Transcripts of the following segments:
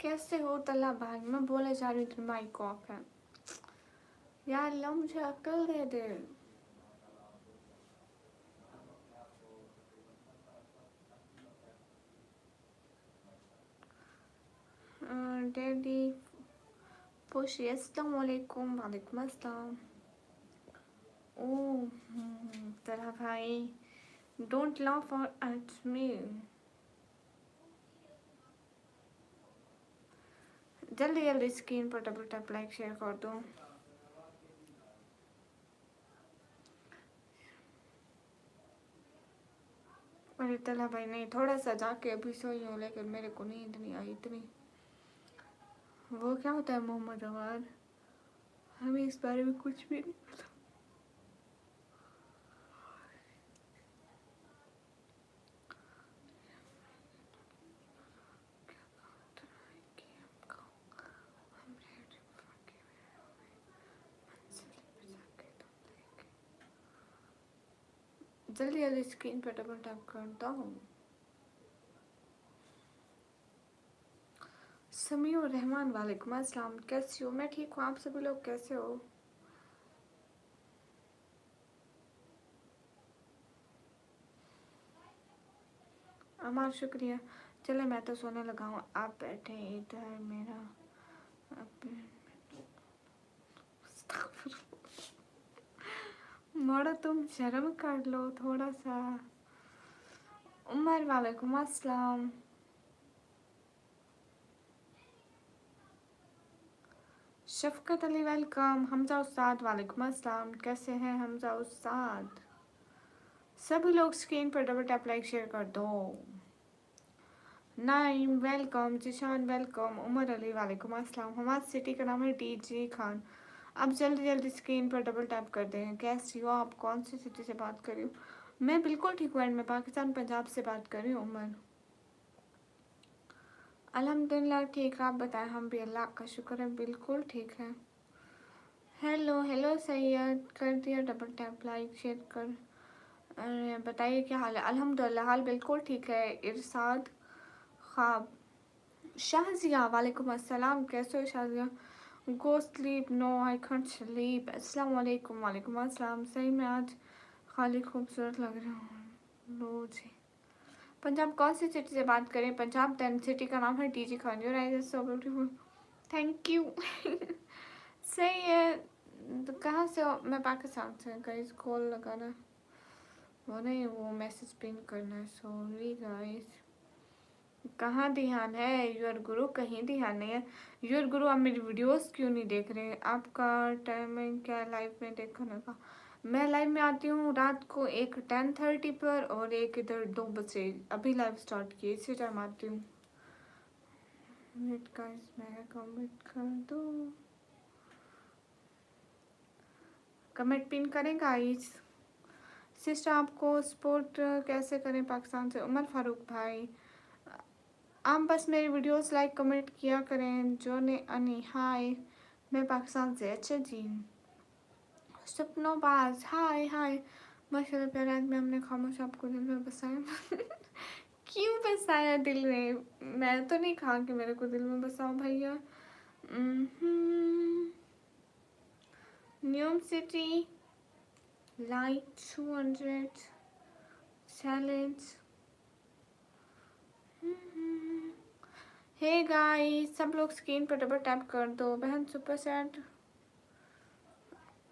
कैसे हो तला भाई? मैं बोले जा रही थी माइक ऑफ है। यार लो मुझे अक्ल दे दे। डैडी पुशी अस्सलाम वालेकुम। वालेकुम अस्सलाम। ओह तला भाई, डोंट लाफ एट मी। जल्दी जल्दी स्क्रीन पर डबल टैप लाइक शेयर कर दो। अरे तला भाई नहीं, थोड़ा सा जाके अभी सोई हूँ लेकिन मेरे को नींद नहीं आई इतनी। वो क्या होता है मोहम्मद अवार? हमें इस बारे में कुछ भी नहीं पता। जल्दी जल्दी स्क्रीन पर डबल टैप करता हूँ। समीउर रहमान वालेकुम अस्सलाम। कैसी हो? मैं ठीक हूँ, आप सभी लोग कैसे हो? अमार शुक्रिया। चले मैं तो सोने लगा हूँ, आप बैठे इधर मेरा मोड़ा तुम शर्म कर लो थोड़ा सा। उमर वालेकुम अस्सलाम। शफकत अली वेलकम। हमजा उस्ताद वालेकुम अस्सलाम। कैसे हैं हमजा उस्ताद? सभी लोग स्क्रीन पर डबल टैप लाइक शेयर कर दो। नाइम वेलकम। जिशान वेलकम। उमर अली वालेकुम अस्सलाम। हमारी सिटी का नाम है टीजी खान। अब जल्दी जल्दी स्क्रीन पर डबल टैप कर दें। कैसी हो आप? कौन सी सिटी से बात कर रही हूँ? मैं बिल्कुल ठीक हूँ, मैं पाकिस्तान पंजाब से बात कर रही हूँ। उमर अल्हम्दुलिल्लाह ठीक। आप बताएं? हम भी अल्लाह का शुक्र है बिल्कुल ठीक है। हेलो हेलो सैयद, कर दिया डबल टैप लाइक शेयर कर। अरे बताइए क्या हाल है? अल्हम्दुलिल्लाह हाल बिल्कुल ठीक है। इरशाद ख्वाब। शाहजिया वालेकुम अस्सलाम। कैसे हो Shahzia? Go sleep. No I can't sleep. अस्सलाम वालेकुम। वालेकुम अस्सलाम। सही में आज खाली खूबसूरत लग रहे हो। लो जी। पंजाब कौन सी सिटी से बात करें? पंजाब दैन सिटी का नाम है TG Khan. Your eyes so beautiful. Thank you. सही है। तो कहाँ से हो? मैं पाकिस्तान से। गाइस कॉल लगाना वो नहीं, वो मैसेज पिन करना है। Sorry guys. कहाँ ध्यान है? योर गुरु कहीं ध्यान नहीं है। योर गुरु आप मेरी वीडियोस क्यों नहीं देख रहे? आपका टाइमिंग क्या लाइव में देखने का? मैं लाइव में आती हूँ रात को, एक 10:30 पर और एक इधर 2 बजे। अभी लाइव स्टार्ट किए, इसी टाइम आती हूँ। वेट गाइस मैं कमेंट कर दूँ। कमेंट पिन करें गाइस। सिस्टर आपको सपोर्ट कैसे करें पाकिस्तान से? उमर फारूक भाई, आप बस मेरी वीडियोस लाइक कमेंट किया करें। जो ने अनी हाय, मैं पाकिस्तान से। अच्छा जी। सपनों बाज हाय हाय। माशाल्लाह प्यारे आज में हमने खामोश आपको दिल में बसाया। क्यों बसाया दिल में? मैं तो नहीं कहा कि मेरे को दिल में बसाओ भैया। न्यूम city light 200 challenge. Hey guys, सब लोग स्क्रीन पर डबल टैप कर दो। बहन सुपर सेट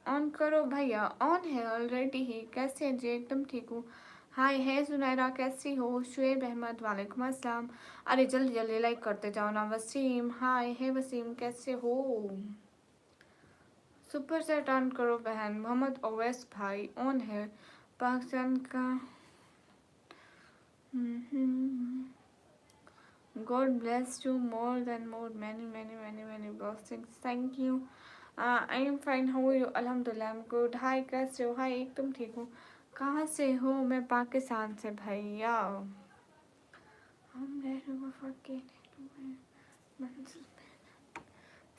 ऑन करो भैया। ऑन है ऑलरेडी ही। कैसे हैं जी? एकदम ठीक हूँ। हाय है सुनैरा, कैसी हो? शुएब अहमद वालेकुम अस्सलाम। अरे जल्दी जल्दी लाइक करते जाओ ना। वसीम हाय है वसीम, कैसे हो? सुपर सेट ऑन करो बहन। मोहम्मद ओवैस भाई ऑन है पाकिस्तान का। God bless you more than more, many blessings. Thank you. I am fine. How are you? अल्हम्दुलिल्लाह I'm good. Hi कैसे हो? Hi एकदम ठीक हूँ। कहाँ से हो? मैं पाकिस्तान से भैया।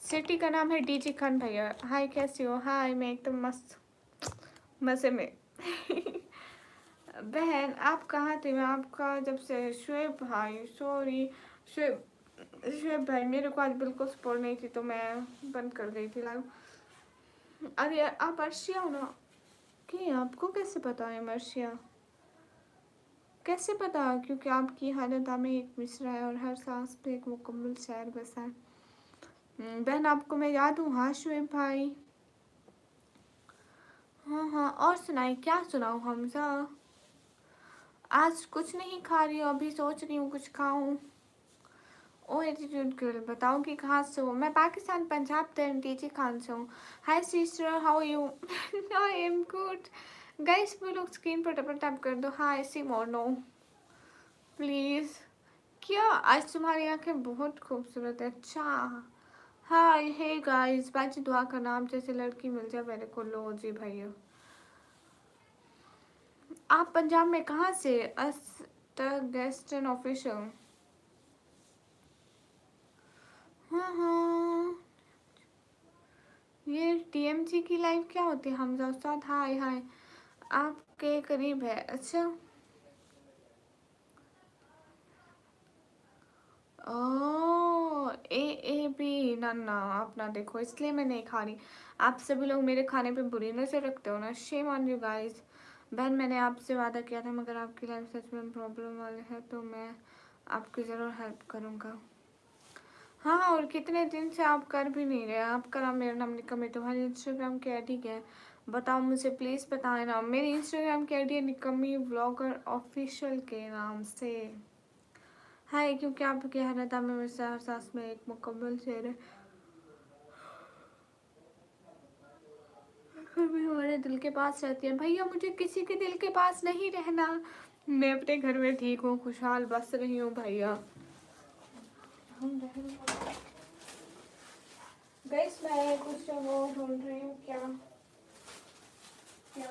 सिटी का नाम है डीजी खान भैया। हाय कैसे हो? हाय मैं एकदम मस्त मज़े में। बहन आप कहाँ थे? मैं आपका जब से शुएब भाई, सॉरी शुएब शुएब भाई मेरे को आज बिल्कुल सपोर्ट नहीं थी तो मैं बंद कर गई थी लाइव। अरे आप अर्शिया हो ना? कि आपको कैसे पता है मर्शिया? कैसे पता? क्योंकि आपकी हालत में एक मिसरा है और हर सांस पे एक मुकम्मल शायर बसा है। बहन आपको मैं याद हूँ। हाँ शुएब भाई। हाँ हाँ, और सुनाई, क्या सुनाऊँ हमजा? आज कुछ नहीं खा रही हूँ, अभी सोच रही हूँ कुछ खाऊँ। ओ एटीट्यूड गर्ल, बताओ कि कहाँ से हो? मैं पाकिस्तान पंजाब टीची खान से हूँ। हाय sister, how you? I am good. Guys वो लोग स्क्रीन पर डबल टैप कर दो। हाँ ऐसी मोनो प्लीज। क्या आज तुम्हारी आंखें बहुत खूबसूरत है। अच्छा हाय हे गाइस, बाजी दुआ का नाम जैसे लड़की मिल जाए मेरे को। लो जी भैया। आप पंजाब में कहाँ से? गेस्टन ऑफिशियल। हाँ हाँ, ये टीएमसी की लाइव क्या होती है? हमजा उस्ताद हाय हाय, आपके करीब है। अच्छा ओ ए बी ना ना, आप ना देखो इसलिए मैं नहीं खा रही। आप सभी लोग मेरे खाने पे बुरी नजर रखते हो ना। Shem on you guys. बहन मैंने आपसे वादा किया था मगर आपकी लाइफ सच में प्रॉब्लम वाले है तो मैं आपकी ज़रूर हेल्प करूँगा। हाँ और कितने दिन से आप कर भी नहीं रहे। आपका नाम, मेरा नाम निकम है। तुम्हारी इंस्टाग्राम की आईडी क्या है बताओ मुझे प्लीज़, बताएं ना। मेरी इंस्टाग्राम की आईडी है निकमी व्लॉगर ऑफिशियल के नाम से। हाय, क्योंकि आपकी हालत में मेरे से हर सांस में एक मुकम्मल शेर है। कभी हमारे दिल के पास रहती है। भैया मुझे किसी के दिल के पास नहीं रहना, मैं अपने घर में ठीक हूँ, खुशहाल बस रही हूँ भैया। गाइस मैं कुछ वो ढूंढ रही हूँ। क्या क्या?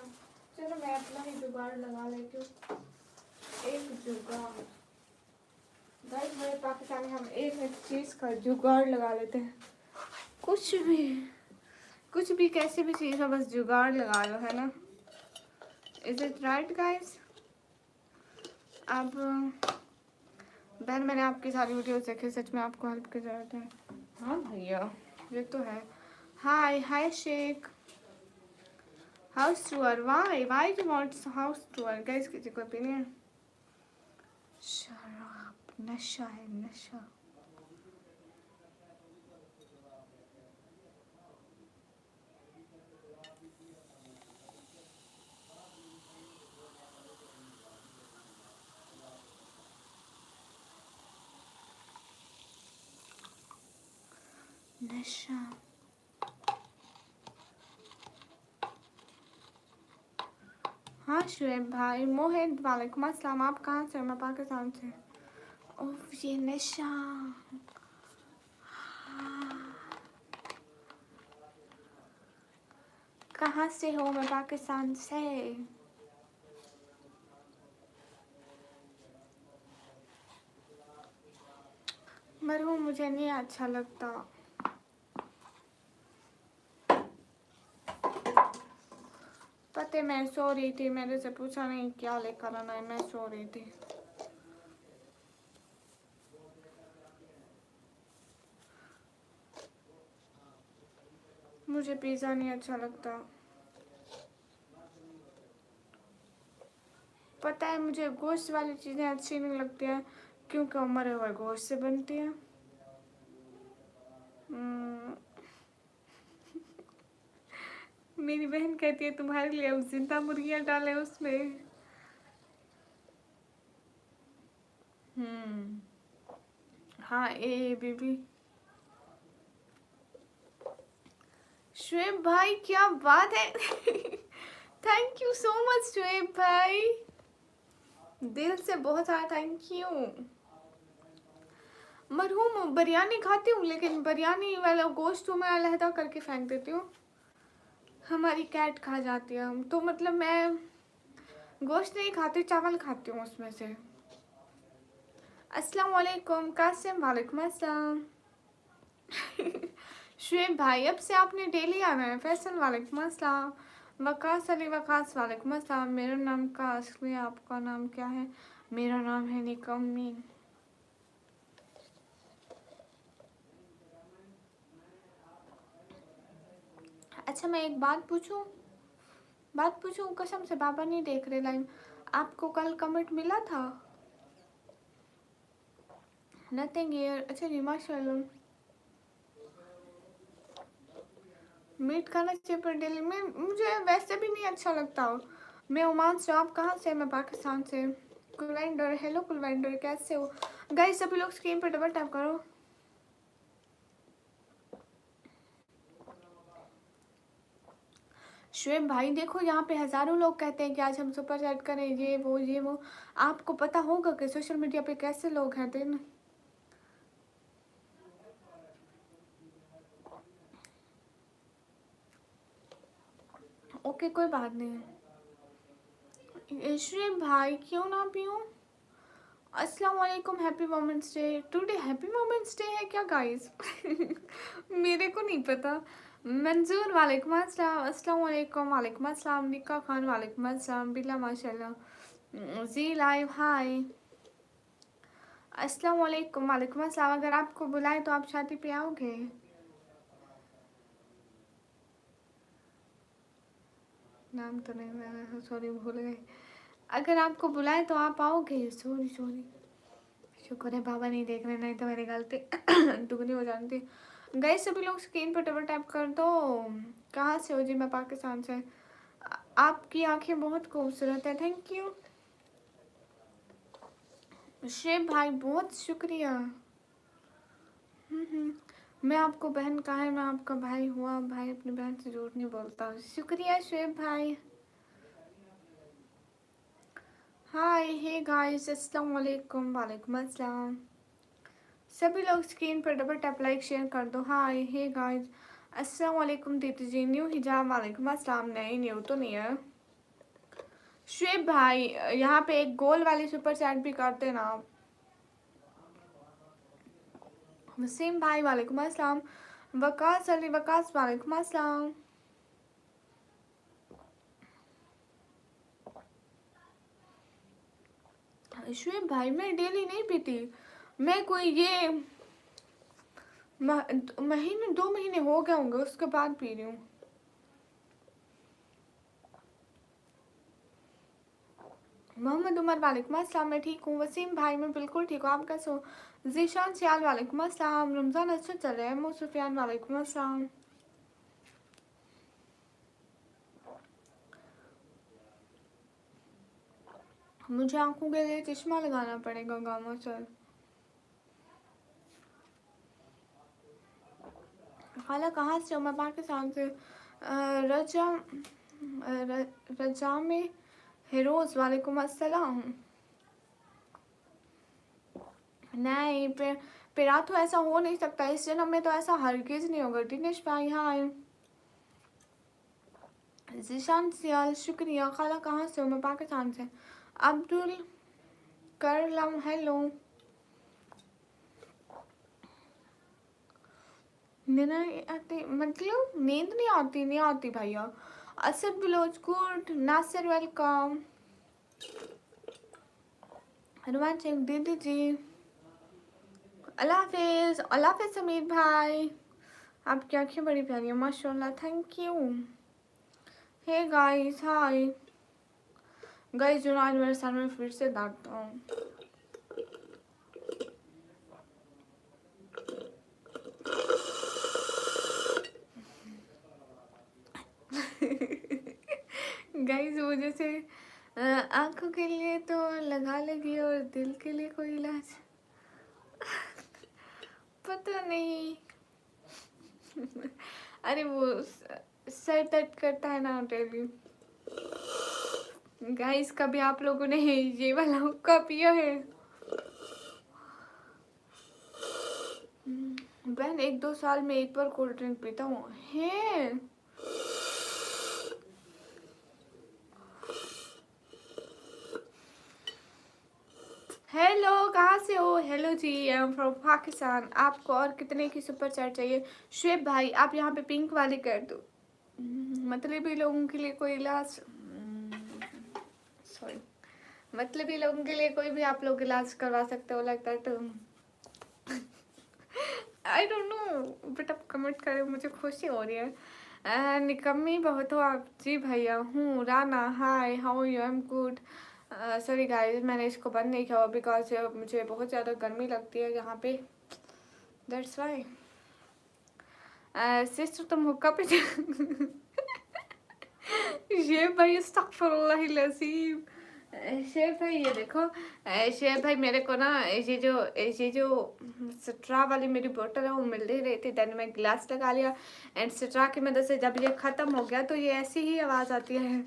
चलो मैं अपना ही जुगाड़ लगा लेती हूँ। एक जुगाड़। गाइस मेरे पाकिस्तान में हम एक चीज़ का जुगाड़ लगा लेते हैं। कुछ भी, कुछ भी, कैसे भी चीज़ का बस जुगाड़ लगा लो, है ना? Is it right guys? अब बहन मैंने आपकी सारी वीडियोस देखी, सच में आपको हेल्प की ज़रूरत है। हाँ भैया ये तो है। Hi hi Sheikh. House tour, why you want house tour? Guys किसी को ओपिनियन? शराब नशा है, नशा। नशा। हाँ शुएब भाई। मोहित वालेकुम अस्सलाम। आप कहाँ से? मैं पाकिस्तान से। ओह ये नशा। कहाँ से हो? मैं पाकिस्तान से। मरहूम मुझे नहीं अच्छा लगता। पता मैं सो रही थी, मेरे से पूछा नहीं क्या लेकर आना है, मैं सो रही थी। मुझे पिज़्ज़ा नहीं अच्छा लगता। पता है मुझे गोश्त वाली चीज़ें अच्छी नहीं लगती हैं क्योंकि मरे हुए गोश्त से बनती है। मेरी बहन कहती है तुम्हारे लिए अब जिंदा मुर्गियाँ डाले उसमें। हाँ ए बेबी। शुएब भाई क्या बात है। Thank you so much Shoaib भाई, दिल से बहुत सारा थैंक यू। मरहूम बिरयानी खाती हूँ लेकिन बिरयानी वाला गोश्त मैं अलहदा करके फेंक देती हूँ। हमारी कैट खा जाती है। तो मतलब मैं गोश्त नहीं खाती, चावल खाती हूँ उसमें से। अस्सलाम वालेकुम कासिम। वालेकुम अस्सलाम। शुएब भाई अब से आपने डेली आना है। फैसल वालेकुम अस्सलाम। वकास अली वकास वालेकुम अस्सलाम। मेरा नाम का असली आपका नाम क्या है? मेरा नाम है निकमी। अच्छा मैं एक बात पूछूं, कसम से पापा नहीं देख रहे लाइव। आपको कल कमेंट मिला था? Nothing here. अच्छा जी माशाल्लाह। मीट खाना चाहिए पर डेली में मुझे वैसे भी नहीं अच्छा लगता। मैं ओमान से, आप कहाँ से? मैं पाकिस्तान से। कुलवेंडर, हेलो कुलवेंडर, कैसे हो? गाइस सभी लोग स्क्रीन पर डबल टैप करो। शुएब भाई देखो यहाँ पे हज़ारों लोग कहते हैं कि आज हम सुपर चैट करें, ये वो। आपको पता होगा कि सोशल मीडिया पे कैसे लोग हैं दिन। ओके कोई बात नहीं। शुएब भाई क्यों ना पीऊँ? अस्सलाम वालेकुम, happy women's day. Today happy women's day है क्या गाइस? मेरे को नहीं पता। मंजूर वालेकुम अस्सलाम, अस्सलाम वालेकुम, वालेकुम अस्सलाम। निका खान वालेकुम अस्सलाम, बिल्ला माशाल्लाह। जी लाइव हाय, अस्सलाम वालेकुम, वालेकुम अस्सलाम। अगर आपको बुलाए तो आप शादी पे आओगे? नाम तो नहीं, सॉरी भूल गए। अगर आपको बुलाए तो आप आओगे? Sorry sorry. शुक्र है बाबा नहीं देख रहे, नहीं तो मेरी गलती दुगनी हो जाती। गए सभी लोग स्क्रीन पर डबल टैप कर दो। कहाँ से हो जी? मैं पाकिस्तान से। आपकी आंखें बहुत खूबसूरत है, थैंक यू शेब भाई, बहुत शुक्रिया। मैं आपको बहन कहा है, मैं आपका भाई हुआ। भाई अपनी बहन से झूठ नहीं बोलता। शुक्रिया शेब भाई। हाय हे गाइस, अस्सलाम वालेकुम, वालेकुम अस्सलाम। सभी लोग स्क्रीन पर डबल टैप लाइक शेयर कर दो। हाय हे गाइस, अस्सलाम वालेकुम दीदी जी। न्यू हिजाब, वालेकुम अस्सलाम। नहीं न्यू तो नहीं है। शुएब भाई यहाँ पे एक गोल वाली सुपर चैट भी करते ना आप। वसीम भाई वालेकुम अस्सलाम। वकास अली वकास वालेकुम अस्सलाम। शुएब भाई मैं डेली नहीं पीती। मैं कोई ये महीने 2 महीने हो गए होंगे उसके बाद पी रही हूँ। मोहम्मद उमर वालेकुम अस्सलाम, मैं ठीक हूँ। वसीम भाई मैं बिल्कुल ठीक हूँ, आप कैसे हो? जीशान सियाल वालेकुम अस्सलाम। रमज़ान अच्छा चल रहा है। मुसफियान वालेकुम अस्सलाम। मुझे आंखों के लिए चश्मा लगाना पड़ेगा गामा सर। खाला कहाँ से हो? मैं पाकिस्तान से। रजा रजा में हिरोज वालेकुम अस्सलाम। नहीं पेरा तो ऐसा हो नहीं सकता, इस जन्म में तो ऐसा हरगिज नहीं होगा। दिनेश भाई हाय। जीशान सियाल शुक्रिया। खाला कहाँ से हो? मैं पाकिस्तान से। अब्दुल करलम हेलो। नींद नहीं आती मतलब? नींद नहीं आती भैया। Asad Biloch good, Nasir welcome. हनुमान सिंह दीदी जी, अल्लाह हाफिज समीर भाई। आपकी आंखें बड़ी प्यारी है माशाल्लाह, thank you. Hey guys hi. Guys जो आज मेरे सर में फिर से दर्द हूँ। गाइस वो जैसे आंखों के लिए तो लगा लेगी और दिल के लिए कोई इलाज पता नहीं। अरे वो सर दर्द करता है ना डेली। गाइस कभी आप लोगों ने ये वाला हुक्का पिया है? बहन 1-2 साल में एक बार कोल्ड ड्रिंक पीता हूँ है। हेलो कहाँ से हो? हेलो जी, आई एम फ्रॉम पाकिस्तान। आपको और कितने की सुपर चैट चाहिए? शुएब भाई आप यहाँ पे पिंक वाली कर दो। मतलबी लोगों के लिए कोई इलाज, सॉरी, मतलबी लोगों के लिए कोई भी आप लोग इलाज करवा सकते हो लगता है तो। आई डोंट नो बट आप कमेंट करें, मुझे खुशी हो रही है। निकम्मी बहुत हो आप। जी भैया हूँ। Rana hi, how you? I am good. Sorry guys, मैंने इसको बंद नहीं किया बिकॉज मुझे बहुत ज़्यादा गर्मी लगती है यहाँ पे, दैट्स वाई। सिस्टर तुम हुक्का पे शेफ भाई अस्तगफुरुल्लाहिल-अज़ीम। शेफ भाई ये देखो, शेफ भाई मेरे को ना ये जो स्ट्रॉ वाली मेरी बोतल है वो मिल नहीं रही थी, देन मैं गिलास लगा लिया एंड स्ट्रॉ की मदद से जब ये ख़त्म हो गया तो ये ऐसी ही आवाज़ आती है,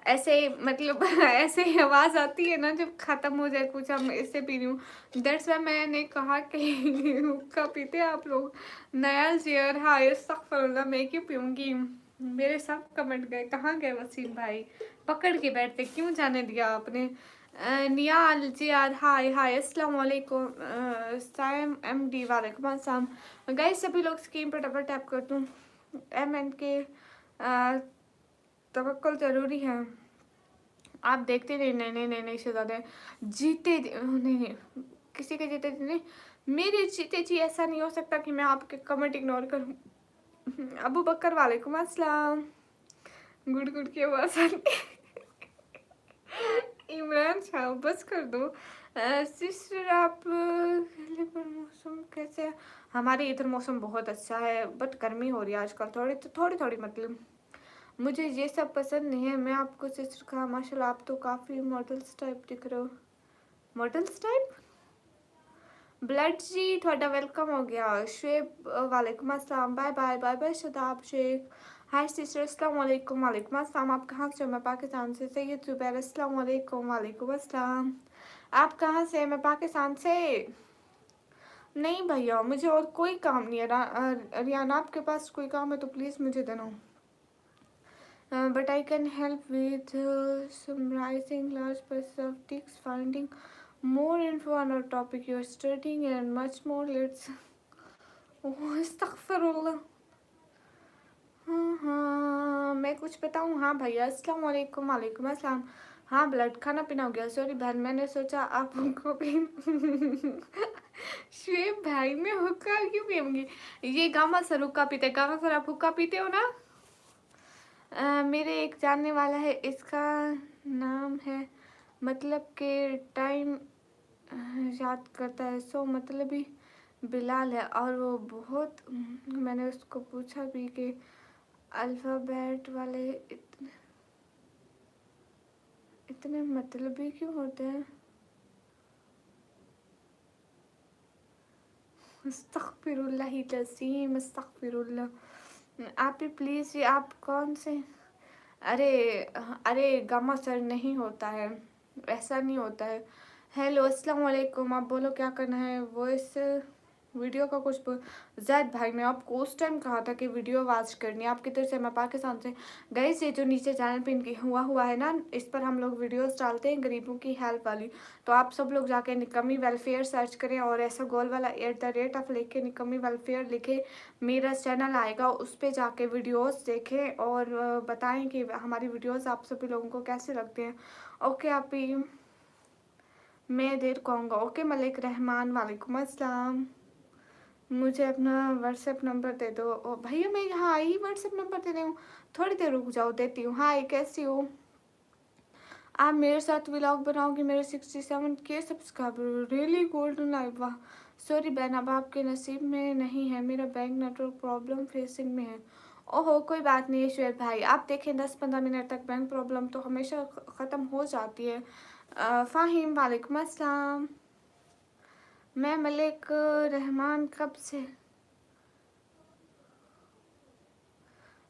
ऐसे मतलब ऐसे ही आवाज़ आती है ना जब ख़त्म हो जाए कुछ, हम इससे पी रही हूँ। दैट्स वाई मैंने कहा कि हुक्का पीते हैं आप लोग। नया शेयर हाय अस्तगफुरुल्लाह, मैं क्यों पीऊँगी? मेरे सब कमेंट गए, कहाँ गए वसीम भाई? पकड़ के बैठते, क्यों जाने दिया आपने? नियाल जियाद हाय हाय अस्सलाम वालेकुम। साइम एमडी वालेकुम अस्सलाम। गाइस सभी लोग स्क्रीन पर डबल टैप कर दूँ। एम के तवक्कुल ज़रूरी है। आप देखते नहीं से ज़्यादा जीते नहीं, किसी के जीते नहीं, मेरे जीते जी ऐसा नहीं हो सकता कि मैं आपके कमेंट इग्नोर करूं। अबू बकर वालेकुम अस्सलाम। गुड गुड की आवाज़ आती इमरान शाह बस कर दो। सिस्टर आप मौसम कैसे है? हमारे इधर मौसम बहुत अच्छा है बट गर्मी हो रही है आजकल, थोड़ी थोड़ी मतलब। मुझे ये सब पसंद नहीं है। मैं आपको सिस्टर कहा माशाल्लाह आप तो काफ़ी मॉडल्स टाइप दिख रहे हो। Models type? ब्लड जी थोड़ा वेलकम हो गया। शेब वालेकुम अस्सलाम। Bye bye bye bye Shadab Shaikh. Hi sister अस्सलाम वालेकुम। वालेकुम अस्सलाम। आप कहाँ से हो? मैं पाकिस्तान से। सैयद जुबैर अस्सलाम वालेकुम। वालेकुम अस्सलाम। आप कहाँ से? मैं पाकिस्तान से। नहीं भैया मुझे और कोई काम नहीं है। रियाना आपके पास कोई काम है तो प्लीज़ मुझे देना। But I can help with summarizing large pieces of text, finding more info on our topic you're studying and much more. Let's अस्तगफिरुल्लाह। हाँ मैं कुछ बताऊँ? हाँ भैया अस्सलाम वालेकुम। वालेकुम अस्सलाम। हाँ ब्लड खाना पीना हो गया। सॉरी बहन, मैंने सोचा आप हुक्का पी शुएब भाई मैं हुक्का क्यों पीऊँगी? ये गामा सर हुक्का पीते, गामा सर आप हुक्का पीते हो ना? मेरे एक जानने वाला है, इसका नाम है मतलब के टाइम याद करता है, सो मतलब ही बिलाल है और वो बहुत, मैंने उसको पूछा भी कि अल्फ़ाबेट वाले इतने मतलबी क्यों होते हैं? अस्तगफिरुल्लाहिल-अज़ीम अस्तगफिरुल्लाह। आप भी प्लीज़, ये आप कौन से? अरे अरे गामा सर नहीं होता है, ऐसा नहीं होता है। हेलो अस्सलाम वालेकुम। आप बोलो क्या करना है? वॉइस वीडियो का कुछ जैद भाई ने आपको उस टाइम कहा था कि वीडियो वॉच करनी है। आप किधर से? मैं पाकिस्तान से। गाइस ये जो नीचे चैनल पे इनकी हुआ है ना, इस पर हम लोग वीडियोस डालते हैं गरीबों की हेल्प वाली, तो आप सब लोग जाके निकम्मी वेलफेयर सर्च करें और ऐसा गोल वाला @ लिख के निकम्मी वेलफेयर लिखे, मेरा चैनल आएगा, उस पर जाके वीडियोस देखें और बताएं कि हमारी वीडियोस आप सभी लोगों को कैसे लगते हैं। ओके आप ही मैं देर कहूँगा। ओके मलिक रहमान वालेकुम अस्सलाम। मुझे अपना व्हाट्सएप नंबर दे दो। ओ भैया मैं यहाँ आई ही व्हाट्सएप नंबर दे रही हूँ, थोड़ी देर रुक जाओ, देती हूँ। हाय कैसी हो? आप मेरे साथ व्लॉग बनाओगे? मेरे 67K subscriber, really golden life. वाह सॉरी बहन, अब आपके नसीब में नहीं है, मेरा बैंक नेटवर्क प्रॉब्लम फेसिंग में है। ओहो कोई बात नहीं है श्वेत भाई, आप देखें 10-15 मिनट तक बैंक प्रॉब्लम तो हमेशा ख़त्म हो जाती है। फ़ाहिम वालेकुम अस्सलाम। मैं मलिक रहमान कब से?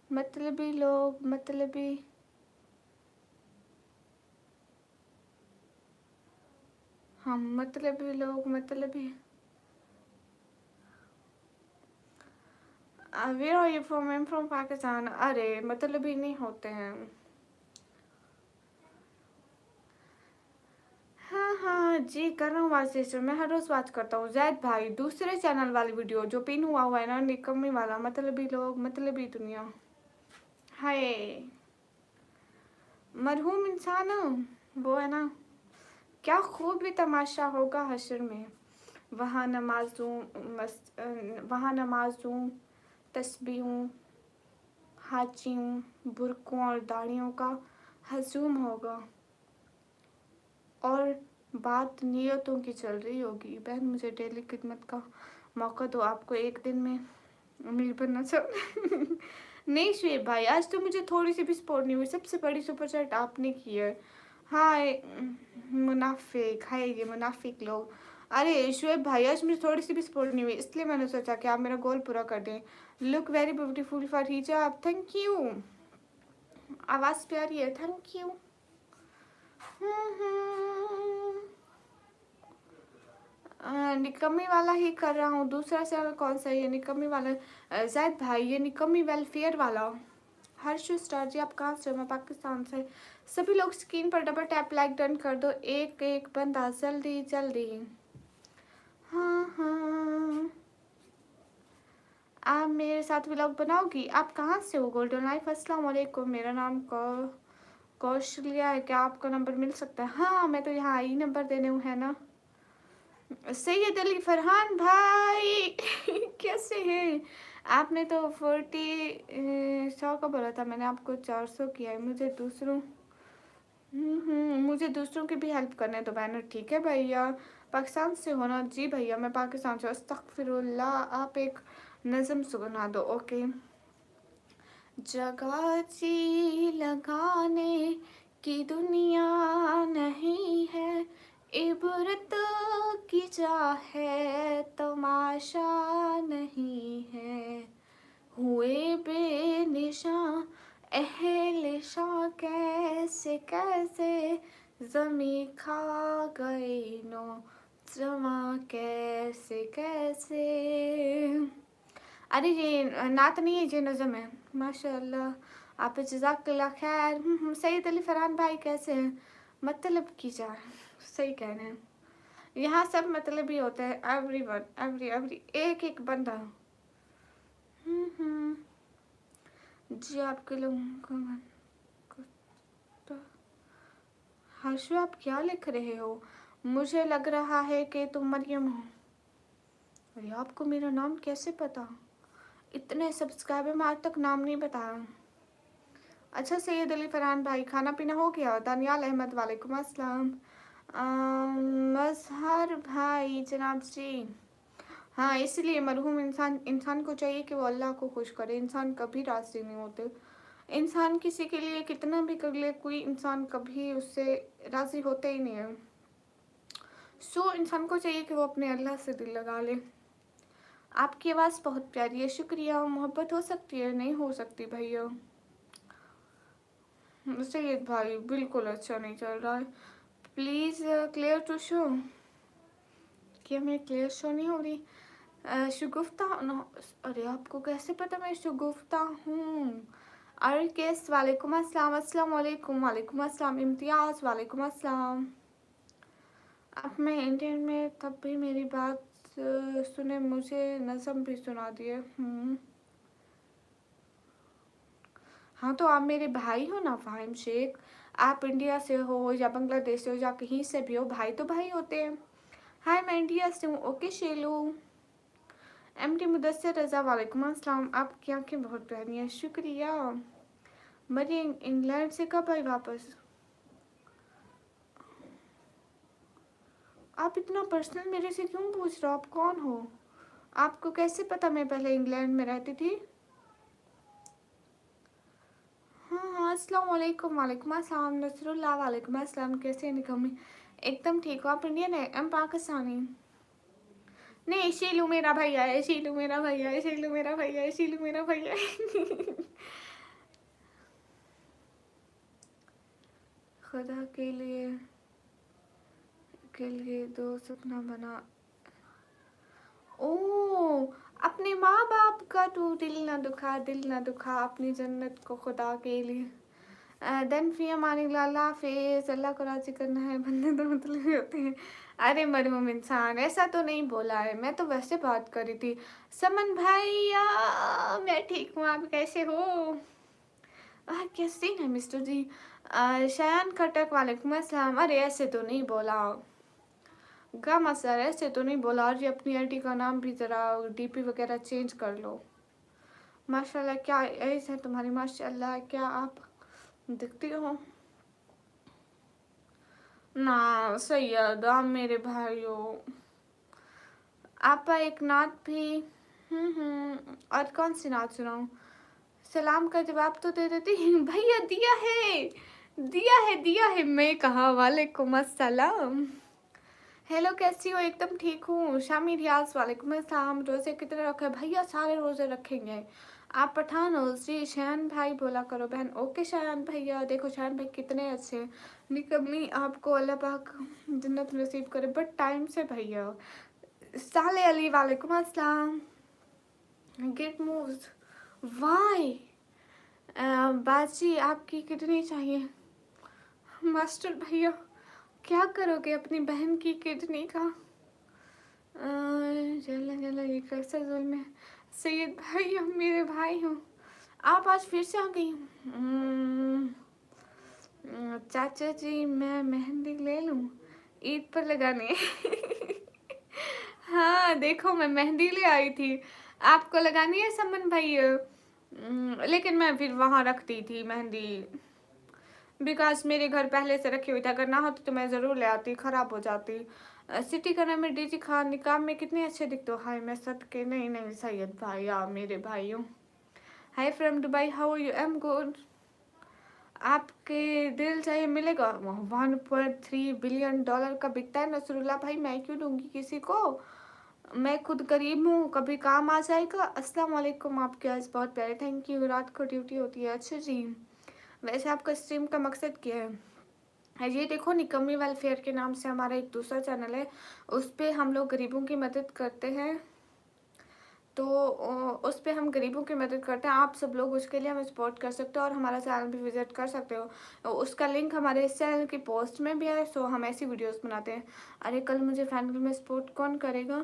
मतलबी लोग मतलबी। हम मतलबी लोग मतलबी। Where are you from? I am from Pakistan. अरे मतलबी नहीं होते हैं। हाँ हाँ जी कर रहा हूँ बात सिस्टर, मैं हर रोज़ बात करता हूँ। जैद भाई दूसरे चैनल वाली वीडियो जो पिन हुआ है ना, निकम्मी वाला, मतलबी लोग मतलबी दुनिया। हाय मरहूम इंसान वो है ना, क्या खूब भी तमाशा होगा हशर में, वहाँ नमाज दूँ वहाँ नमाज दूँ तस्बीहों, हाचियों, बुरकों और दाढ़ियों का हजूम होगा और बात नियतों की चल रही होगी। बहन मुझे डेली खिदमत का मौका दो, आपको एक दिन में अमीर बनना चाहिए। नहीं शुएब भाई, आज तो मुझे थोड़ी सी भी सपोर्ट नहीं हुई। सबसे बड़ी सुपर चैट आपने की है। हाय मुनाफिक, हाय ये मुनाफिक लोग। अरे शुएब भाई, आज मुझे थोड़ी सी भी सपोर्ट नहीं हुई, इसलिए मैंने सोचा कि आप मेरा गोल पूरा कर दें। लुक वेरी ब्यूटीफुल फॉर हिजाब, थैंक यू। आवाज़ प्यारी है, थैंक यू। निकम्मी वाला ही कर रहा हूँ, दूसरा चैनल कौन सा है ये निकम्मी वाला? जैद भाई ये निकम्मी वेलफेयर वाला। हर्ष स्टार जी आप कहाँ से हो? मैं पाकिस्तान से। सभी लोग स्क्रीन पर डबल टैप लाइक डन कर दो, एक एक बंदा जल्दी जल्दी। हाँ हाँ, आप मेरे साथ व्लॉग बनाओगी? आप कहाँ से हो? गोल्डन लाइफ अस्सलाम वालेकुम, मेरा नाम कौशल्या है, क्या आपका नंबर मिल सकता है? हाँ मैं तो यहाँ आई नंबर देने हूँ, है ना। सैयद अली फरहान भाई कैसे हैं? आपने तो 100 का बोला था, मैंने आपको 400 किया है। मुझे दूसरों की भी हेल्प करने दो बैनर, ठीक है भैया? पाकिस्तान से हो ना? जी भैया मैं पाकिस्तान से। अस्तगफिरुल्लाह, आप एक नज़म सुना दो। ओके। जगह जी लगाने की दुनिया नहीं है, इबरत की जा है, तमाशा नहीं है। हुए बेनिशां अहले शां, कैसे कैसे ज़मी खा गए नो जमा, कैसे कैसे। अरे ये नात नहीं है, ये नज़म है। माशाल्लाह, आप जज़ाकल्लाह खैर। सैयद अली फरहान भाई कैसे हैं? मतलब की जा, सही कह रहे हैं, यहाँ सब मतलब ही होते हैं। एवरी वन, एवरी एक एक बंदा। जी आपके लोगों को हर्षु आप क्या लिख रहे हो? मुझे लग रहा है कि तुम मरियम हो। अरे आपको मेरा नाम कैसे पता? इतने सब्सक्राइबर में आज तक नाम नहीं बताया। अच्छा सैयद अली फरहान भाई खाना पीना हो गया? दानियाल अहमद वालेकुम अस्सलाम। मजहर भाई जनाब जी, हाँ इसलिए मरहूम इंसान को चाहिए कि वो अल्लाह को खुश करे। इंसान कभी राज़ी नहीं होते। इंसान किसी के लिए कितना भी कर ले, कोई इंसान कभी उससे राज़ी होते ही नहीं है। सो इंसान को चाहिए कि वो अपने अल्लाह से दिल लगा ले। आपकी आवाज़ बहुत प्यारी है, शुक्रिया। मोहब्बत हो सकती है? नहीं हो सकती भैया। सैयद भाई बिल्कुल अच्छा नहीं चल रहा है, प्लीज़ क्लियर टू शो। कि हमें क्लियर शो नहीं हो रही। शगुफ्ता अरे आपको कैसे पता मैं शगुफ्ता हूँ? अर्केस वालेकुम अस्सलाम, अस्सलाम वालेकुम। वालेकुम अस्सलाम। इम्तियाज़ वालेकुम अस्सलाम। अब मैं इंडियन में तब भी मेरी बात सुने, मुझे नज़म भी सुना दिए। हाँ तो आप मेरे भाई हो ना फ़ाहिम शेख। आप इंडिया से हो या बांग्लादेश से हो या कहीं से भी हो, भाई तो भाई होते हैं। हाय मैं इंडिया से हूँ। ओके शेलू। एमडी मुदस्सिर रज़ा वालेकुम अस्सलाम। आपकी आँखें बहुत प्यारी हैं, शुक्रिया। मरी इंग्लैंड से कब आई वापस? आप इतना पर्सनल मेरे से क्यों पूछ रहे हो? आप कौन हो? आपको कैसे पता मैं पहले इंग्लैंड में रहती थी? हाँ हाँ अस्सलाम वालेकुम। वालेकुम अस्सलाम नसरुल्लाह वालेकुम अस्सलाम। कैसे हैं निकम्मी? एकदम ठीक हो? आप इंडियन है? एम पाकिस्तानी। नहीं शीलू मेरा भैया है, शीलू मेरा भैया है, शीलू मेरा भैया है, शीलू मेरा भैया है। खुदा के लिए दो सपना बना। ओ अपने माँ बाप का तू दिल ना दुखा, दिल ना दुखा, अपनी जन्नत को खुदा के लिए। देन फी अमानिल्लाह, अल्लाह हाफिज़। अल्लाह को राज़ी करना है, बंदे तो मतलब होते हैं। अरे मरहूम इंसान ऐसा तो नहीं बोला है, मैं तो वैसे बात कर रही थी। समन भैया मैं ठीक हूँ, आप कैसे हो? कैसे हैं मिस्टर जी? शयान खटक वालेकुम अस्सलाम। अरे ऐसे तो नहीं बोला गामा सर, ऐसे तो नहीं बोला। और ये अपनी आईडी का नाम भी ज़रा डीपी वगैरह चेंज कर लो। माशाल्लाह क्या एज है तुम्हारी, माशाल्लाह क्या आप दिखती हो ना। सैयद आप मेरे भाइयों, आपा एक नात भी। और कौन सी नात सुनाऊं? सलाम का जवाब तो दे देती भैया दिया है, दिया है, दिया है। मैं कहा वालेकुम अस्सलाम। हेलो कैसी हो? एकदम ठीक हूँ। शामी रियाज वालेकुम अस्सलाम। रोजे कितने रखे भैया? सारे रोजे रखेंगे। आप पठान हो जी? शयान भाई बोला करो बहन। ओके शयान भैया। देखो शयान भाई कितने अच्छे, निकम्मी आपको अल्लाह पाक जन्नत नसीब करे, बट टाइम से भैया। साले अली वालेकुम अस्सलाम। गेट मूव्स वाई। बाजी आपकी किडनी चाहिए? मास्टर भैया क्या करोगे अपनी बहन की किडनी का? जला जला ये कैसा जुल्म है? सैयद भाई हम मेरे भाई हो, आप आज फिर से आ गई हो। चाचा जी मैं मेहंदी ले लूं? ईद पर लगाने हाँ देखो मैं मेहंदी ले आई थी, आपको लगानी है समन भाई? लेकिन मैं फिर वहाँ रखती थी मेहंदी, बिकॉज मेरे घर पहले से रखी हुई थी। अगर ना होती तो मैं ज़रूर ले आती, ख़राब हो जाती। सिटी का नाम है डीजी खान। निकाब में कितने अच्छे दिखते हो। हाय मैं सदके नहीं नहीं सैयद भाई आप मेरे भाइयों। Hi from Dubai, how are you? Am good. आपके दिल चाहिए मिलेगा। 1.3 बिलियन डॉलर का बिकता है नसरुल्ला भाई, मैं क्यों दूंगी किसी को? मैं खुद गरीब हूँ, कभी काम आ जाएगा। अस्सलाम वालेकुम। आपके आज बहुत प्यारे, थैंक यू। रात को ड्यूटी होती है? अच्छा जी। वैसे आपका स्ट्रीम का मकसद क्या है? ये देखो निकम्मी वेलफेयर के नाम से हमारा एक दूसरा चैनल है, उस पर हम लोग गरीबों की मदद करते हैं। तो उस पर हम गरीबों की मदद करते हैं। आप सब लोग उसके लिए हमें सपोर्ट कर सकते हो और हमारा चैनल भी विजिट कर सकते हो। उसका लिंक हमारे इस चैनल की पोस्ट में भी है। सो हम ऐसी वीडियोस बनाते हैं। अरे कल मुझे फाइनल में सपोर्ट कौन करेगा?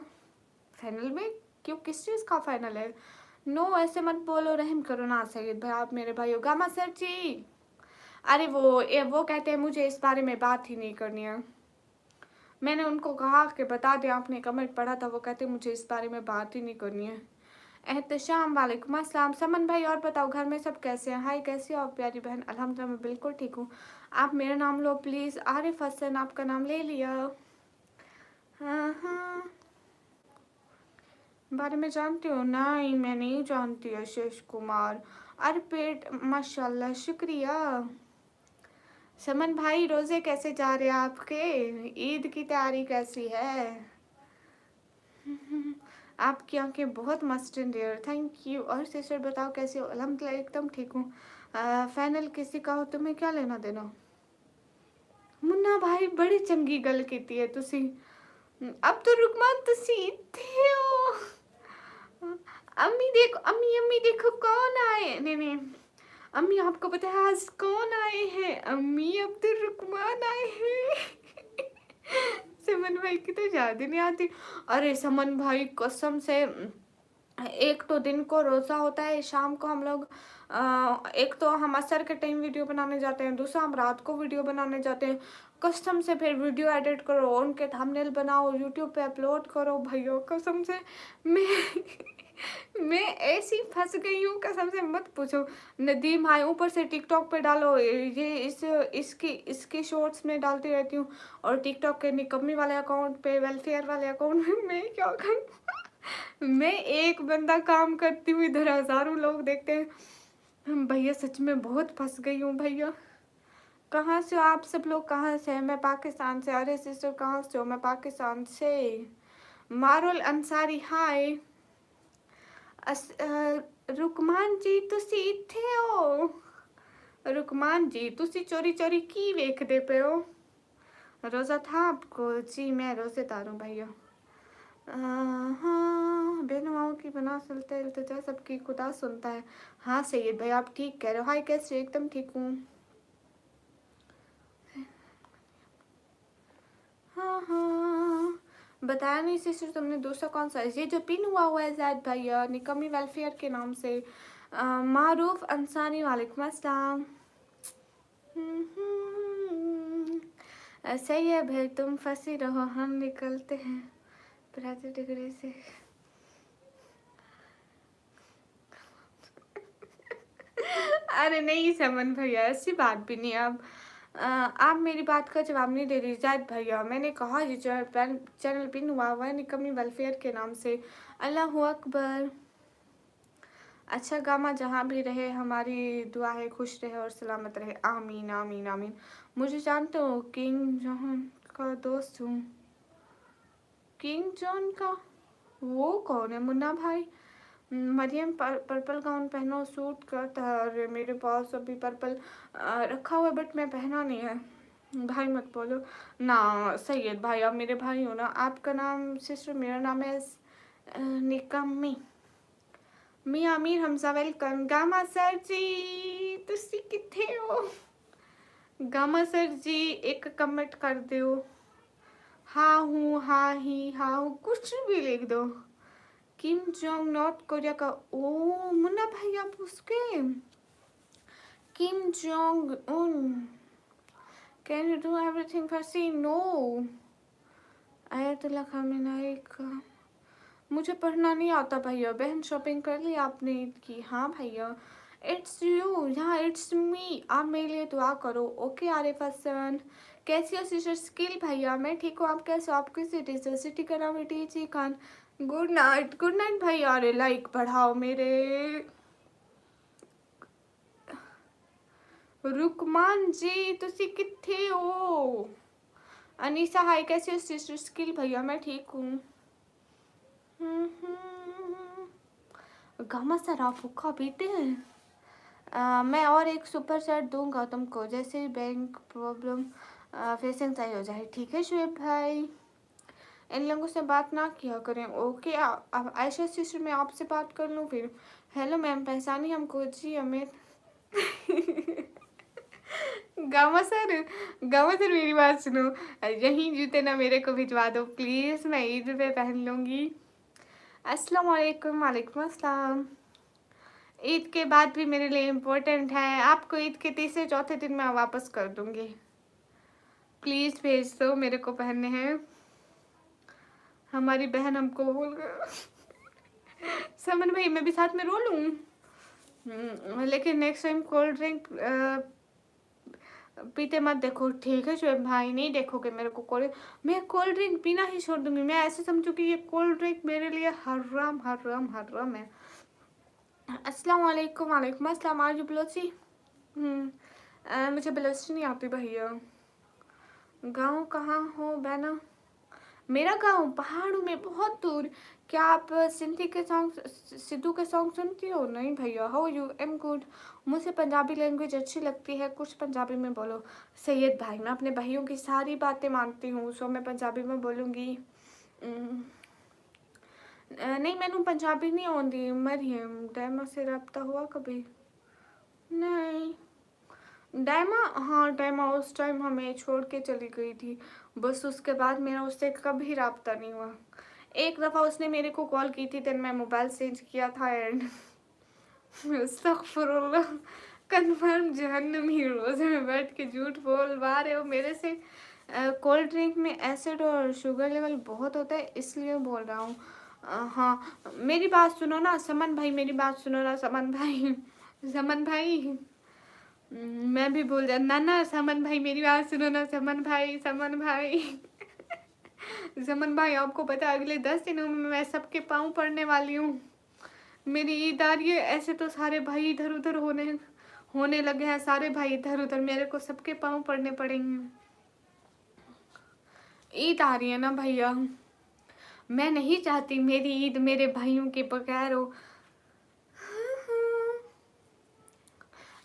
फाइनल में? क्यों, किस चीज़ का फाइनल है? नो ऐसे मत बोलो, रहम करो ना सैयद भाई आप मेरे भाई हो। गामा सर जी, अरे वो कहते हैं मुझे इस बारे में बात ही नहीं करनी है। मैंने उनको कहा कि बता दें, आपने कमेंट पढ़ा था, वो कहते मुझे इस बारे में बात ही नहीं करनी है। एहतशाम वालेकुम अस्सलाम। समन भाई और बताओ घर में सब कैसे हैं? हाय कैसी हो आप प्यारी बहन? अल्हम्दुलिल्लाह मैं बिल्कुल ठीक हूँ। आप मेरा नाम लो प्लीज़। आरिफ हसन आपका नाम ले लिया। हाँ हाँ, बारे में जानती हो? नहीं मैं नहीं जानती आशीष कुमार। अरे पेट माशाल्लाह शुक्रिया। समन भाई रोजे कैसे जा रहे हैं आपके? ईद की तैयारी कैसी है? आपकी आंखें बहुत मस्त हैं डियर, थैंक यू। और सिस्टर बताओ कैसे हो? अल्हम्दुलिल्लाह एकदम ठीक हूँ। फाइनल किसी का हो तुम्हें क्या लेना देना? मुन्ना भाई बड़ी चंगी गल कीती है तुसी। अब तो रुकमान तुसी इत्थे हो। अम्मी देखो, अम्मी अम्मी देखो कौन आए। नहीं नहीं अम्मी आपको पता है आज कौन आए हैं? अम्मी अब्दुल रुकमान आए हैं समन भाई की तो याद ही नहीं आती। अरे समन भाई कसम से, एक तो दिन को रोज़ा होता है, शाम को हम लोग एक तो हम असर के टाइम वीडियो बनाने जाते हैं, दूसरा हम रात को वीडियो बनाने जाते हैं। कसम से फिर वीडियो एडिट करो, उनके थंबनेल बनाओ, यूट्यूब पे अपलोड करो। भैया कसम से मैं मैं ऐसी फंस गई हूँ, कसम से मत पूछो। नदीम भाई ऊपर से टिकटॉक पे डालो, ये इसकी शॉर्ट्स में डालती रहती हूँ, और टिकटॉक के निकम्मी वाले अकाउंट पे, वेलफेयर वाले अकाउंट में मैं क्या करूँ मैं एक बंदा काम करती हूँ, इधर हज़ारों लोग देखते हैं। भैया सच में बहुत फंस गई हूँ भैया। कहाँ से हो आप सब लोग? कहाँ से? मैं पाकिस्तान से। अरे सिस्टर कहाँ से हो? मैं पाकिस्तान से। मारुल अंसारी हाय। रुकमान जी तुसी इत्थे हो? रुकमान जी तुसी चोरी चोरी की वेखदे पे हो? रोज़ा था आपको? जी मैं रोज़ेदार हूँ भैया। हाँ बेनुआओं की बना सुलते इल्तिजा सबकी खुदा सुनता है। हाँ सैयद भाई आप ठीक कह रहे हो। हाय कैसे? एकदम ठीक हूँ। हाँ हाँ बताया नहीं सिस्टर तुमने दूसरा कौन सा है? ये जो पिन हुआ है जैद भैया निकम्मी वेलफेयर के नाम से। मारूफ अंसारी वालेकुम अस्सलाम। सही है भाई तुम फंसी रहो, हम निकलते हैं प्रति डिग्री से। अरे नहीं समन भैया, ऐसी बात भी नहीं। अब आप मेरी बात का जवाब नहीं दे रही जायद भैया। मैंने कहा ये चैनल पिन हुआ हुआ है निकम्मी वेलफेयर के नाम से। अल्लाह अकबर। अच्छा गामा जहाँ भी रहे हमारी दुआ है, खुश रहे और सलामत रहे। आमीन आमीन आमीन। मुझे जानते हो किंग जॉन का दोस्त हूँ। किंग जॉन का वो कौन है? मुन्ना भाई। मरियम पर्पल गाउन पहनो, सूट करता है। और मेरे पास अभी पर्पल रखा हुआ है बट मैं पहना नहीं है। भाई मत बोलो ना सैयद भाई, आप मेरे भाई हो ना। आपका नाम सिस्टर, मेरा नाम है निकम्मी। मी आमिर हमजा वेलकम। गामा सर जी तुसी किथे हो? गामा सर जी एक कमेंट कर दो। हाँ हूँ, हाँ ही, हाँ हूँ, कुछ भी लिख दो। किम जोंग नॉर्थ कोरिया का। ओ मुन्ना भाई आप उसके। Kim Jong Un. Can you do everything for see? No. Ayatollah Khamenei का। मुझे पढ़ना नहीं आता भैया। बहन शॉपिंग कर ली आपने ईद की? हाँ भैया। इट्स यू, हाँ इट्स मी। आप मेरे लिए दुआ करो। ओके आरिफ हसन। कैसी हो सिस्टर स्किल? भैया मैं ठीक हूँ, आप कैसे हो? आपकी सिटी से? सिटी का नाम है टीची Khan. Good night, good night भैया। अरे लाइक बढ़ाओ मेरे। रुकमान जी तुसी किथे हो? अनीसा हाय, कैसे हो सिस्टर स्किल? भैया मैं ठीक हूँ। गामा सर आप हुक्का पीते हैं? मैं और एक सुपर चैट दूंगा तुमको जैसे ही बैंक प्रॉब्लम फेसिंग सही हो जाए। ठीक है शुएब भाई। इन लोगों से बात ना किया करें। ओके अब आयशा सिस्टर मैं आपसे बात कर लूँ फिर। हेलो मैम, पहचानी हमको? जी अमित। गामा सर मेरी बात सुनो। यही जूते ना मेरे को भिजवा दो प्लीज़, मैं ईद पे पहन लूँगी। अस्सलाम वालेकुम। वालेकुम अस्सलाम। ईद के बाद भी मेरे लिए इम्पोर्टेंट है। आपको ईद के तीसरे चौथे दिन मैं वापस कर दूँगी। प्लीज़ भेज दो, मेरे को पहनने हैं। हमारी बहन हमको भूल गई। समन भाई मैं भी साथ में रो लूँ। लेकिन नेक्स्ट टाइम कोल्ड ड्रिंक पीते मत देखो ठीक है शुएब भाई? नहीं देखोगे मेरे को कोल्ड। मैं कोल्ड ड्रिंक पीना ही छोड़ दूँगी। मैं ऐसे समझू कि ये कोल्ड ड्रिंक मेरे लिए हराम हराम हराम है। अस्सलाम वालेकुम। वालेकुम अस्सलाम। आज बलोची। मुझे बलोची नहीं आती भैया। गाँव कहाँ हो बहना? मेरा गांव पहाड़ों में बहुत दूर। क्या आप सिंधी के सॉन्ग, सिद्धू के सॉन्ग सुनती हो? नहीं भैया। How you? Am good. मुझे पंजाबी लैंग्वेज अच्छी लगती है, कुछ पंजाबी में बोलो। सैयद भाई मैं अपने भाइयों की सारी बातें मानती हूँ, सो मैं पंजाबी में बोलूँगी। नहीं मैंने पंजाबी नहीं आती। मरियम डायमा से रब्ता हुआ कभी? नहीं। डायमा, हाँ डायमा उस टाइम हमें छोड़ के चली गई थी, बस उसके बाद मेरा उससे कभी रब्ता नहीं हुआ। एक दफ़ा उसने मेरे को कॉल की थी, देन मैं मोबाइल चेंज किया था एंड अस्तगफुरुल्लाह। कन्फर्म जहन्नमी। रोज़े में बैठ के झूठ बोलवा रहे हो मेरे से। कोल्ड ड्रिंक में एसिड और शुगर लेवल बहुत होता है इसलिए बोल रहा हूँ। हाँ मेरी बात सुनो ना समन भाई, मेरी बात सुनो ना समन भाई। समन भाई मैं भी बोल जा ना ना। समन भाई मेरी बात सुनो ना। समन भाई, समन भाई। समन भाई आपको पता है अगले 10 दिनों में मैं सबके पाँव पड़ने वाली हूँ। मेरी ईद आ रही है। ऐसे तो सारे भाई इधर उधर होने लगे हैं। सारे भाई इधर उधर, मेरे को सबके पाँव पड़ने पड़ेंगे। ईद आ रही है ना भैया, मैं नहीं चाहती मेरी ईद मेरे भाइयों के बगैर हो।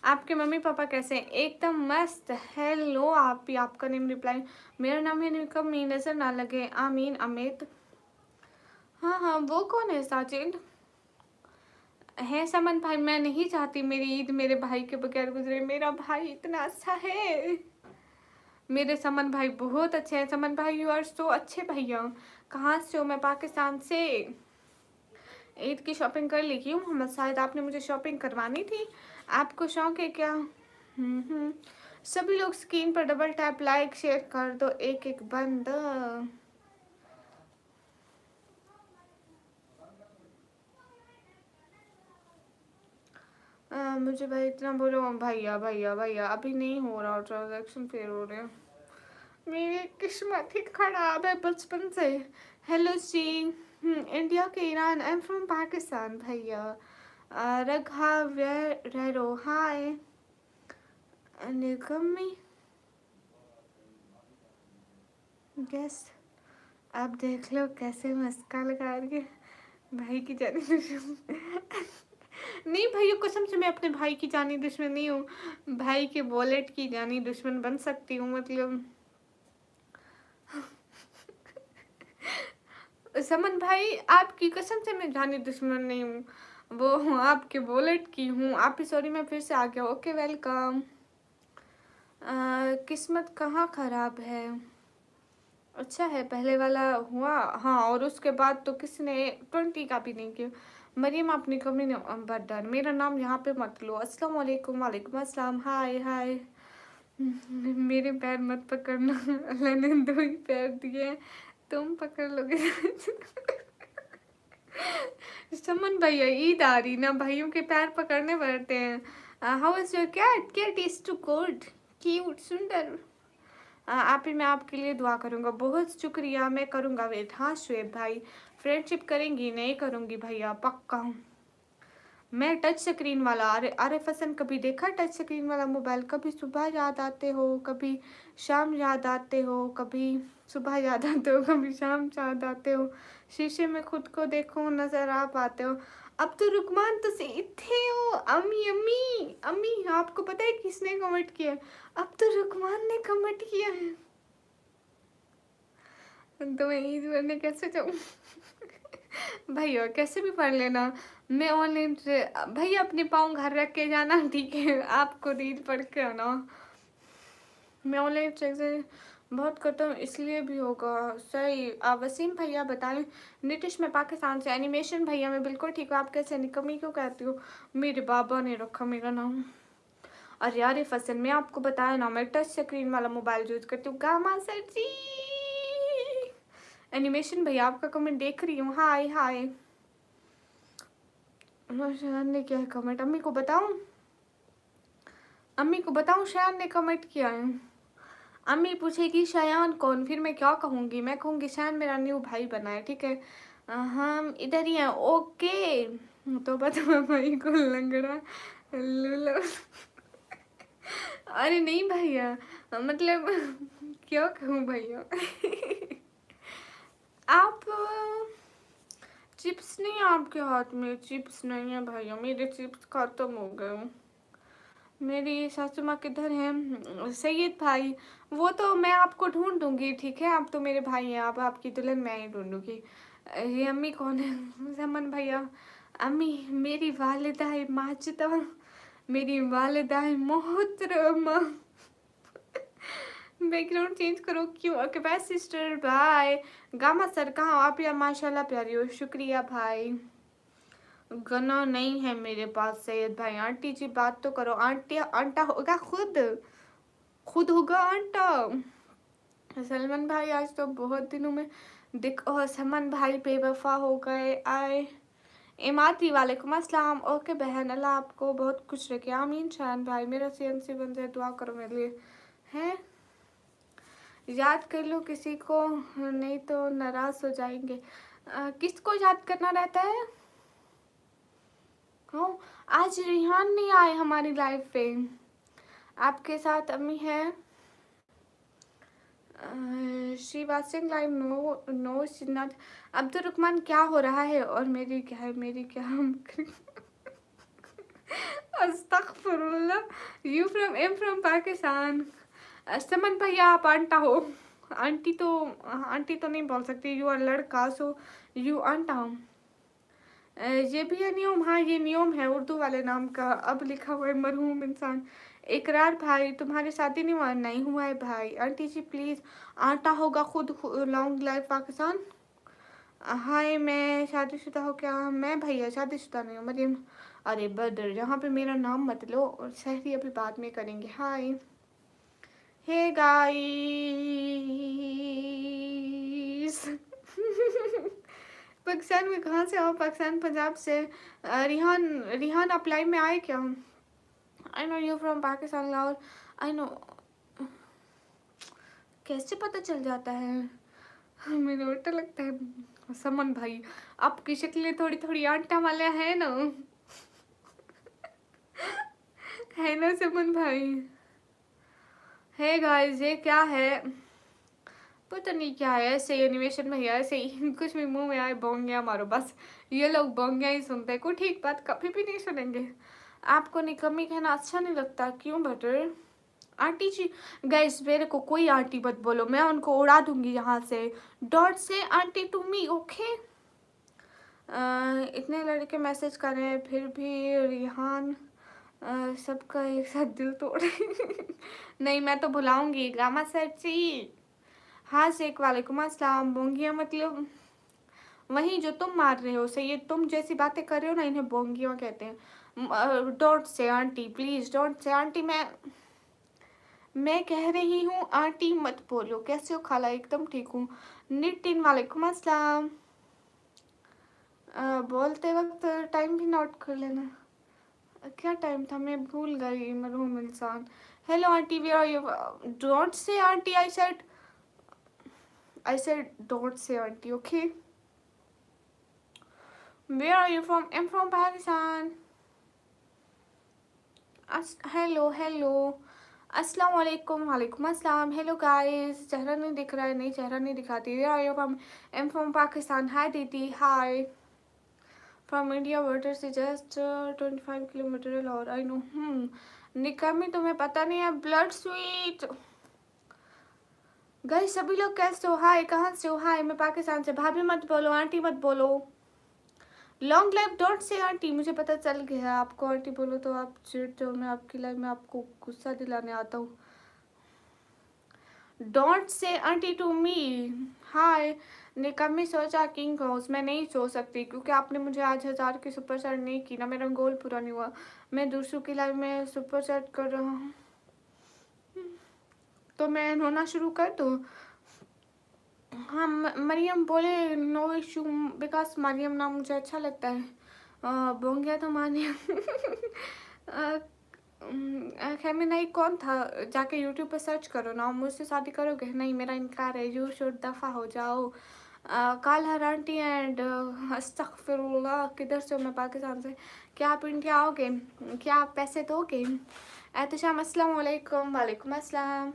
आपके मम्मी पापा कैसे हैं? एकदम मस्त। हेलो आप भी, आपका नेम रिप्लाई। मेरा नाम है निकम्मी, नजर ना लगे। आमीन अमित। हाँ हाँ वो कौन है साजिद? है समन भाई, मैं नहीं चाहती मेरी ईद मेरे भाई के बगैर गुजरे। मेरा भाई इतना अच्छा है। मेरे समन भाई बहुत अच्छे हैं। समन भाई यू आर सो अच्छे भैया। कहाँ से हो? मैं पाकिस्तान से। ईद की शॉपिंग कर ली? क्यों मोहम्मद शायद आपने मुझे शॉपिंग करवानी थी। आपको शौक है क्या? सभी लोग स्क्रीन पर डबल टैप लाइक शेयर कर दो एक एक बंद। मुझे भाई इतना बोलो, भैया भैया भैया अभी नहीं हो रहा, ट्रांजैक्शन फेल हो रहे हैं। मेरी किस्मत ही खराब है बचपन से। हेलो जी। इंडिया के Iran, I am from Pakistan भैया। रघा रेरो हाय। निगमी गेस्ट, आप देख लो कैसे मस्का लगा रही है भाई की जानी दुश्मन। नहीं भैया कसम से मैं अपने भाई की जानी दुश्मन नहीं हूँ, भाई के वॉलेट की जानी दुश्मन बन सकती हूँ, मतलब समन भाई आपकी कसम से मैं जानी दुश्मन नहीं हूँ, वो हूँ आपके वॉलेट की हूँ। आप ही सॉरी, मैं फिर से आ गया। Okay welcome. किस्मत कहाँ खराब है? अच्छा है पहले वाला हुआ, हाँ, और उसके बाद तो किसी ने 20 का भी नहीं किया। मरियम आपने कभी नहीं बदर, मेरा नाम यहाँ पे मत लो। अस्सलाम वालेकुम। वालेकुम अस्सलाम। हाय हाय। मेरे पैर मत पकड़ना, अल्लाह ने 2 ही पैर दिए हैं, तुम पकड़ लोगे। समन भैया ईद आ रही ना, भाइयों के पैर पकड़ने पड़ते हैं। How is your cat? Cat is too good, cute, सुंदर। आप ही, मैं आपके लिए दुआ करूँगा। बहुत शुक्रिया, मैं करूँगा वेट। हाँ शुएब भाई, फ्रेंडशिप करेंगी? नहीं करूँगी भैया, पक्का। मैं टच स्क्रीन वाला, अरे फसन, कभी देखा टच स्क्रीन वाला मोबाइल? कभी सुबह याद आते हो, कभी शाम याद आते हो, कभी सुबह याद आते हो, कभी शाम याद आते हो। शीशे में खुद को देखो, नजर आ पाते हो। अब तो रुकमान तो से इतने हो। अम्मी अम्मी अम्मी, आपको पता है किसने कमेंट किया? अब तो रुकमान ने कमेंट किया है। तो मैं ईद पढ़ने कैसे जाऊँ? भैया कैसे भी पढ़ लेना, मैं ऑनलाइन से। भैया अपने पाँव घर रख के जाना, ठीक है, आपको ईद पढ़ के आना। मैं ऑनलाइन से बहुत करता हूँ, इसलिए भी होगा। सही। वसीम भैया बताएं। नीतीश, मैं पाकिस्तान से। एनिमेशन भैया मैं बिल्कुल ठीक हूँ, आप कैसे? निकम्मी क्यों कहती हो? मेरे बाबा ने रखा मेरा नाम। अरे यार फसल, मैं आपको बताया ना, मैं टच स्क्रीन वाला मोबाइल यूज करती हूँ। गामा सर जी। एनिमेशन भैया आपका कमेंट देख रही हूँ। हाय हाय। शायद ने क्या है कमेंट? अम्मी को बताऊं? अम्मी को बताऊं शायद ने कमेंट किया है। अम्मी पूछेगी शायान कौन, फिर मैं क्या कहूँगी? मैं कहूँगी शायद मेरा न्यू भाई बना है, ठीक है। हम इधर ही हैं। ओके। तो बता भाई को लंगड़ा लूला। अरे नहीं भैया, मतलब क्या कहूँ भैया। आप चिप्स नहीं है आपके हाथ में? चिप्स नहीं है भैया, मेरे चिप्स खत्म हो गए। मेरी सासू माँ किधर है? सैयद भाई, वो तो मैं आपको ढूंढ दूंगी, ठीक है। आप तो मेरे भाई हैं, आप आपकी दुल्हन मैं ही ढूंढूंगी। ये अम्मी कौन है? समन भैया। अम्मी मेरी वालिदा है माजिदा, मेरी वालिदा है मोहतरमा। बैकग्राउंड चेंज करो क्यों? Okay bye sister, bye. Gama sir कहाँ हो आप? या माशाल्लाह प्यारी हो, शुक्रिया भाई। गना नहीं है मेरे पास सैयद भाई। आंटी जी बात तो करो। आंटी आंटा होगा खुद, खुद होगा आंटा। सलमान भाई आज तो बहुत दिनों में दिख। सलमान भाई बेवफा हो गए। आए इमाती वालेकुम अस्सलाम। ओके बहन, अल्लाह आपको बहुत खुश रखे, आमीन। शान भाई मेरा CMC बन जाए, दुआ करो मेरे लिए। हैं याद कर लो किसी को, नहीं तो नाराज हो जाएंगे। किसको याद करना रहता है? हो, आज रिहान नहीं आए हमारी लाइफ पे। आपके साथ अम्मी है। She watching live? No no she not. Abdul क्या हो रहा है? और मेरी क्या है, मेरी क्या? अस्तगफुरुल्लाह। You from am from Pakistan. Saman भैया आप आंटा हो। आंटी तो, आंटी तो नहीं बोल सकती, यू आर लड़का, सो यू आंटा हो। ये भी है नियम? हाँ ये नियम है उर्दू वाले नाम का। अब लिखा हुआ है मरहूम इंसान। इकरार भाई तुम्हारी शादी नहीं हुआ? नहीं हुआ है भाई। आंटी जी प्लीज। आटा होगा खुद। Long life Pakistan. हाय मैं शादीशुदा हो क्या? मैं भैया शादीशुदा नहीं हूँ मरियम। अरे बदर, यहाँ पे मेरा नाम मत लो, शहरी अभी बाद में करेंगे। हाय हे गाइस। पाकिस्तान में कहाँ से आओ? पाकिस्तान पंजाब से। रिहान रिहान आप लाइव में आए क्या? I know you from Pakistan Lahore. I know. कैसे पता चल जाता है? मुझे उल्टा लगता है। समन भाई आपकी शक्लें थोड़ी थोड़ी आंटा वाले हैं ना? है ना समन भाई? है गाइस, ये क्या है? पता नहीं क्या है, ऐसे एनिमेशन में है, ऐसे ही कुछ भी मुंह में आए बोंगिया मारो बस। ये लोग बोंगिया ही सुनते हैं, कोई ठीक बात कभी भी नहीं सुनेंगे। आपको निकम्मी कहना अच्छा नहीं लगता? क्यों बटर? आंटी जी गाइस, मेरे को कोई आंटी मत बोलो, मैं उनको उड़ा दूंगी यहाँ से। डॉट से आंटी टू मी, ओके? इतने लड़के मैसेज कर रहे हैं फिर भी रिहान सबका एक साथ दिल तोड़। नहीं, मैं तो बुलाऊंगी गामा सर जी। हाँ शेख, वालेकुम अस्सलाम। बोंगिया मतलब वही जो तुम मार रहे हो, सही है? तुम जैसी बातें कर रहे हो ना, इन्हें बोंगिया कहते हैं। Don't say aunty please, don't say aunty. मैं कह रही हूँ आंटी मत बोलो। कैसे हो खाला? एकदम ठीक हूँ। नितिन वालेकुम अस्सलाम। बोलते वक्त टाइम भी नोट कर लेना। क्या टाइम था, मैं भूल गई, मरहूम इंसान। Hello aunty, where are you? Don't say aunty, I said don't say auntie, okay? Where are you from? I'm from Pakistan. Hello. अस्सलाम वालेकुम। वालेकुम अस्सलाम। हेलो गाइस, चेहरा नहीं दिख रहा है? नहीं, चेहरा नहीं दिखाती। Where are you from? I'm from Pakistan. Hi दीदी, hi. From India, water से just 25 किलोमीटर और I know. निकामी तुम्हें पता नहीं है? Blood sweet. गाइस सभी लोग कैसे हो? हाय, कहाँ से हो? हाय, मैं पाकिस्तान से। भाभी मत बोलो, आंटी मत बोलो। Long life don't say aunty. मुझे पता चल गया, आपको आंटी बोलो तो आप चिढ़ते हो। मैं आपकी लाइफ में आपको गुस्सा दिलाने आता हूँ। Don't say aunty to me. हाय निकम्मी, सोचा किंग हाउस में नहीं सो सकती क्योंकि आपने मुझे आज 1000 की सुपर चैट नहीं की ना, मेरा गोल पूरा नहीं हुआ। मैं दूसरों की लाइफ में सुपर चैट कर रहा हूँ, तो मैं रोना शुरू कर दूँ? हाँ मरियम बोले नो इशू, बिकॉज मरियम नाम मुझे अच्छा लगता है। बोंगिया तो मानिए। खैर नहीं, कौन था? जाके यूट्यूब पे सर्च करो ना। मुझसे शादी करोगे? नहीं, मेरा इनकार है। यू शुड दफ़ा हो जाओ। काल हर आंटी एंड अस्तगफिरुल्लाह। किधर से हो? मैं पाकिस्तान से। क्या आप इंडिया आओगे? क्या आप पैसे दोगे? एहतशाम अस्सलाम वालेकुम। वालेकुम अस्सलाम।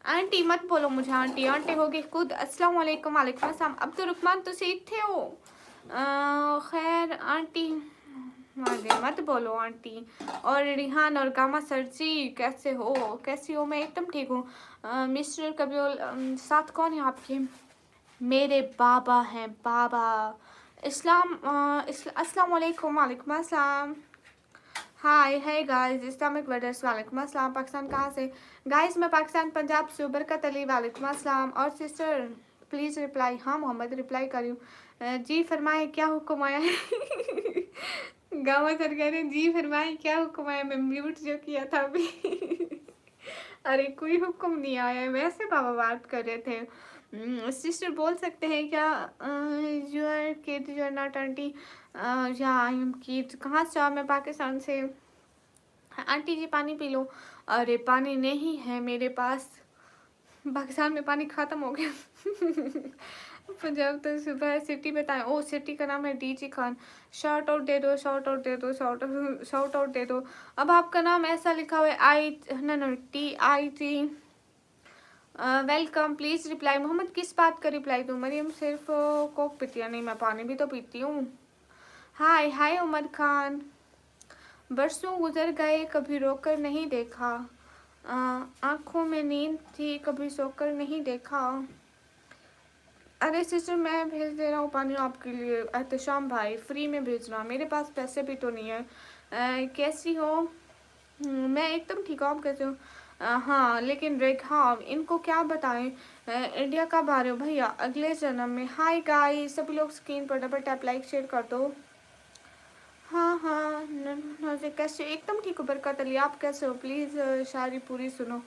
आंटी मत बोलो मुझे, आंटी आंटी होगी खुद। अस्सलाम वालेकुम। वालेकुम अस्सलाम। अब्दुर्रहमान तो सीखे हो? खैर आंटी मत बोलो आंटी। और रिहान और गामा सर जी कैसे हो? कैसी हो? मैं एकदम ठीक हूँ। मिस्टर कबील साथ कौन है आपके? मेरे बाबा हैं, बाबा। अस्सलाम वालेकुम। वालेकुम अस्सलाम। हाय है गाइस, इस्लामिक ब्रदर्स वालेकुम अस्सलाम। पाकिस्तान कहाँ से? गाइस मैं पाकिस्तान पंजाब से। बरकत अली वालेकुम अस्सलाम। और सिस्टर प्लीज़ रिप्लाई। हाँ मोहम्मद रिप्लाई कर रही हूँ। जी फरमाए क्या हुक्म आया है? गावा सर कह रहे जी फरमाए क्या हुक्म आया? मैं म्यूट जो किया था अभी। अरे कोई हुक्म नहीं आया है, वैसे बाबा बात कर रहे थे। सिस्टर बोल सकते हैं क्या? You are kid, you are not aunty. या आई एम किड। कहाँ से आओ? मैं पाकिस्तान से। आंटी जी पानी पी लो। अरे पानी नहीं है मेरे पास, पाकिस्तान में पानी ख़त्म हो गया। पंजाब तो सुबह सिटी बताएं। ओ सिटी का नाम है डीजी खान। शॉर्ट आउट दे दो, शॉर्ट आउट दे दो, शॉर्ट आउट दे दो। अब आपका नाम ऐसा लिखा हुआ है I know TIT। Welcome, please reply. Mohammad किस बात का रिप्लाई दूँ? मरियम सिर्फ कोक पीती है। नहीं, मैं पानी भी तो पीती हूँ। हाय हाय उमर खान। बरसों गुजर गए कभी रोकर नहीं देखा, आँखों में नींद थी कभी सोकर नहीं देखा। अरे सिस्टर मैं भेज दे रहा हूँ पानी आपके लिए। एहतशाम भाई फ्री में भेजना, मेरे पास पैसे भी तो नहीं है। कैसी हो? मैं एकदम ठीक हूँ, आप कैसे हो? हाँ लेकिन रेखा, इनको क्या बताएं? इंडिया कब आ रहे हो भैया? अगले जन्म में। हाय गाइस, सभी लोग स्क्रीन पर डबल टैप लाइक शेयर कर दो। हाँ हाँ, नज़े कैसे? एकदम ठीक हो बरकत अली, आप कैसे हो? प्लीज़ शायरी पूरी सुनो।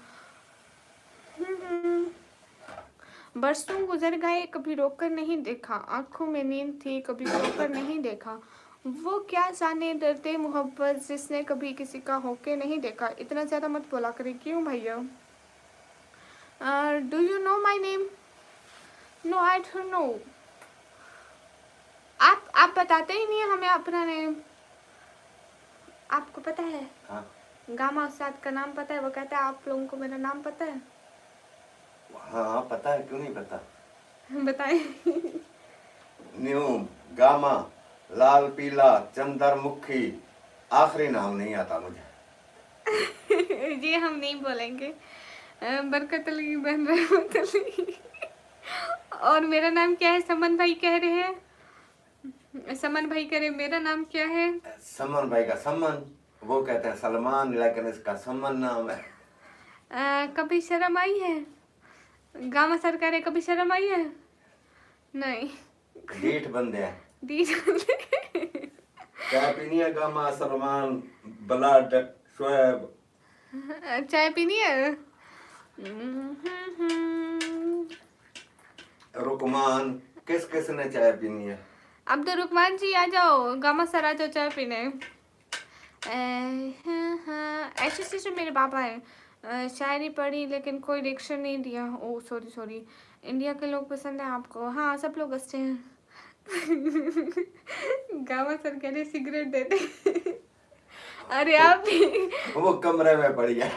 बरसों गुजर गए, कभी रोकर नहीं देखा, आंखों में नींद थी, कभी रोकर नहीं देखा। वो क्या जाने दर्दे मोहब्बत, जिसने कभी किसी का होके नहीं देखा। इतना ज़्यादा मत बोला करें। क्यों भैया? Do you know my name? No I don't know. आप बताते ही नहीं है हमें अपना नेम। आपको पता है? हाँ। गामा उस्ताद का नाम पता है? वो कहता है आप लोगों को मेरा नाम पता है? हाँ पता है, क्यों नहीं पता? बताएं। न्यूम, गामा, लाल पीला, चंद्रमुखी, आखिरी नाम नहीं आता मुझे। ये हम नहीं बोलेंगे। बरकत अली बन रहमत अली। और मेरा नाम क्या है? समन भाई कह रहे हैं। समन भाई कह रहे मेरा नाम क्या है? समन भाई का समन, वो कहते हैं सलमान, लेकिन इसका समन नाम है। कभी शर्म आई है? गामा सर कह रहे कभी शर्म आई है? नहीं। डीठ बंदे हैं। डीठ चाय पीनी है गामा, सलमान, ब्लड, शोएब? चाय पीनी है? रुकमान, किस किस ने चाय पीनी है? अब तो रुकमान जी आ जाओ, गामा सर आ जाओ चाय पीने। ऐसे से मेरे पापा है। शायरी पढ़ी लेकिन कोई रिएक्शन नहीं दिया। ओ सॉरी सॉरी। इंडिया के लोग पसंद है आपको? हाँ सब लोग अच्छे हैं। गामा सर कह रहे सिगरेट दे दे। अरे आप वो कमरे में पड़ी है।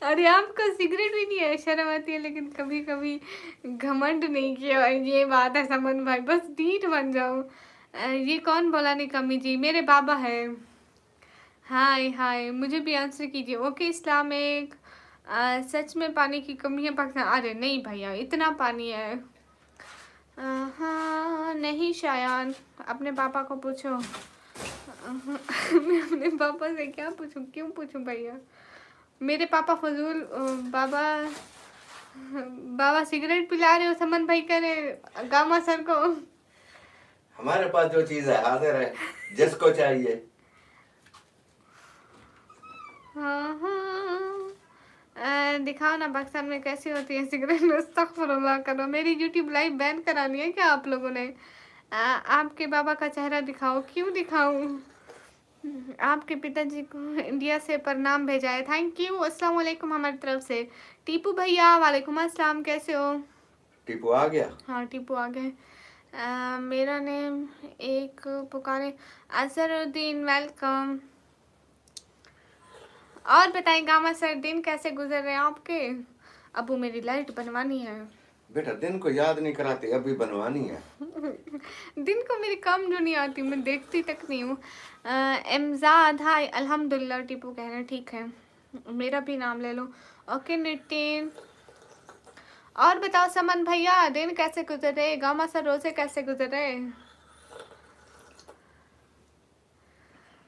अरे आपको सिगरेट भी नहीं है? शर्म आती है लेकिन कभी कभी घमंड नहीं किया। ये बात है समन भाई, बस ढीठ बन जाओ। ये कौन बोला? निकम्मी जी मेरे बाबा है। हाय हाय, मुझे भी आंसर कीजिए। ओके इस्लामिक, सच में पानी की कमी है पाकिस्तान? अरे नहीं भैया, इतना पानी है। हाँ नहीं शायान, अपने पापा को पूछो। मैं अपने पापा से क्या पूछूं? क्यों पूछूं भैया? मेरे पापा फजूल। बाबा सिगरेट पिला रहे हो? समन भाई कह रहे गामा सर को। हमारे पास जो चीज है हाजिर है, जिसको चाहिए। हाँ हाँ, दिखाओ ना पाकिस्तान में कैसी होती है सिगरेट। अस्तगफुरुल्लाह करो। मेरी यूट्यूब लाइव बैन करानी है क्या आप लोगों ने? आपके बाबा का चेहरा दिखाओ। क्यों दिखाऊं? आपके पिताजी को इंडिया से प्रणाम भेजा है। थैंक यू, अस्सलाम वालेकुम हमारी तरफ से। टीपू भैया वालेकुम अस्सलाम, कैसे हो? टीपू आ गया? हाँ टीपू आ गए। मेरा नेम एक पुकारे। अजहरुद्दीन वेलकम। और बताएं गामा सर, दिन कैसे गुजर रहे हैं आपके? अबू मेरी लाइट बनवानी है। बेटा दिन को याद नहीं कराते, अभी बनवानी है। दिन को मेरी काम जो नहीं आती, मैं देखती तक नहीं हूँ। एमजाद हाय अल्हम्दुलिल्लाह। टीपू कह रहे हैं ठीक है, मेरा भी नाम ले लो। ओके नितिन। और बताओ समन भैया, दिन कैसे गुजर रहे? गामा सर रोजे कैसे गुजर रहे?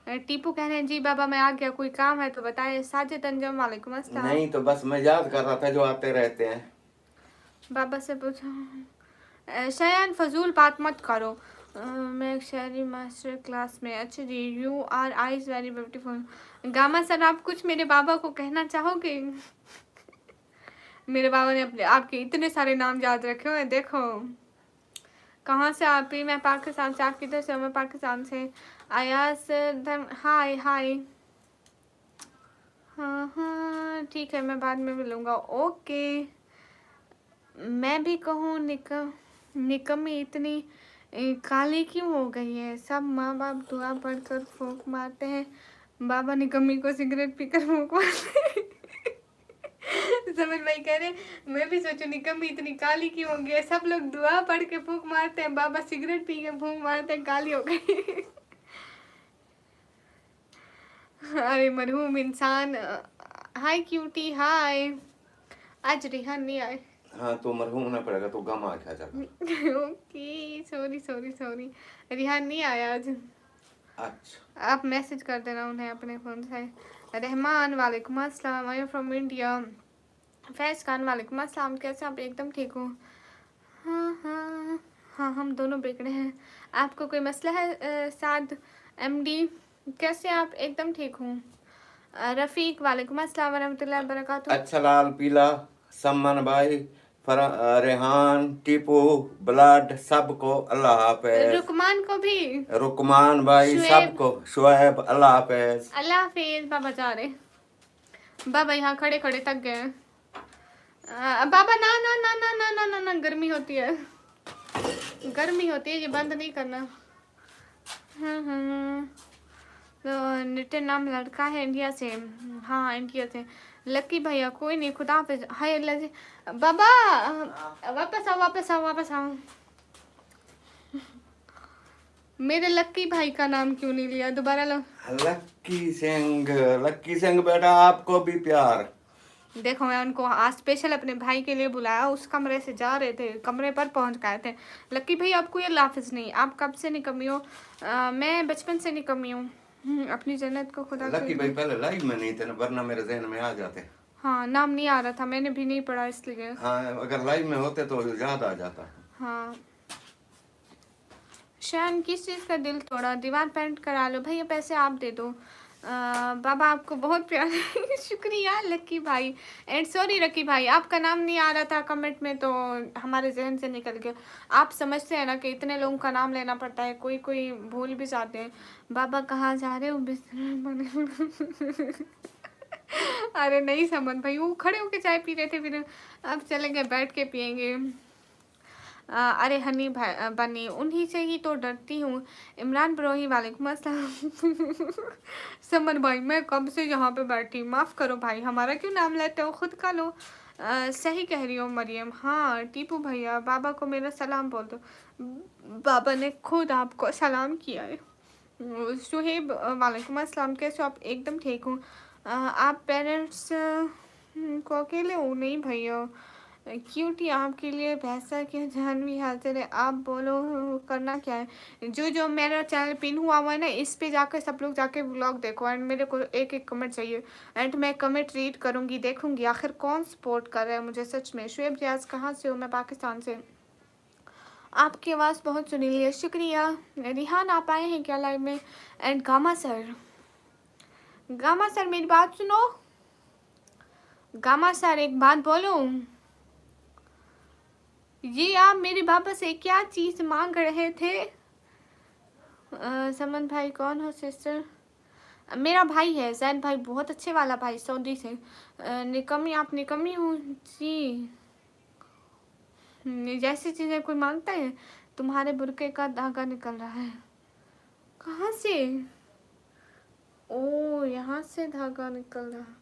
टीपू कह रहे हैं जी बाबा मैं आ गया, कोई काम है तो बताए। साजिद अंजम वालेकुम अस्सलाम। नहीं तो बस मैं याद कर रहा था जो आते रहते हैं। बाबा से पूछो। शयान फजूल बात मत करो। मैं एक शायरी मास्टर क्लास में। अच्छा जी, you are eyes very beautiful. Gama sir आप कुछ मेरे बाबा को कहना चाहोगे? मेरे बाबा ने अपने आपके इतने सारे नाम याद रखे हुए हैं। देखो कहाँ से आप ही? मैं पाकिस्तान से। आप किधर से हो? मैं पाकिस्तान से। आयास हाय हाय। हाँ हाँ ठीक है, मैं बाद में मिलूँगा। ओके। मैं भी कहूँ निकम्मी इतनी काली क्यों हो गई है? सब माँ बाप दुआ पढ़कर फूंक मारते हैं, बाबा निकम्मी को सिगरेट पीकर फूंक मारते हैं। समझ भाई कह रहे मैं भी सोचू निकम्मी इतनी काली क्यों हो गई है? सब लोग दुआ पढ़ के फूंक मारते हैं, बाबा सिगरेट पी के फूंक मारते हैं, काली हो गई। अरे मरहूम इंसान। हाय क्यूटी हाय। आज रिहान नहीं आए। हाँ तो मरहूम होना पड़ेगा, तो गम आ गया जब। Okay sorry sorry sorry, Rihan नहीं आया आज। अच्छा आप मैसेज कर देना उन्हें अपने फ़ोन से। रहमान वालेकुम अस्सलाम, आई एम फ्रॉम इंडिया। फैज़ खान वालेकुम अस्सलाम, कैसे आप? एकदम ठीक हो। हाँ हाँ हाँ, हम दोनों बिगड़े हैं। आपको कोई मसला है? साद एमडी कैसे आप? एकदम ठीक हूँ। रफ़ीक वालेकुम अस्सलाम वरहमतुल्लाहि वबरकातुहू। अच्छा लाल पीला सम्मान भाई रेहान टीपू ब्लड सबको अल्लाह हाफिज। रुकमान को भी, रुकमान भाई शुएब सबको शुएब अल्लाह हाफिज। अल्लाह हाफिज। बाबा जा रहे, बाबा यहाँ खड़े खड़े थक गए हैं। बाबा ना ना ना ना ना ना ना ना, गर्मी होती है, गर्मी होती है, ये बंद नहीं करना। तो नितिन नाम लड़का है इंडिया से। हाँ इंडिया से। लकी भैया कोई नहीं, खुदा हाफिज। हाय अल्लाह जी। बाबा वापस आओ वापस आओ वापस आओ। मेरे लक्की भाई का नाम क्यों नहीं लिया दोबारा? लो लक्की सिंह बेटा आपको भी प्यार। देखो, मैं उनको आज स्पेशल अपने भाई के लिए बुलाया, उस कमरे से जा रहे थे, कमरे पर पहुंच गए थे। लक्की भाई आपको ये लाफिज नहीं, आप कब से निकम्मी हो? मैं बचपन से निकम्मी हूँ। अपनी जन्नत को खुदा लक्की भाई के। पहले लाइव में नहीं थे ना, वरना मेरे जहन में आ जाते। हाँ नाम नहीं आ रहा था, मैंने भी नहीं पढ़ा इसलिए। हाँ अगर लाइव में होते तो याद आ जाता। हाँ शान किस चीज़ का दिल तोड़ा? दीवार पेंट करा लो भैया, पैसे आप दे दो। बाबा आपको बहुत प्यार है। शुक्रिया लक्की भाई। एंड सॉरी लक्की भाई, आपका नाम नहीं आ रहा था कमेंट में तो हमारे जहन से निकल गया। आप समझते हैं ना कि इतने लोगों का नाम लेना पड़ता है, कोई कोई भूल भी जाते हैं। बाबा कहाँ जा रहे हो? बिस्तर। अरे नहीं समझ भाई, वो खड़े होके चाय पी रहे थे, फिर अब चलेंगे बैठ के पियेंगे। अरे हनी भाई बनी उन्हीं से ही तो डरती हूँ। इमरान ब्रोही वालेकुम अस्सलाम। समन भाई मैं कब से यहाँ पे बैठी, माफ़ करो भाई, हमारा क्यों नाम लेते हो, खुद का लो। सही कह रही हो मरियम। हाँ टीपू भैया बाबा को मेरा सलाम बोल दो, बाबा ने खुद आपको सलाम किया है। सुहेब वालेकुम अस्सलाम, कैसे हो आप? एकदम ठीक हूँ। आप पेरेंट्स को अकेले हो? नहीं भैया, क्यूटी आपके लिए पैसा क्या जान भी हाजिर है। आप बोलो करना क्या है? जो मेरा चैनल पिन हुआ है ना, इस पे जाकर सब लोग जाके व्लॉग देखो। एंड मेरे को एक एक कमेंट चाहिए, एंड मैं कमेंट रीड करूँगी, देखूँगी आखिर कौन सपोर्ट कर रहा है मुझे सच में। शुएब रियाज कहाँ से हो? मैं पाकिस्तान से। आपकी आवाज़ बहुत सुनीली है, शुक्रिया। रिहान आप आए हैं क्या लाइव में? And gamma sir, gamma sir मेरी बात सुनो। गामा सर एक बात बोलो, ये आप मेरे बाबा से क्या चीज़ मांग रहे थे? समन भाई कौन हो? सिस्टर मेरा भाई है जैद भाई, बहुत अच्छे वाला भाई, सऊदी से। निकम्मी आप निकम्मी हो जी। जैसी चीज़ें कोई मांगता है। तुम्हारे बुरके का धागा निकल रहा है। कहाँ से? ओ यहाँ से धागा निकल रहा।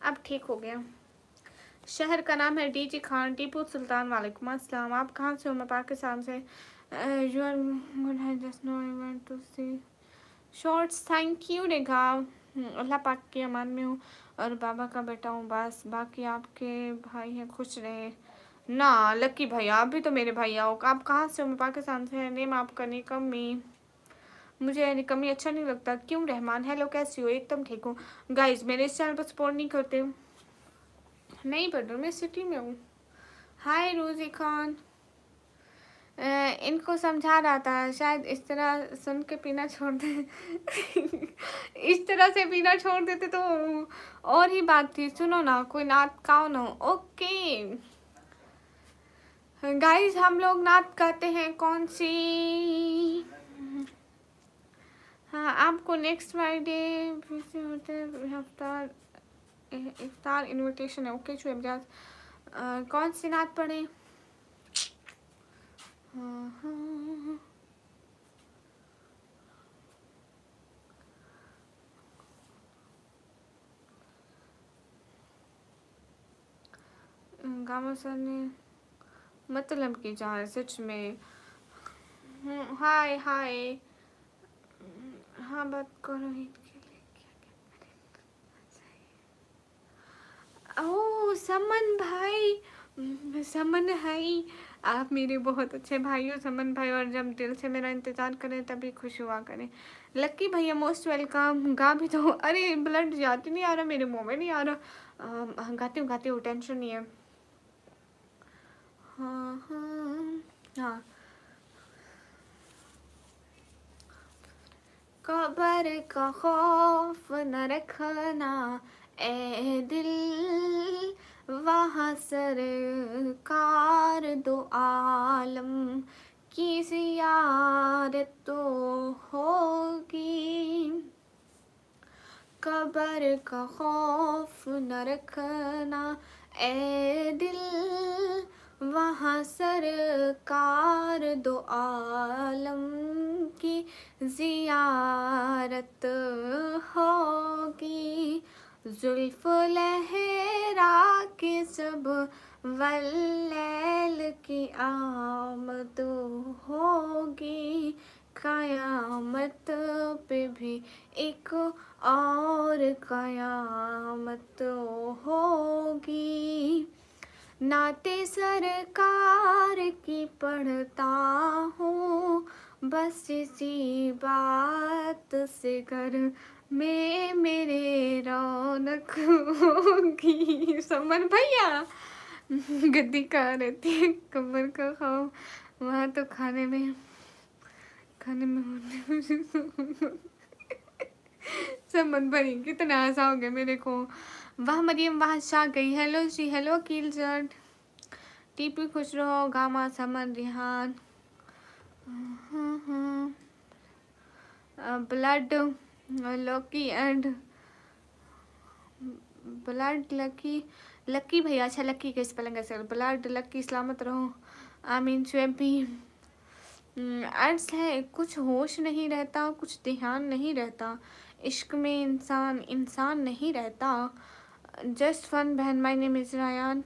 अब ठीक हो गया। शहर का नाम है डीजी खान, टीपू सुल्तान। वालेकुम अस्सलाम, आप कहाँ से हो? मैं पाकिस्तान से। You are good, I just know I want to see shorts. Thank you Rekha. Allah पाक के अमान में हूँ और बाबा का बेटा हूँ बस, बाकी आपके भाई हैं, खुश रहे ना। लक्की भैया आप भी तो मेरे भैया हो। आप कहाँ से हो? मैं पाकिस्तान से। नेम आपका निकम्मी। मुझे निकम्मी अच्छा नहीं लगता। क्यों? रहमान हेलो कैसी हो? एकदम ठीक हूँ। गाइज मेरे इस चैनल पर सपोर्ट नहीं करते। नहीं पढ़ मैं सिटी में हूँ। हाय रोजी खान। इनको समझा रहा था, शायद इस तरह सुन के पीना छोड़ दे। इस तरह से पीना छोड़ देते तो और ही बात थी। सुनो ना, कोई नात गाओ ना। ओके गाइस, हम लोग नात गाते हैं। कौन सी? हाँ आपको नेक्स्ट फ्राइडे हफ्ता इफ्तार इनविटेशन है। ओके शुएब रियाज, कौन सी नात पढ़े? गामा सर ने मतलब की जाए सच में। हाय हाय, हाँ बात करो ईद के लिए क्या। ओह समन भाई, समन भाई आप मेरे बहुत अच्छे भाई हो समन भाई, और जब दिल से मेरा इंतज़ार करें तभी खुश हुआ करें। लक्की भैया मोस्ट वेलकम। गा भी तो, अरे ब्लड जाती नहीं आ रहा मेरे मुंह में, नहीं आ रहा। गाती हूँ, टेंशन नहीं है। हाँ हाँ हाँ। कबर का खौफ न रखना ए दिल, वहाँ सरकार दो आलम की ज़ियारत तो होगी। कबर का खौफ न रखना ए दिल, वहाँ सरकार दो आलम की ज़ियारत होगी। जुल्फ़ लहरा के सब वल्लैल की आमद होगी। क़यामत पे भी एक और क़यामत होगी। नाते सरकार की पढ़ता हूँ, बस इसी बात से घर में मेरे रौनक होगी। समन भैया गद्दी कहाँ रहती है, कमर का खाओ, वहाँ तो खाने में समन भाई कितना हंसाओगे मेरे को। वाह मरियम वाह शाह गई। हेलो जी, हेलो कील जट, टीपी खुश रहो, Gama Saman Rihan. Blood Lucky and blood Lucky, Lucky भैया, अच्छा लकी के स्पेलिंग कैसे, ब्लड लकी सलामत रहो। आमीन। शुएब भी अर्ज है, कुछ होश नहीं रहता, कुछ ध्यान नहीं रहता, इश्क में इंसान नहीं रहता। जस्ट फन बहन, my name is Rayan.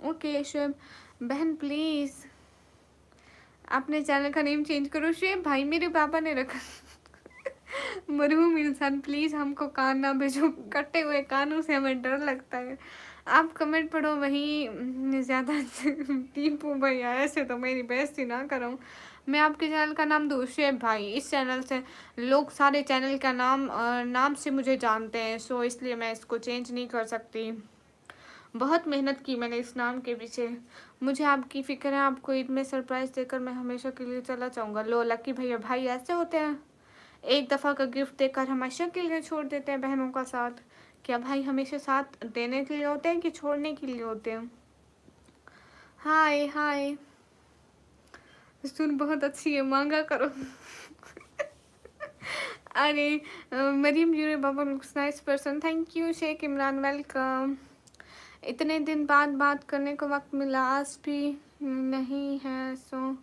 Okay Shoaib बहन प्लीज़ अपने चैनल का नेम चेंज करो। शुएब भाई मेरे पापा ने रखा मरहूम इंसान, प्लीज़ हमको कान ना भेजो, कटे हुए कानों से हमें डर लगता है। आप कमेंट पढ़ो वही ज़्यादा टीपू भैया, ऐसे तो मेरी बेइज्जती ना करो। मैं आपके चैनल का नाम दूँ शुएब भाई, इस चैनल से लोग सारे चैनल का नाम से मुझे जानते हैं, सो इसलिए मैं इसको चेंज नहीं कर सकती। बहुत मेहनत की मैंने इस नाम के पीछे, मुझे आपकी फ़िक्र है। आपको ईद में सरप्राइज़ देकर मैं हमेशा के लिए चला जाऊँगा। लो लकी भैया, भाई ऐसे होते हैं, एक दफ़ा का गिफ्ट देकर हमेशा के लिए छोड़ देते हैं बहनों का साथ। क्या भाई हमेशा साथ देने के लिए होते हैं कि छोड़ने के लिए होते हैं? हाय हाय, सुन बहुत अच्छी है, मांगा करो अरे मरीम यूरे बाबा looks nice person, thank you. Sheikh Imran welcome. इतने दिन बाद बात करने को वक्त मिला, आज भी नहीं है, सो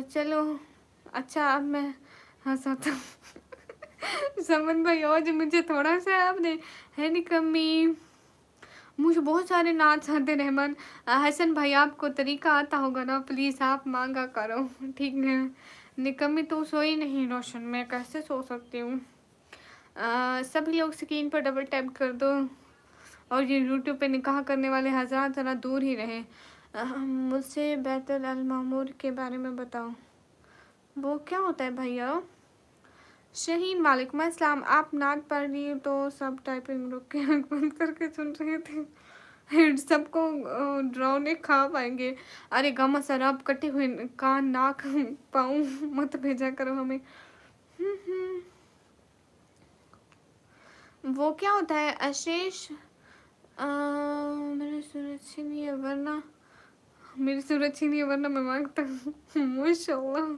चलो अच्छा अब मैं हंसाता हूँ समन भाई आज मुझे थोड़ा सा आपने है नहीं कमी, मुझे बहुत सारे नाच आते रहमान। हसन भाई आपको तरीका आता होगा ना, प्लीज़ आप मांगा करो, ठीक है। निकम्मी तो सोई नहीं रोशन, मैं कैसे सो सकती हूँ। सभी लोग स्क्रीन पर डबल टैप कर दो, और ये यूट्यूब पे निकाह करने वाले हज़रात ज़रा दूर ही रहे। मुझसे बैतुल अल मामूर के बारे में बताओ, वो क्या होता है भैया? शहीन वालेकुम अस्सलाम। आप नात पढ़ रही हो तो सब टाइपिंग रुक के आँख बंद करके सुन रहे थे सबको ड्रोने खा पाएंगे। अरे गमा सर आप कटे हुए कान नाक पाऊँ मत भेजा करो हमें। वो क्या होता है अशेष? मेरी सूरत अच्छी नहीं है वरना, मेरी सूरत अच्छी नहीं है वरना मैं मांगता हूँ माशाल्लाह।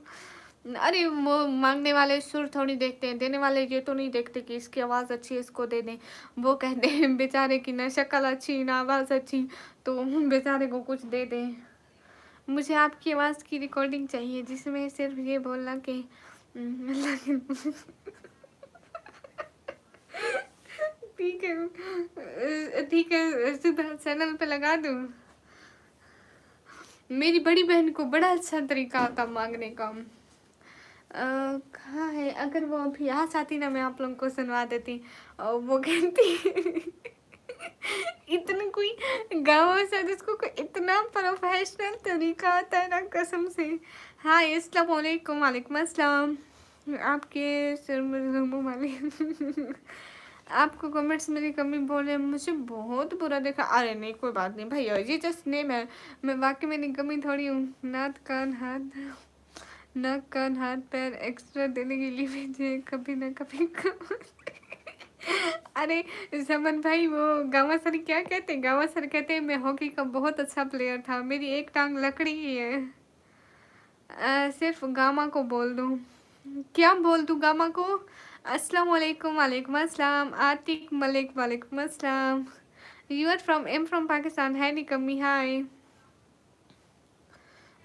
अरे वो मांगने वाले सुर थोड़ी देखते हैं, देने वाले ये तो नहीं देखते कि इसकी आवाज़ अच्छी है इसको दे दें। वो कहते हैं बेचारे की ना शक्ल अच्छी ना आवाज़ अच्छी, तो बेचारे को कुछ दे दें। मुझे आपकी आवाज़ की रिकॉर्डिंग चाहिए जिसमें सिर्फ ये बोलना कि ठीक है ठीक है, सीधा चैनल पे लगा दूँ। मेरी बड़ी बहन को बड़ा अच्छा तरीका आता मांगने का। कहाँ है, अगर वो अभी यहाँ आती ना मैं आप लोगों को सुनवा देती। वो कहती इतना कोई गाँव से जिसको कोई इतना प्रोफेशनल तरीका आता है ना, कसम से। हाँ, अस्सलाम वालेकुम। वालेकुम अस्सलाम। आपके सिर में जख्मों वाली आपको कमेंट्स मेरी कमी बोले, मुझे बहुत बुरा देखा। अरे नहीं, कोई बात नहीं भैया, ये जस्ट नेम है, मैं वाकई में कमी थोड़ी हूँ। नाक कान पैर एक्स्ट्रा देने के लिए भेजे कभी ना कभी अरे समन भाई, वो गामा सर क्या कहते हैं, गामा सर कहते हैं मैं हॉकी का बहुत अच्छा प्लेयर था, मेरी एक टांग लकड़ी ही है। सिर्फ गामा को बोल दूँ, क्या बोल दूँ गामा को? अस्सलाम वालेकुम। वालेकुम अस्सलाम। आतिक मलिक, वालेकुम अस्सलाम। You are from, am from Pakistan, है नहीं कमी। हाय।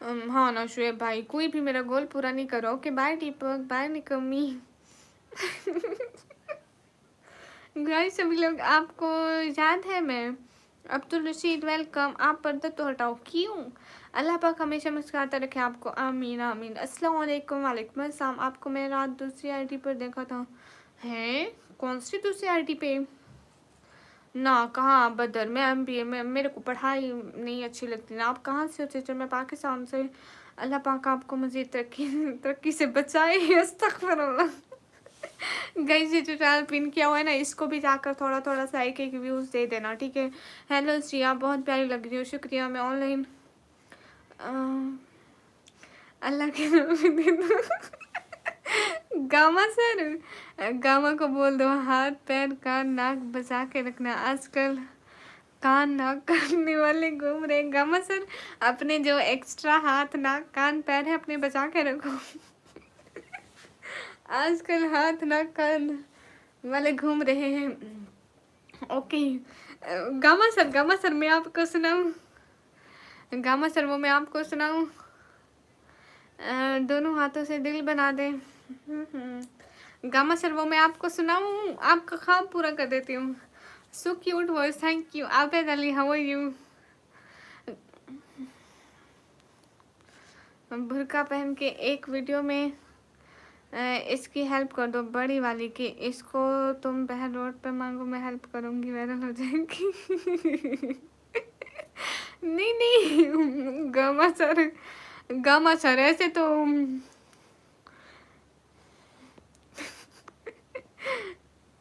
हाँ ना शुएब भाई, कोई भी मेरा गोल पूरा नहीं करो। ओके बाय दीपक, बाय निकम्मी। गाइस सभी लोग, आपको याद है मैं अब्दुल रशीद, वेलकम। आप पर्दा तो हटाओ, क्यों? अल्लाह पाक हमेशा मुस्कुराता रखे आपको, आमीन आमीन। अस्सलाम वालेकुम। वालेकुम अस्सलाम। आपको मैं रात दूसरी आईडी पर देखा था। हैं? कौन सी दूसरी आईडी पे? ना, कहाँ बदर, मैं MBA में, मेरे को पढ़ाई नहीं अच्छी लगती ना। आप कहाँ से हो टीचर? मैं पाकिस्तान से। अल्लाह पाक आपको मज़ीद तरक्की से बचाए। अस्तगफिरुल्लाह। गाइस ये जो ट्रायल पिन किया हुआ है ना, इसको भी जाकर थोड़ा थोड़ा सा एक एक व्यूज़ दे देना, ठीक है? हेलो श्री, आप बहुत प्यारी लग रही हो, शुक्रिया। मैं ऑनलाइन अल्लाह के नाम पे दे दो। गामा सर, गामा को बोल दो हाथ पैर कान नाक बचा के रखना, आजकल कान नाक करने वाले घूम रहे। गामा सर, अपने जो एक्स्ट्रा हाथ नाक कान पैर है अपने बचा के रखो। आजकल हाथ नाक कान वाले घूम रहे हैं। ओके गामा सर मैं आपको सुनाऊं? गामा सर वो मैं आपको सुनाऊं? दोनों हाथों से दिल बना दे। गामा सर वो मैं आपको सुनाऊं? आपका ख्वाब पूरा कर देती हूँ। So cute voice, thank you. Abid Ali, how are you? बुर्का पहन के एक वीडियो में इसकी हेल्प कर दो, बड़ी वाली की। इसको तुम बहन रोड पे मांगो, मैं हेल्प करूँगी, वायरल हो जाएगी। नहीं नहीं गामा सर ऐसे तो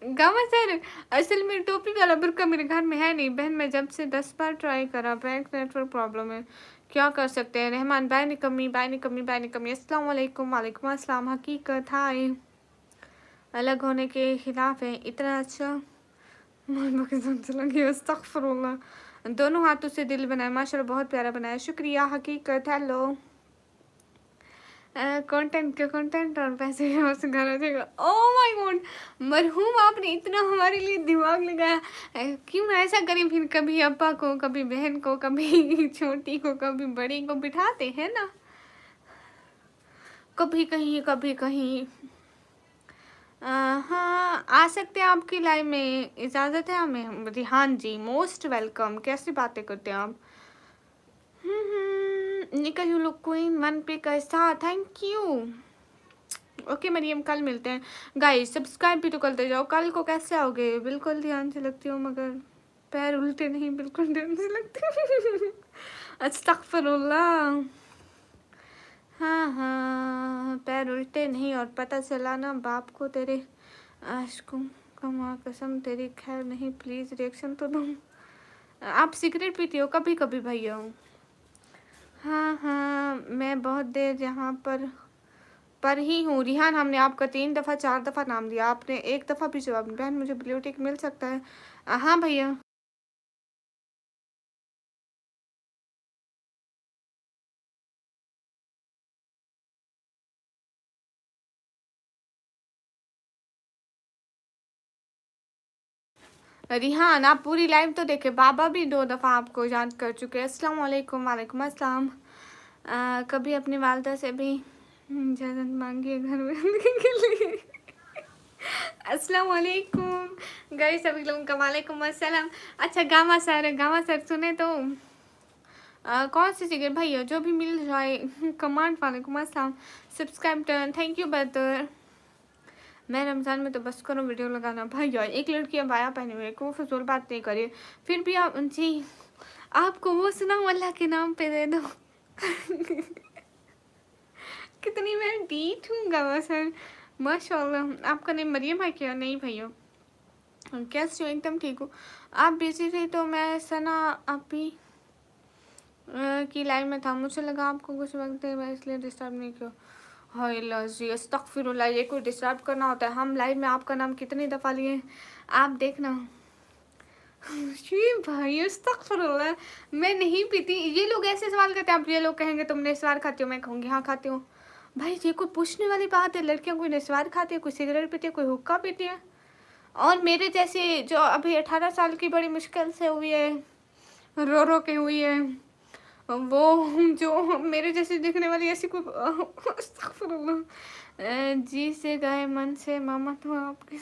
गामा सर, असल में टोपी वाला बुर्का मेरे घर में है नहीं बहन। मैं जब से 10 बार ट्राई करा, बैंक नेटवर्क प्रॉब्लम है, क्या कर सकते हैं? रहमान, बाय निकम्मी, बाय निकम्मी, बाय निकम्मी। अस्सलाम वालेकुम। वालेकुम अस्सलाम। हकीकत हाय, अलग होने के खिलाफ है, इतना अच्छा लगी। अस्तगफिरुल्लाह। दोनों हाथों से दिल बनाया, माशाल्लाह बहुत प्यारा बनाया, शुक्रिया। हकीकत हेलो। कंटेंट और पैसे से घर आ जाएगा। ओह माय गॉड, मरहूम आपने इतना हमारे लिए दिमाग लगाया। क्यों ना ऐसा करें फिर, कभी अब्बा को, कभी बहन को, कभी छोटी को, कभी बड़ी को बिठाते हैं ना, कभी कहीं कभी कहीं। हाँ आ सकते हैं आपकी लाइव में, इजाज़त है हमें? रिहान जी मोस्ट वेलकम। कैसी बातें करते हैं आप? निकल यू लुक क्वीन, वन पे कैसा, थैंक यू। ओके मरियम, कल मिलते हैं। गाइस सब्सक्राइब भी तो करते जाओ। कल को कैसे आओगे? बिल्कुल ध्यान से लगती हूँ मगर पैर उल्टे नहीं, बिल्कुल ध्यान से लगती हूँ। अस्तगफिरुल्लाह। हाँ हाँ, पैर उल्टे नहीं, और पता चला ना बाप को तेरे आशिकों का, माँ कसम तेरी खैर नहीं, प्लीज़ रिएक्शन तो दो। आप सिगरेट पीती हो? कभी कभी भैया। हाँ हाँ, मैं बहुत देर यहाँ पर ही हूँ। रिहान, हमने आपका 3 दफ़ा 4 दफ़ा नाम लिया, आपने एक दफ़ा भी जवाब नहीं। बहन मुझे ब्लू टिक मिल सकता है? हाँ भैया। रिहान आप पूरी लाइव तो देखे, बाबा भी 2 दफ़ा आपको याद कर चुके हैं। अस्सलाम वालेकुम। वालेकुम अस्सलाम। कभी अपनी वालदा से भी इजाज़त मांगी घर में के लिए। अस्सलाम वालेकुम गाइस, सभी लोगों का वालेकुम अस्सलाम। अच्छा गामा सर सुने तो कौन सी जगह भैया, जो भी मिल जाए कमांड। वालेकुम अस्सलाम। सब्सक्राइब डन, थैंक यू बदर। मैं रमज़ान में तो बस करो वीडियो लगाना भाई यार। एक लड़की अबाया पहने हुए को फजूल बात नहीं करिए, फिर भी आप जी आपको वो सुनाऊं अल्लाह के नाम पे दे दो। कितनी मैं डीठ हूँ गवा सर, माशाल्लाह। आपका नेम मरियम है क्या? नहीं भैया, कैसे हो? एकदम ठीक हूँ। आप बिजी थे तो मैं सना आप ही की लाइन में था, मुझे लगा आपको कुछ वक्त है, मैं इसलिए डिस्टर्ब नहीं किया। हाय अल्लाह जी, अस्तगफिरुल्लाह, ये कोई डिस्टर्ब करना होता है? हम लाइव में आपका नाम कितनी दफ़ा लिए आप देखना। जी भाई अस्तगफिरुल्लाह, मैं नहीं पीती। ये लोग ऐसे सवाल करते हैं, आप ये लोग कहेंगे तुम निस्वार खाती हो, मैं कहूँगी हाँ खाती हूँ। भाई ये कोई पूछने वाली बात है? लड़कियाँ कोई निस्वार खाती है, कोई सिगरेट पीती है, कोई हुक्का पीती है। और मेरे जैसे जो अभी 18 साल की बड़ी मुश्किल से हुई है, रो रो के हुई है, वो जो मेरे जैसे दिखने वाली ऐसी कोई अस्तगफिरुल्लाह। जी से गए मन से मामा तो आपके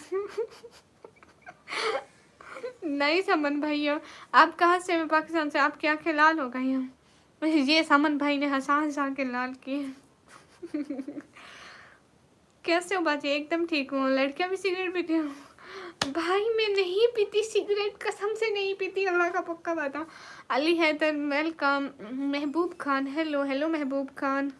नहीं समन भैया, आप कहाँ से? मैं पाकिस्तान से। आपकी आंखें लाल हो गई हैं। ये समन भाई ने हंसा हंसा के लाल किए। कैसे हो बाजी? एकदम ठीक हूँ। लड़कियाँ भी सिगरेट पीती हूँ भाई? मैं नहीं पीती सिगरेट, कसम से नहीं पीती, अल्लाह का पक्का बात। Ali Haider welcome. Mehboob Khan hello hello Mehboob Khan.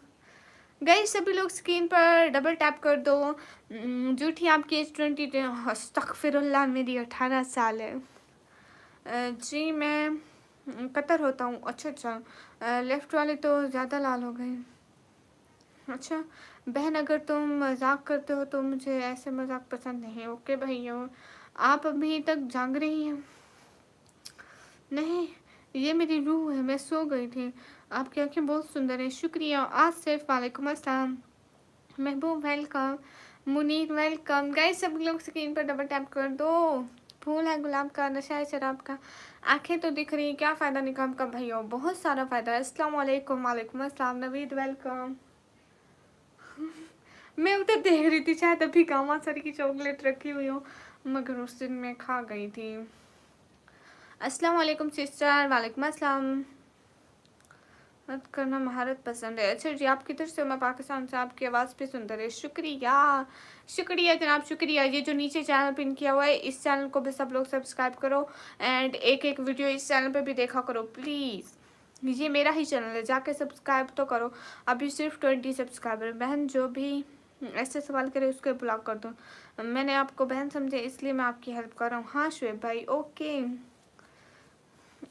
Guys सभी लोग स्क्रीन पर डबल टैप कर दो। जूठी आपकी एज 20, अस्तगफिरुल्लाह मेरी 18 साल है। जी मैं कतर होता हूँ। अच्छा अच्छा, लेफ्ट वाले तो ज़्यादा लाल हो गए। अच्छा बहन, अगर तुम मजाक करते हो तो मुझे ऐसे मजाक पसंद नहीं। ओके भैया, आप अभी तक जाग रही हैं? नहीं, ये मेरी रूह है, मैं सो गई थी। आपकी आंखें बहुत सुंदर हैं। शुक्रिया। आसिफ वालेकुम अस्सलाम। महबूब वेलकम। मुनीर वेलकम। गाइस सब लोग स्क्रीन पर डबल टैप कर दो। फूल है गुलाब का, नशा है शराब का, आंखें तो दिख रही, क्या फ़ायदा निकाम का भैया? बहुत सारा फ़ायदा है। अस्सलाम वालेकुम। वालेकुम अस्सलाम। नवीद वेलकम। मैं उधर देख रही थी, शायद अभी गामा सर की चॉकलेट रखी हुई हो, मगर उस दिन मैं खा गई थी। अस्सलाम वालेकुम सिस्टर। वालेकुम अस्सलाम। मत करना महारत पसंद है। अच्छा जी, आप किधर से हो? मैं पाकिस्तान से। आपकी आवाज़ भी सुंदर है। शुक्रिया शुक्रिया जनाब, शुक्रिया। ये जो नीचे चैनल पिन किया हुआ है, इस चैनल को भी सब लोग सब्सक्राइब करो एंड एक एक वीडियो इस चैनल पे भी देखा करो प्लीज़। ये मेरा ही चैनल है, जाके सब्सक्राइब तो करो। अभी सिर्फ 20 सब्सक्राइबर। बहन जो भी ऐसे सवाल करे उसको ब्लॉक कर दो। मैंने आपको बहन समझे इसलिए मैं आपकी हेल्प कर रहा हूँ। हाँ शुएब भाई ओके।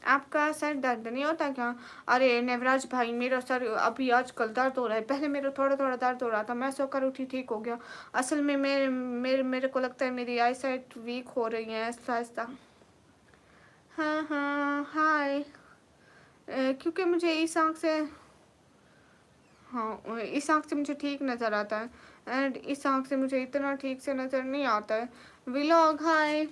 आपका सर दर्द नहीं होता क्या? अरे नेवराज भाई, मेरा सर अभी आजकल दर्द हो रहा है। पहले मेरा थोड़ा थोड़ा दर्द हो रहा था, मैं सोकर उठी ठीक हो गया। असल में मेरे को लगता है मेरी आई साइट वीक हो रही है ऐसा आहिस्ता। हाँ हाँ हाय। क्योंकि मुझे इस आँख से, हाँ इस आँख से मुझे ठीक नज़र आता है एंड इस आँख से मुझे इतना ठीक से नज़र नहीं आता है। व्लॉग हाय,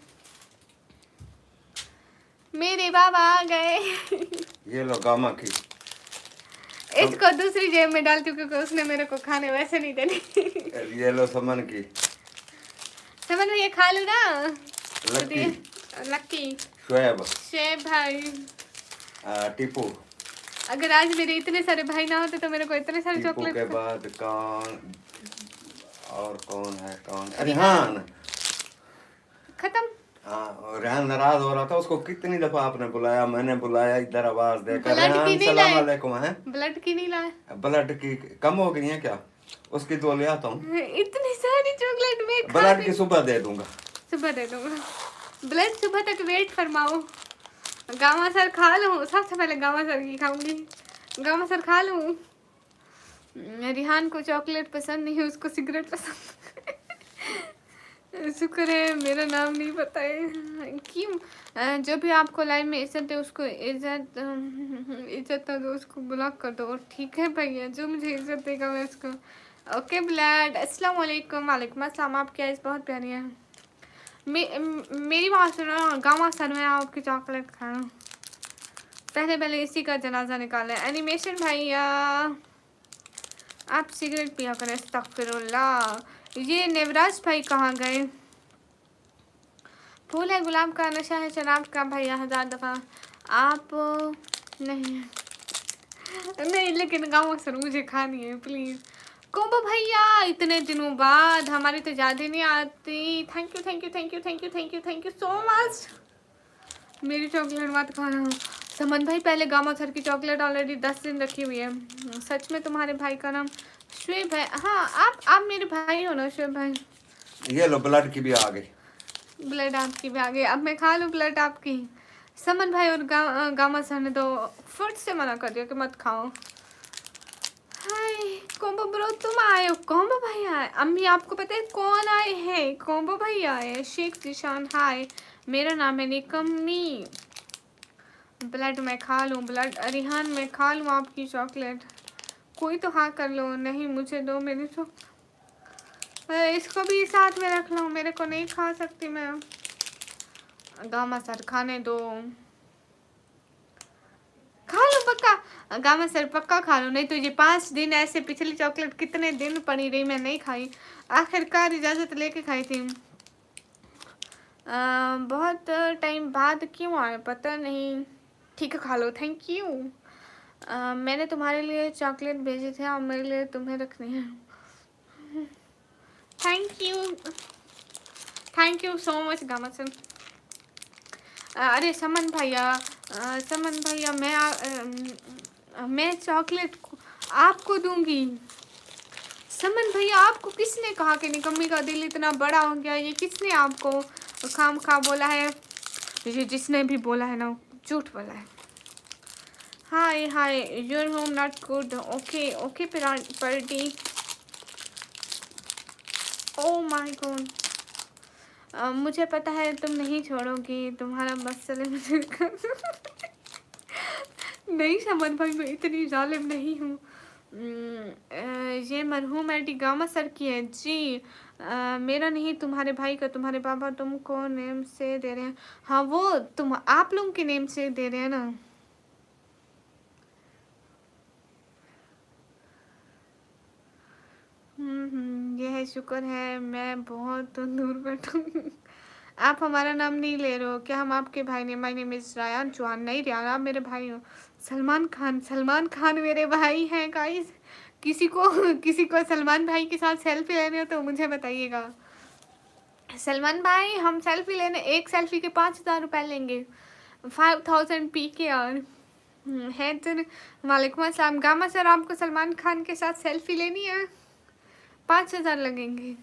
मेरे बाबा आ गए। ये लो गामा की। इसको दूसरी जेब में डालती हूँ क्योंकि उसने मेरे को खाने वैसे नहीं देने। ये लो समन की। समझ में ये खा लो ना। लक्की, लक्की, शुएब, शेब भाई। टीपू। अगर आज मेरे इतने सारे भाई ना होते तो मेरे को इतने सारे टीपू चॉकलेट। के बाद कौन और कौन है? कौन? रेहान। खत्म। हाँ, और रेहान नाराज हो रहा था। उसको कितनी दफा आपने बुलाया, मैंने बुलाया, इधर आवाज देकर ब्लड की रेहान नहीं सलाम लाए, अलैकुम है। ब्लड की नहीं लाए। ब्लड की कम हो गई है क्या? उसकी तो ले आता हूँ। इतनी सारी चॉकलेट में खा ब्लड गई। की सुबह दे दूंगा। सुबह दे दूंगा। ब्लड सुबह तक वेट फरमाओ। गामा सर खा लूँ, सबसे पहले गामा सर की खाऊंगी। गामा सर खा लूँ। रिहान को चॉकलेट पसंद नहीं है, उसको सिगरेट पसंद। शुक्र है मेरा नाम नहीं पता है। क्यों? जो भी आपको लाइव में इज्जत दे उसको इज्जत ना दो, उसको ब्लॉक कर दो। ठीक है भैया, जो मुझे इज्जत देगा मैं उसको। Okay blood. अस्सलाम वालेकुम। वालेकुम अस्सलाम। आपकी आइज़ बहुत प्यारी है। मेरी बात सुनो, गामा सर में आपकी चॉकलेट खाना। पहले इसी का जनाजा निकालें। एनिमेशन भैया आप सिगरेट पिया करें। अस्तगफिरुल्लाह। ये नेवराज भाई कहाँ गए? फूल है गुलाब का, नशा है शराब का भैया 1000 दफ़ा। आप नहीं नहीं, लेकिन गाँव सर मुझे खानी है प्लीज़ कोम्बो भैया इतने दिनों बाद, हमारी तो याद ही नहीं आती। Thank you thank you thank you thank you thank you thank you so much. मेरी चॉकलेट मत खाना। समन भाई पहले गामा सर की चॉकलेट ऑलरेडी 10 दिन रखी हुई है। सच में तुम्हारे भाई का नाम शुएब है? हाँ, आप मेरे भाई हो ना शुएब भाई? ये लो ब्लड की भी आ गई। ब्लड आपकी भी आ गई, अब मैं खा लूँ ब्लड आपकी? समन भाई और गामा सर ने तो फुट से मना कर दिया कि मत खाओ। हाय कोम्बो ब्रो, तुम आए हो? कोम्बो भाई आए? अम्मी आपको पता है कौन आए हैं? कोम्बो भाई आए हैं। शेख जिशान हाय, मेरा नाम है निकम्मी। ब्लड मैं खा लूँ? ब्लड रिहान मैं खा लूँ आपकी चॉकलेट? कोई तो हाँ कर लो। नहीं मुझे दो मेरी तो, इसको भी साथ में रख लो, मेरे को नहीं खा सकती मैं। गामा सर खाने दो, खा लो पक्का। गामा सर पक्का खा लो, नहीं तो ये 5 दिन ऐसे पिछली चॉकलेट कितने दिन पड़ी रही, मैं नहीं खाई। आखिरकार इजाज़त लेके खाई थी। बहुत टाइम बाद क्यों आए पता नहीं। ठीक है खा लो, थैंक यू। मैंने तुम्हारे लिए चॉकलेट भेजे थे और मेरे लिए तुम्हें रखनी है। Thank you so much gamma sir. अरे समन भैया, मैं चॉकलेट आपको दूंगी। समन भैया आपको किसने कहा कि निकम्मी का दिल इतना बड़ा हो गया? ये किसने आपको खाम खा बोला है? ये जिसने भी बोला है ना झूठ बोला है। Hi hi your home not good. Okay okay party. Oh my God, मुझे पता है तुम नहीं छोड़ोगी, तुम्हारा मसले मुझे नहीं समन भाई, मैं इतनी जालिम नहीं हूँ। ये मरहूम आईडी गामा सर की है जी। मेरा नहीं, तुम्हारे भाई का। तुम्हारे पापा तुमको नेम से दे रहे हैं। हाँ वो तुम आप लोगों के नेम से दे रहे हैं ना। यह शुक्र है मैं बहुत दूर बैठूँ। आप हमारा नाम नहीं ले रहे हो क्या? हम आपके भाई ने। My name is Rayan Chauhan. नहीं रियान, आप मेरे भाई हो। सलमान खान मेरे भाई हैं गाइस। किसी को सलमान भाई के साथ सेल्फी लेने हो तो मुझे बताइएगा। सलमान भाई हम सेल्फी लेने, एक सेल्फी के 5,000 रुपये लेंगे। 5000 पी के यार है तो। वालेकुम अस्सलाम। गामा सर आपको सलमान खान के साथ सेल्फी लेनी है? 5,000 लगेंगे।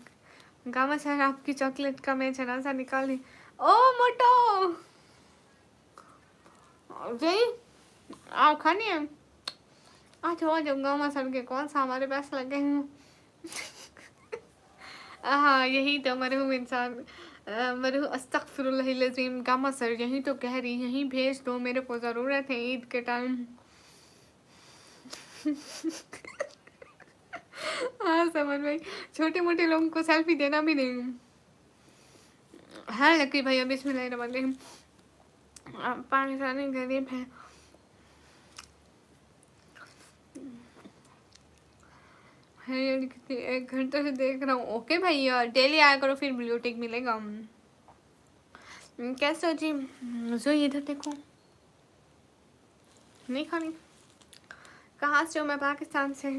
गामा सर आपकी चॉकलेट का मैं जनाजा निकाली। ओ मोटो जय आप खानी है? अच्छा जब गामा सर के कौन सा हमारे पैसे लगे हैं। हाँ यही तो मरहूम इंसान। मरहूम अस्तगफिरुल्लाहिल-अज़ीम। गामा सर यही तो कह रही, यहीं भेज दो, मेरे को ज़रूरत है ईद के टाइम। हाँ समझ भाई, छोटे मोटे लोगों को सेल्फी देना भी नहीं। हाँ लकी भैया बिस्मिल्लाहिर्रहमानिर्रहीम। पाकिस्तानी गरीब है। कितनी 1 घंटे से देख रहा हूँ। ओके भैया डेली आया करो फिर ब्लूटिक मिलेगा। कैसे हो जी? जो इधर देखो, नहीं खानी? कहाँ से हो? मैं पाकिस्तान से।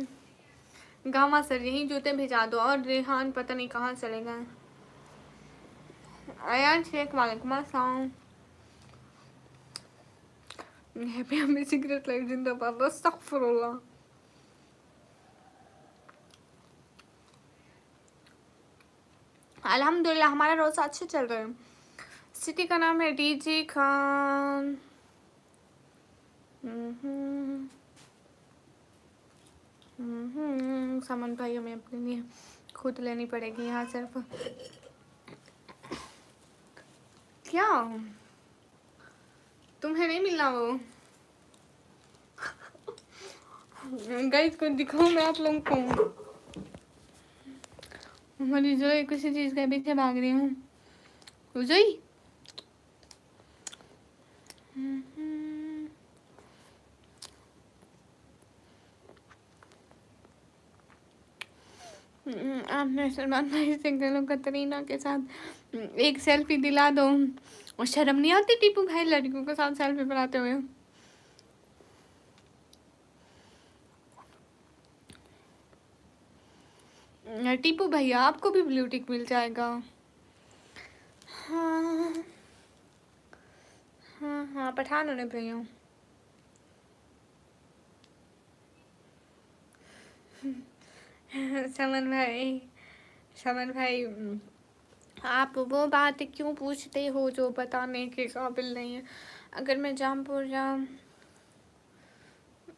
गामा सर यही जूते भिजा दो। और रेहान पता नहीं कहाँ चले गए। अयान शेख वालेकुम अस्सलाम। हैप्पी हमें सिगरेट लाइट जिंदाबाद। अस्तगफिरुल्लाह। अल्हम्दुलिल्लाह हमारा रोज़ा अच्छे चल रहा है। सिटी का नाम है डीजी खान। सामान भाई हमें अपने लिए खुद लेनी पड़ेगी यहाँ सिर्फ। क्या तुम्हें नहीं मिलना वो? गाइस को दिखाऊं मैं आप लोगों को? हमारी जोई किसी चीज़ के पीछे भाग रही हूँ। जोई आपने सलमान भाई से गलो कतरीना के साथ एक सेल्फी दिला दो। और शर्म नहीं आती टीपू भाई लड़कियों के साथ सेल्फी बनाते हुए? टीपू भैया आपको भी ब्लू टिक मिल जाएगा। हाँ हाँ हाँ, पठान होने भैया। समन भाई, समन भाई, आप वो बात क्यों पूछते हो जो बताने के काबिल नहीं है। अगर मैं जामपुर जाऊँ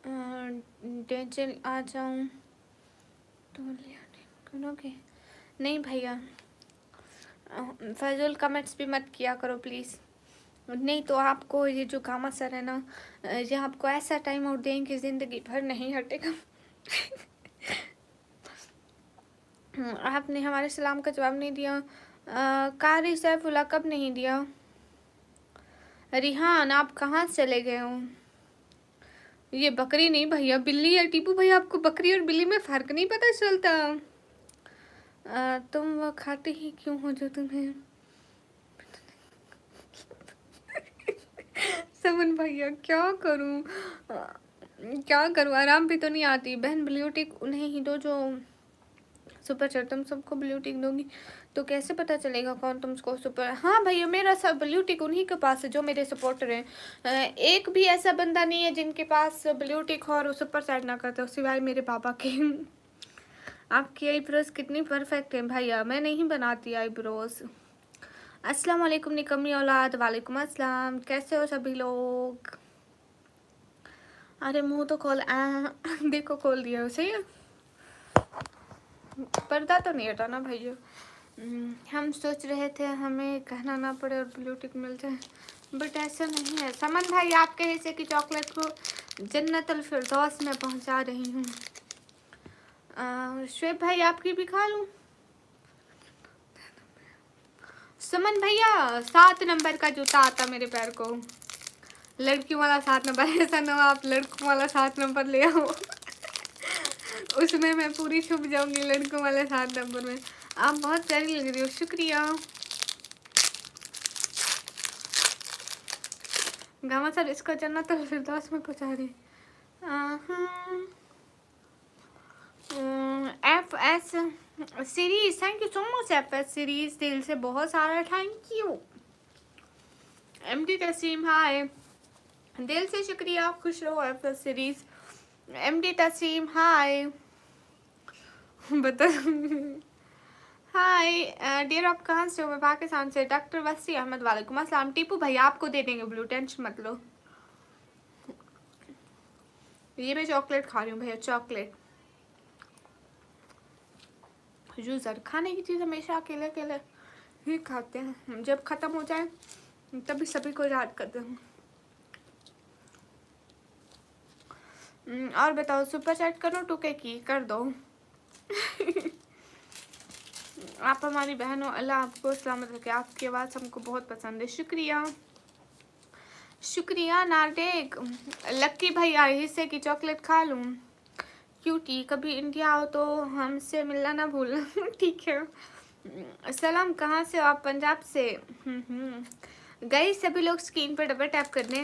डेंचल आ जाऊँ तो करोगे? नहीं भैया, फजूल कमेंट्स भी मत किया करो प्लीज़, नहीं तो आपको ये जो कामा सर है ना, ये आपको ऐसा टाइम आउट देंगे ज़िंदगी भर नहीं हटेगा। आपने हमारे सलाम का जवाब नहीं दिया। कारी सैफुल्ला कब नहीं दिया? रिहान आप कहाँ चले गए हो? ये बकरी नहीं भैया, बिल्ली है टीपू भैया, आपको बकरी और बिल्ली में फ़र्क नहीं पता चलता। तुम वो खाते ही क्यों हो जो तुम्हें समन भैया क्या करूं, क्या करूं, आराम भी तो नहीं आती। बहन ब्लू टिक उन्हें ही दो जो सुपर चैट, तुम सबको ब्लू टिक दोगी तो कैसे पता चलेगा कौन तुमको सुपर। हाँ भैया, मेरा सब ब्लू टिक उन्हीं के पास है जो मेरे सपोर्टर हैं। एक भी ऐसा बंदा नहीं है जिनके पास ब्लू टिक और सुपर चैट ना करते हो, सिवाय मेरे पापा के। आपकी आईब्रोज कितनी परफेक्ट है भैया, मैं नहीं बनाती आईब्रोज। अस्सलाम वालेकुम निकम्मी औलाद। वालेकुम अस्सलाम, कैसे हो सभी लोग? अरे मुंह तो खोल, देखो खोल दिया सही है, पर्दा तो नहीं हटा ना भैया। हम सोच रहे थे हमें कहना ना पड़े और ब्लू टिक मिल जाए, बट ऐसा नहीं है। समन भाई आपके हिस्से की चॉकलेट को जन्नतुल फिरदौस में पहुंचा रही हूँ। श्वेब भाई आपकी भी खा लूँ? समन भैया 7 नंबर का जूता आता मेरे पैर को, लड़कियों वाला 7 नंबर, ऐसा ना आप लड़कों वाला 7 नंबर ले आओ। उसमें मैं पूरी छुप जाऊंगी लड़कों वाले 7 नंबर में। आप बहुत प्यारी लग रही हो, शुक्रिया। गामा सर इसका जन्नत तो फिरदौस में पहुंचा रही। F S series, thank you so much F S series, दिल से बहुत सारा thank you. M D Tasim hi, दिल से शुक्रिया, खुश रहो F S series. M D Tasim hi, बता। हाय डियर, आप कहाँ से हो? मैं पाकिस्तान से। डॉक्टर वसी अहमद वालेकुम अस्सलाम। टीपू भाई आपको दे देंगे ब्लू, टेंशन मत लो। ये मैं चॉकलेट खा रही हूँ भैया, चॉकलेट। यूज़र खाने की चीज़ हमेशा अकेले अकेले ही खाते हैं, जब ख़त्म हो जाए तभी सभी को याद करते हैं। और बताओ, सुपर चैट करो टूके की? कर दो। आप हमारी बहन हो, अल्लाह आपको सलामत रखे। आपकी आवाज़ हमको बहुत पसंद है, शुक्रिया शुक्रिया। नाटेक लक्की भैया हिस्से की चॉकलेट खा लूँ? क्यूटी, कभी इंडिया आओ तो हमसे मिलना ना भूलना। ठीक है। सलाम, कहाँ से हो आप? पंजाब से। गए सभी लोग स्क्रीन पर डबल टैप करने।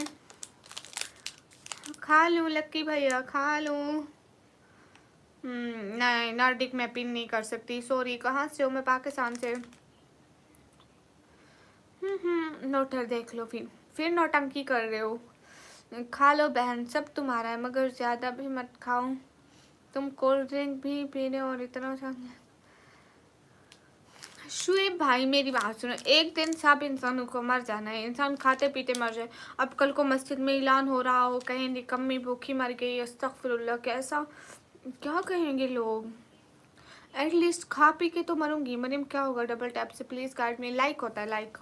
खा लूँ लक्की भैया, खा लूँ? नहीं, नार्डिक मैं पिन नहीं कर सकती, सॉरी। कहाँ से हो? मैं पाकिस्तान से। नोटर देख लो, फिर नौटंकी कर रहे हो। खा लो बहन, सब तुम्हारा है, मगर ज़्यादा भी मत खाओ। तुम कोल्ड ड्रिंक भी पी रहे हो और इतना सा। शुएब भाई मेरी बात सुनो, एक दिन सब इंसानों को मर जाना है, इंसान खाते पीते मर जाए। अब कल को मस्जिद में ऐलान हो रहा हो, कहीं निकम्मी भूखी मर गई, अस्तगफिरुल्लाह, कैसा क्या कहेंगे लोग। एटलीस्ट खा पी के तो मरूंगी। मरियम क्या होगा डबल टैप से? प्लीज़ गाइड में लाइक होता है, लाइक।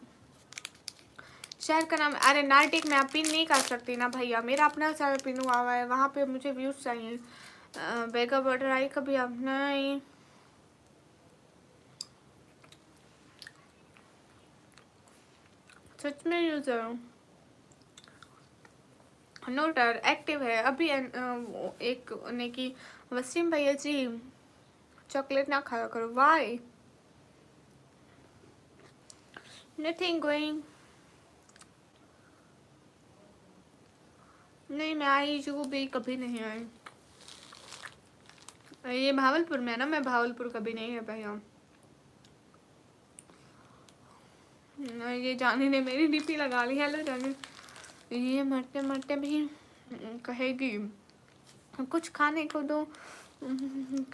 शहर का नाम? अरे नार्डिक में आप पिन नहीं कर सकती ना भैया, मेरा अपना सारा पिन हुआ है, वहाँ पे मुझे व्यूज़ चाहिए। बेगा बॉर्डर आई कभी आप? नहीं। सच में यूज़र हूँ। नोटर एक्टिव है अभी। एक ने की वसीम भैया जी चॉकलेट ना खाया करो। वाई? Nothing going. नहीं, मैं आई जो भी कभी नहीं आई। ये भावलपुर में है ना, मैं भावलपुर कभी नहीं है भैया। ये जानी ने मेरी डीपी लगा ली। हेलो जानी। ये मरते मरते भी कहेगी कुछ खाने को दो।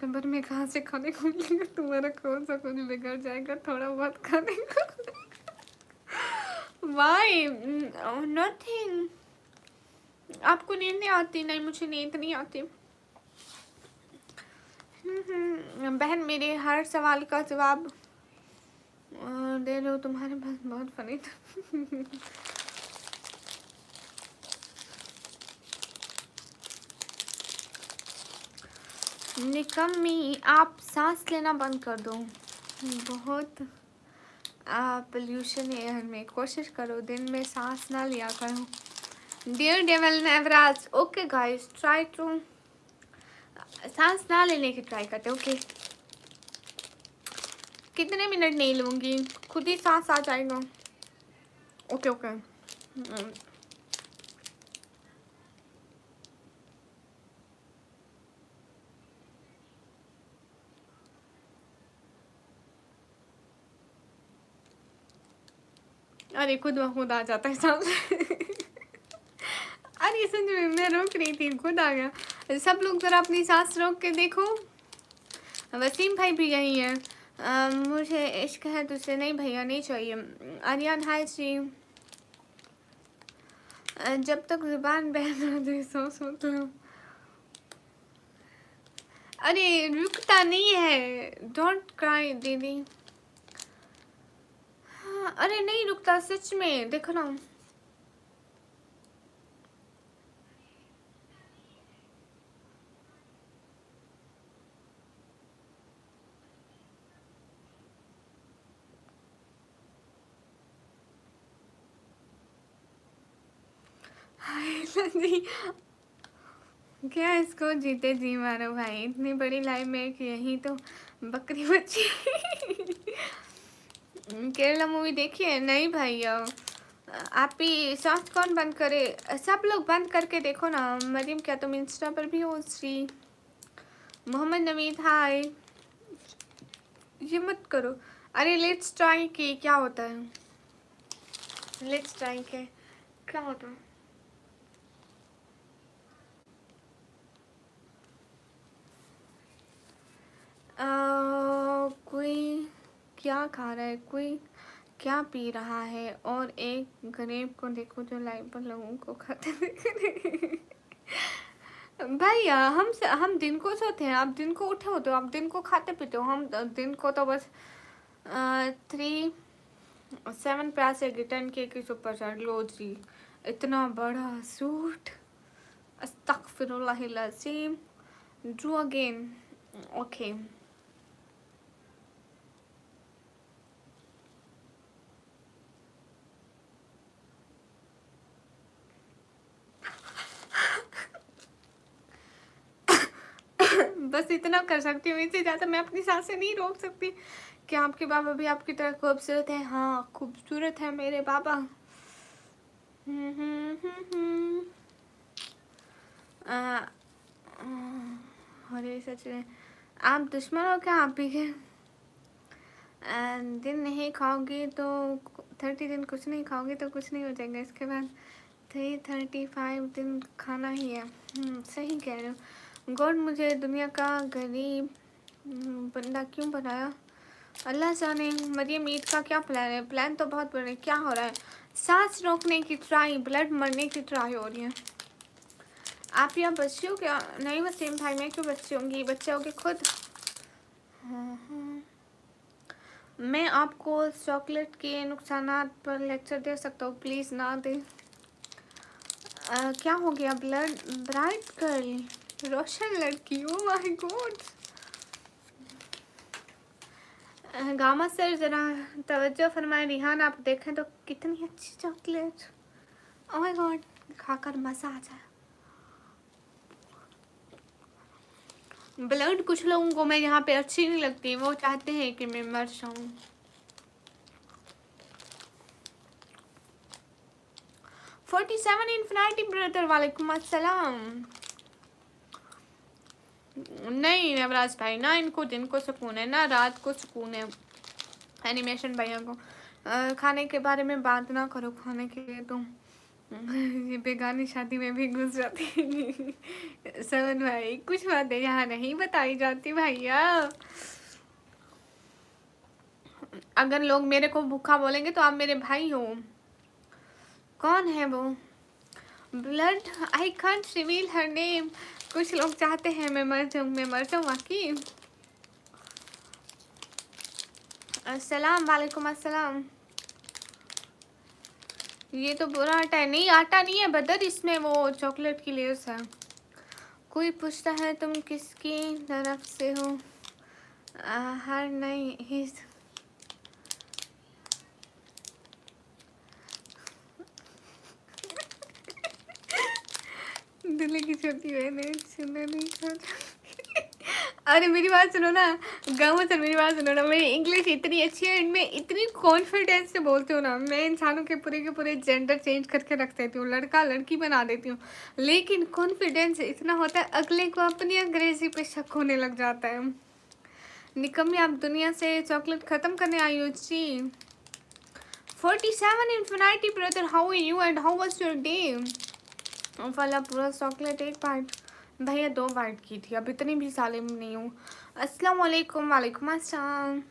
कमर में कहाँ से खाने को मिलेगा, तुम्हारा कौन सा कुछ बिगड़ जाएगा थोड़ा बहुत खाने को। Why nothing. आपको नींद नहीं आती? नहीं मुझे नींद नहीं आती। बहन मेरे हर सवाल का जवाब दे रहे हो, तुम्हारे पास बहुत फनी था। निकम्मी, आप सांस लेना बंद कर दो, बहुत पोल्यूशन है एयर में। कोशिश करो दिन में सांस ना लिया करो। Dear Deval Nevraj, okay guys try to सांस ना लेने की ट्राई करते। ओके कितने मिनट नहीं लूँगी, खुद ही सांस आ जाएगा। Okay okay. अरे खुद ब खुद आ जाता है सांस। अरे सच में मैं रोक रही थी, खुद आ गया। सब लोग जरा अपनी सांस रोक के देखो। वसीम भाई भी यही है। मुझे इश्क है तुझसे, नहीं भैया नहीं चाहिए। आर्यन हाय जी। जब तक जुबान बहन ना दे सो तो। अरे रुकता नहीं है, डोंट क्राई दीदी। अरे नहीं रुकता सच में, देखो ना। जी क्या इसको जीते जी मारो भाई, इतनी बड़ी लाइव में कि यही तो बकरी बच्ची। केरला मूवी देखिए? नहीं भाई आप ही सॉफ्ट कौन बंद करे, सब लोग बंद करके देखो ना। मरियम क्या तुम इंस्टा पर भी हो? श्री मोहम्मद नवीद हाय। ये मत करो। अरे लेट्स ट्राई की क्या होता है, लेट्स ट्राई के क्या होता है। कोई क्या खा रहा है, कोई क्या पी रहा है, और एक गरीब को देखो जो लाइव पर लोगों को खाते देख रहे। भाई हम दिन को सोते हैं, आप दिन को उठे होते हो, आप दिन को खाते पीते हो। हम दिन को तो बस 3-7 पैसे रिटर्न के सुपर चढ़ लो जी। इतना बड़ा सूट, अस्तगफिरुल्लाहिल अज़ीम। Drew again. ओके बस इतना कर सकती हूँ, इससे ज़्यादा मैं अपनी सांसें नहीं रोक सकती। क्या आपके बाबा भी आपकी तरह खूबसूरत है? हाँ खूबसूरत है मेरे बाबा। अरे सच में आप दुश्मन हो क्या? आप ही के दिन नहीं खाओगी तो 30 दिन कुछ नहीं खाओगी तो कुछ नहीं हो जाएगा, इसके बाद 335 दिन खाना ही है। सही कह रहे हो। गॉड मुझे दुनिया का गरीब बंदा क्यों बनाया, अल्लाह जाने। मरियम ईद का क्या प्लान है? प्लान तो बहुत बड़े। क्या हो रहा है? सांस रोकने की ट्राई, ब्लड मरने की ट्राई हो रही है। आप यहाँ बच्ची हो क्या? नहीं वसीम भाई मैं क्यों बच्ची होंगी, बच्चे होगे खुद। मैं आपको चॉकलेट के नुकसानात पर लेक्चर दे सकता हूँ, प्लीज़ ना दे। क्या हो गया? ब्लड ब्राइट गर्ल, रोशन लड़की, ओ माय गॉड। गामा सर ज़रा तवज्जो फरमाए। रिहान आप देखें तो कितनी अच्छी चॉकलेट, ओह माय गॉड, खाकर मज़ा आ जाए। ब्लड कुछ लोगों को मैं यहाँ पे अच्छी नहीं लगती, वो चाहते हैं कि मैं मर जाऊँ। 47 इन्फिनिटी ब्रदर वालेकुम अस्सलाम। नहीं नवराज भाई, ना इनको दिन को सुकून है ना रात को सुकून है। एनिमेशन भैया को खाने के बारे में बात ना करो, खाने के लिए तो ये बेगानी शादी में भी घुस जाती है। सवन भाई कुछ बातें यहाँ नहीं बताई जाती भैया। अगर लोग मेरे को भूखा बोलेंगे तो आप मेरे भाई हो। कौन है वो? Blood, I can't reveal her name. कुछ लोग चाहते हैं मैं मर जाऊँ बाकी। अस्सलाम वालेकुम अस्सलाम। ये तो बुरा आटा है। नहीं आटा नहीं है बदर, इसमें वो चॉकलेट की लेयर्स है। कोई पूछता है तुम किसकी तरफ से हो? हर नहीं ही दिल्ली की छोटी बहन है। अरे मेरी बात सुनो ना, गाँव से मेरी बात सुनो ना। मेरी इंग्लिश इतनी अच्छी है, इनमें इतनी कॉन्फिडेंस से बोलती हूँ ना, मैं इंसानों के पूरे जेंडर चेंज करके रख देती हूँ, लड़का लड़की बना देती हूँ। लेकिन कॉन्फिडेंस इतना होता है अगले को अपनी अंग्रेजी पे शक होने लग जाता है। निकम्मी आप दुनिया से चॉकलेट ख़त्म करने आई हो जी। 47 infinity brother, how are you and how was your day? वाला पूरा चॉकलेट एक बाइट भैया 2 बाइट की थी, अब इतनी भी सालिम नहीं हूँ। अस्सलाम वालेकुम। वालेकुम अस्सलाम।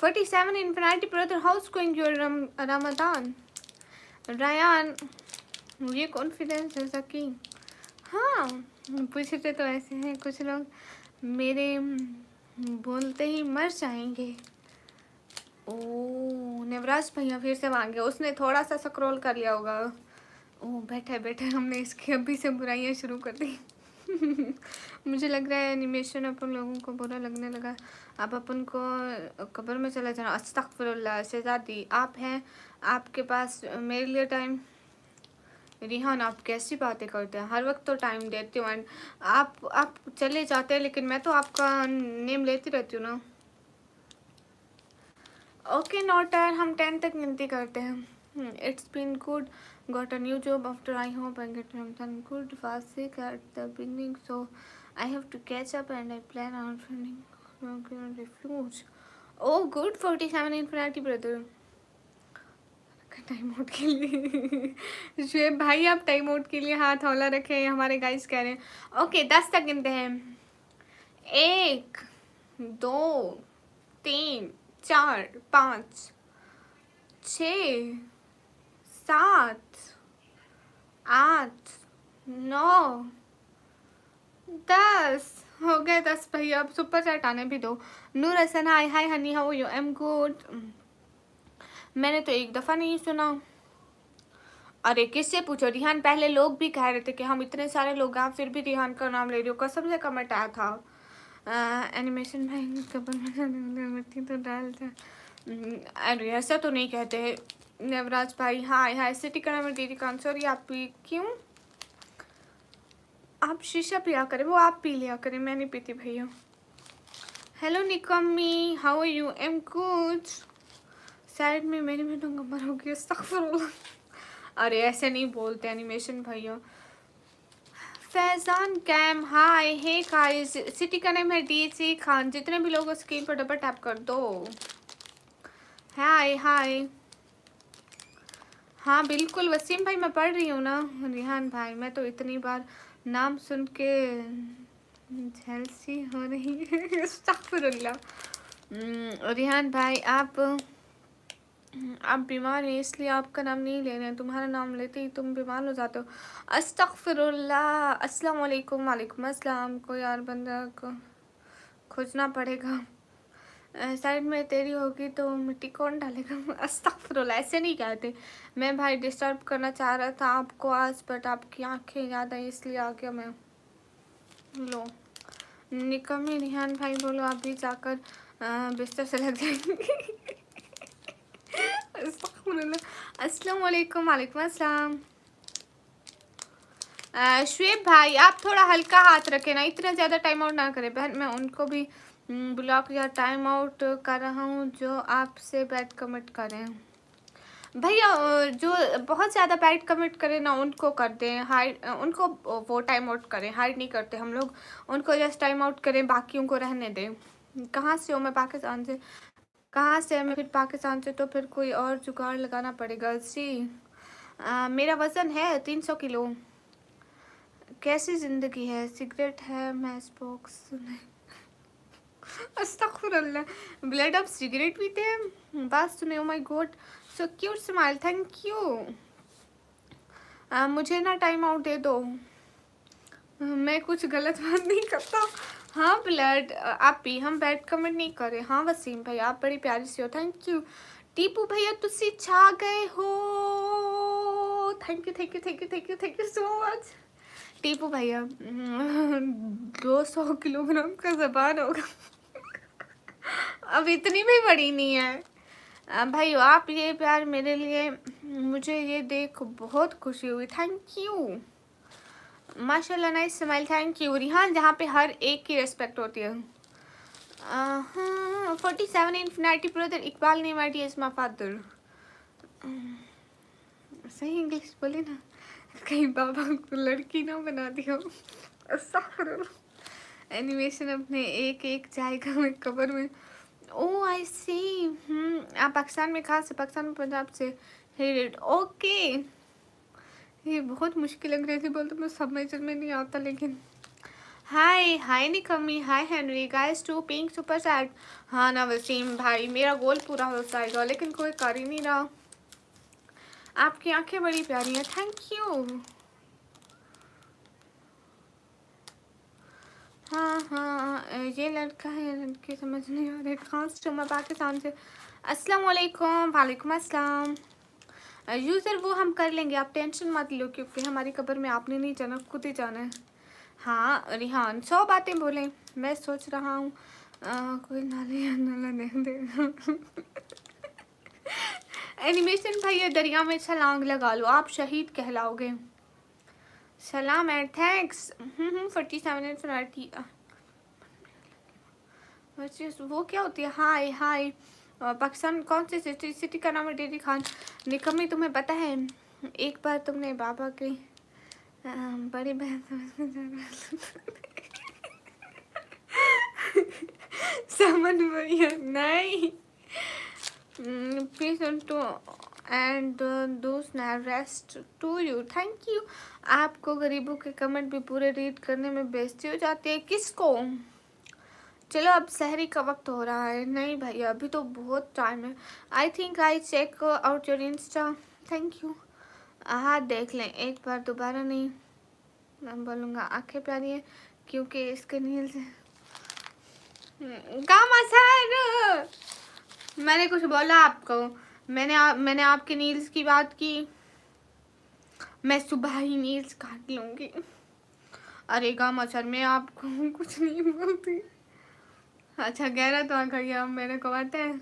47 infinity brother, how's going your Ramadan? Rayan ये कॉन्फिडेंस है सकी। हाँ पूछते तो ऐसे हैं कुछ लोग, मेरे बोलते ही मर जाएंगे। ओ नवराज भैया फिर से मांगे, उसने थोड़ा सा स्क्रॉल कर लिया होगा। ओ बैठे हमने इसकी अभी से बुराइयां शुरू कर दी। मुझे लग रहा है एनिमेशन अपन लोगों को बुरा लगने लगा। अब अपन को कब्र में चला जाना। अस्तगफिरुल्लाह। शहजादी आप हैं, आपके पास मेरे लिए टाइम? रिहान आप कैसी बातें करते हैं, हर वक्त तो टाइम देती हूँ एंड आप चले जाते हैं, लेकिन मैं तो आपका नेम लेती रहती हूँ ना। ओके नोटर, हम 10 तक गिनती करते हैं। It's been good, got a new job after, I hope I get something good, was sick at the beginning so I have to catch up and I plan on funding refuge. Oh good 47 infinity brother. Time out के लिए शुएब भाई आप time out के लिए हाथ हौला रखे, हमारे गाइस कह रहे हैं। ओके 10 तक गिनते हैं। 1 2 3 4 5 6 7 8 9 10 हो गए 10 भैया। अब सुपर चैट आने भी दो। Noor Hasan hi hi honey how you? I am good. मैंने तो एक दफ़ा नहीं सुना। अरे किससे पूछो, रिहान पहले लोग भी कह रहे थे कि हम इतने सारे लोग हैं फिर भी रिहान का नाम ले रही हो, कसम से कमेंट आया था। एनिमेशन भाई कबर में मिट्टी तो डाल था। अरे ऐसा तो नहीं कहते नवराज भाई। हाय हाय सिटी का नाम दीदी कान, सॉरी आप पी क्यों? आप शीशा पिया करें, वो आप पी लिया करें, मैं नहीं पीती भैया। हेलो निकम्मी how are you? Am good. Side में मेरी में नंबर हो गया, अस्तगफिरुल्लाह। अरे ऐसे नहीं बोलते एनिमेशन भैया। फैजान कैम हाय हे गाइस, सिटी का नेम है डीसी खान। जितने भी लोग स्क्रीन पर डबल टैप कर दो। हाय हाय। हाँ बिल्कुल वसीम भाई मैं पढ़ रही हूँ ना। रिहान भाई मैं तो इतनी बार नाम सुन के झलसी हो रही है। अस्तगफिरुल्लाह। रिहान भाई आप बीमार हैं इसलिए आपका नाम नहीं ले रहे हैं, तुम्हारा नाम लेते ही तुम बीमार हो जाते हो। अस्तगफिरुल्लाह। अस्सलाम वालेकुम। वालेकुम अस्सलाम। कोई यार बंदा को खोजना पड़ेगा। साइड में तेरी होगी तो मिट्टी कौन डालेगा? अस्तगफिरुल्लाह ऐसे नहीं कहते। मैं भाई डिस्टर्ब करना चाह रहा था आपको आज, बट आपकी आंखें याद आई इसलिए आ गया मैं। लो निकम्मी। रिहान भाई बोलो आप भी जाकर बिस्तर से लग जाएंगे। अस्सलाम वालेकुम। वालेकुम अस्सलाम। शुएब भाई आप थोड़ा हल्का हाथ रखें ना, इतना ज़्यादा टाइम आउट ना करें बहन। मैं उनको भी ब्लॉक या टाइम आउट कर रहा हूँ जो आपसे बैड कमेंट करें। भैया जो बहुत ज़्यादा बैड कमेंट करे ना उनको कर दें हाइड, उनको वो टाइम आउट करें, हाइड नहीं करते हम लोग, उनको जस्ट टाइम आउट करें, बाकियों को रहने दें। कहाँ से हो? मैं पाकिस्तान से। कहाँ से है? मैं फिर पाकिस्तान से, तो फिर कोई और जुगाड़ लगाना पड़ेगा। सी मेरा वज़न है 300 किलो। कैसी ज़िंदगी है? सिगरेट है, मैच बॉक्स नहीं। अस्तगफुरुल्लाह, ब्लड ऑफ सिगरेट पीते हैं? बात सुने। ओ my God, so cute smile, thank you. मुझे ना टाइम आउट दे दो, मैं कुछ गलत बात नहीं करता। हाँ ब्लड आप भी, हम बैड कमेंट नहीं कर रहे। हाँ वसीम भाई आप बड़ी प्यारी सी हो, थैंक यू। टीपू भैया तुसी छा गए हो, thank you thank you thank you thank you thank you so much. Tipu भैया 200 किलोग्राम का ज़बान होगा। अब इतनी भी बड़ी नहीं है। भाई आप ये प्यार मेरे लिए, मुझे ये देख बहुत खुशी हुई, थैंक यू। माशाल्लाह nice smile, thank you Rihan, जहाँ पे हर एक की रिस्पेक्ट होती है। 47 infinity brother Iqbal name I is my father. सही इंग्लिश बोले ना, कहीं बाबा को लड़की ना बना दिया। एनिमेशन अपने एक एक जाएगा मैं कबर में। ओ आई सी, आप पाकिस्तान में कहाँ से? पाकिस्तान में, पंजाब से। हेड ओके, ये बहुत मुश्किल अंग्रेजी बोलते मुझे समझ में नहीं आता लेकिन। हाय हाय निकम्मी, hi Henry, guys to pink super chat. हाँ ना वसीम भाई, मेरा गोल पूरा हो जाएगा लेकिन कोई कर ही नहीं रहा। आपकी आंखें बड़ी प्यारी हैं, थैंक यू। हाँ हाँ ये लड़का है लड़की समझ नहीं आ रही। खास तो मैं पाकिस्तान से। अस्सलाम वालेकुम। वालेकुम अस्सलाम। यूज़र वो हम कर लेंगे, आप टेंशन मत लो, क्योंकि हमारी कब्र में आपने नहीं जाना, खुद ही जाना है। हाँ रिहान 100 बातें बोलें, मैं सोच रहा हूँ कोई नाला नहीं देगा। एनिमेशन भैया दरिया में छलांग लगा लो, आप शहीद कहलाओगे। सलाम एंड थैंक्स। 47 फराटी वो क्या होती है? हाय हाय। पाकिस्तान कौन सी सिटी का नाम है? डेरी खान। निकम्मी तुम्हें पता है एक बार तुमने बाबा के बड़ी बहन समझ भैया नहीं please to and do snap rest to you, thank you. आपको गरीबों के कमेंट भी पूरे रीड करने में बेइज्जती हो जाती है, किसको? चलो अब सहरी का वक्त हो रहा है। नहीं भैया अभी तो बहुत टाइम है। I think I check out your insta, thank you. हाँ देख लें एक बार, दोबारा नहीं। मैं बोलूँगा आंखें प्यारी है क्योंकि इसके नील से गामा सर, मैंने कुछ बोला आपको? मैंने आपके नील्स की बात की? मैं सुबह ही नील्स काट लूँगी। अरे गामा सर मैं आपको कुछ नहीं बोलती। अच्छा गहरा तो आ गया, मेरे को आता है।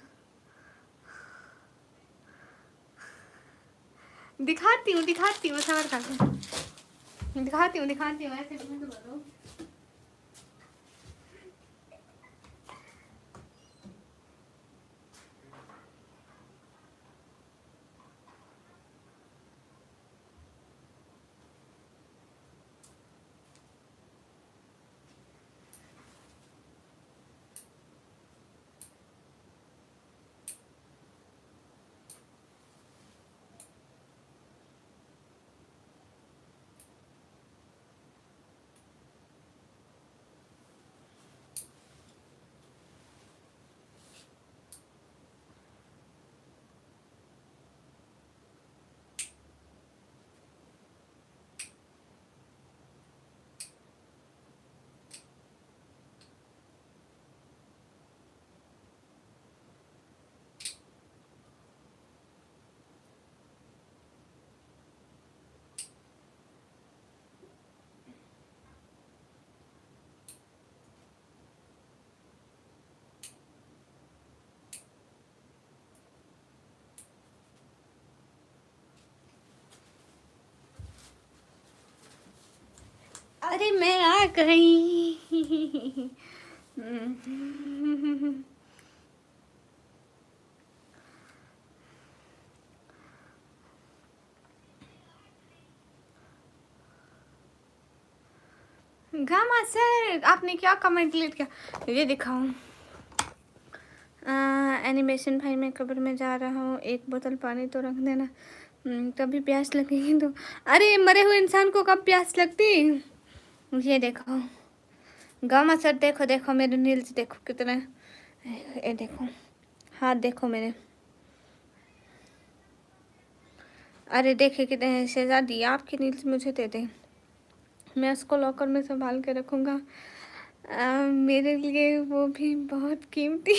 दिखाती हूँ सबर करके दिखाती हूँ ऐसे तो बोलो। अरे मैं आ गई। गामा सर आपने क्या कमेंट डिलीट किया, ये दिखाऊं? एनिमेशन भाई मैं कब्र में जा रहा हूँ, एक बोतल पानी तो रख देना, तभी प्यास लगेगी। तो अरे मरे हुए इंसान को कब प्यास लगती? ये देखो गामा सर, देखो देखो मेरे नील्स देखो कितने, ये देखो हाथ देखो मेरे, अरे देखिए कितने। शहजादी आपकी नील्स मुझे दे दें, मैं उसको लॉकर में संभाल के रखूँगा, मेरे लिए वो भी बहुत कीमती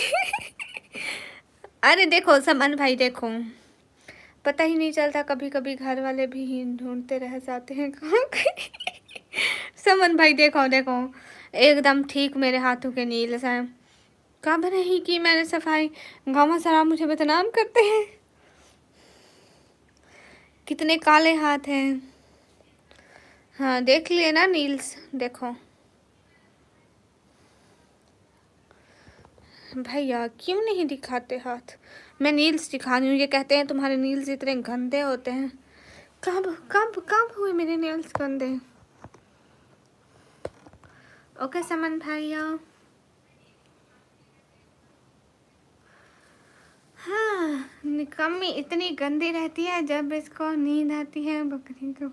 अरे देखो समन भाई देखो, पता ही नहीं चलता, कभी कभी घर वाले भी ढूंढते रह जाते हैं समन भाई देखो देखो एकदम ठीक मेरे हाथों के नील्स हैं, कब नहीं की मैंने सफाई, गामा सर आप मुझे बदनाम करते हैं, कितने काले हाथ हैं। हाँ देख लिए ना नील्स, देखो भैया क्यों नहीं दिखाते हाथ, मैं नील्स दिखा रही हूँ, ये कहते हैं तुम्हारे नील्स इतने गंदे होते हैं, कब कब कब हुए मेरे नील्स गंदे? ओके समन भैया, हाँ निकम्मी इतनी गंदी रहती है, जब इसको नींद आती है बकरी को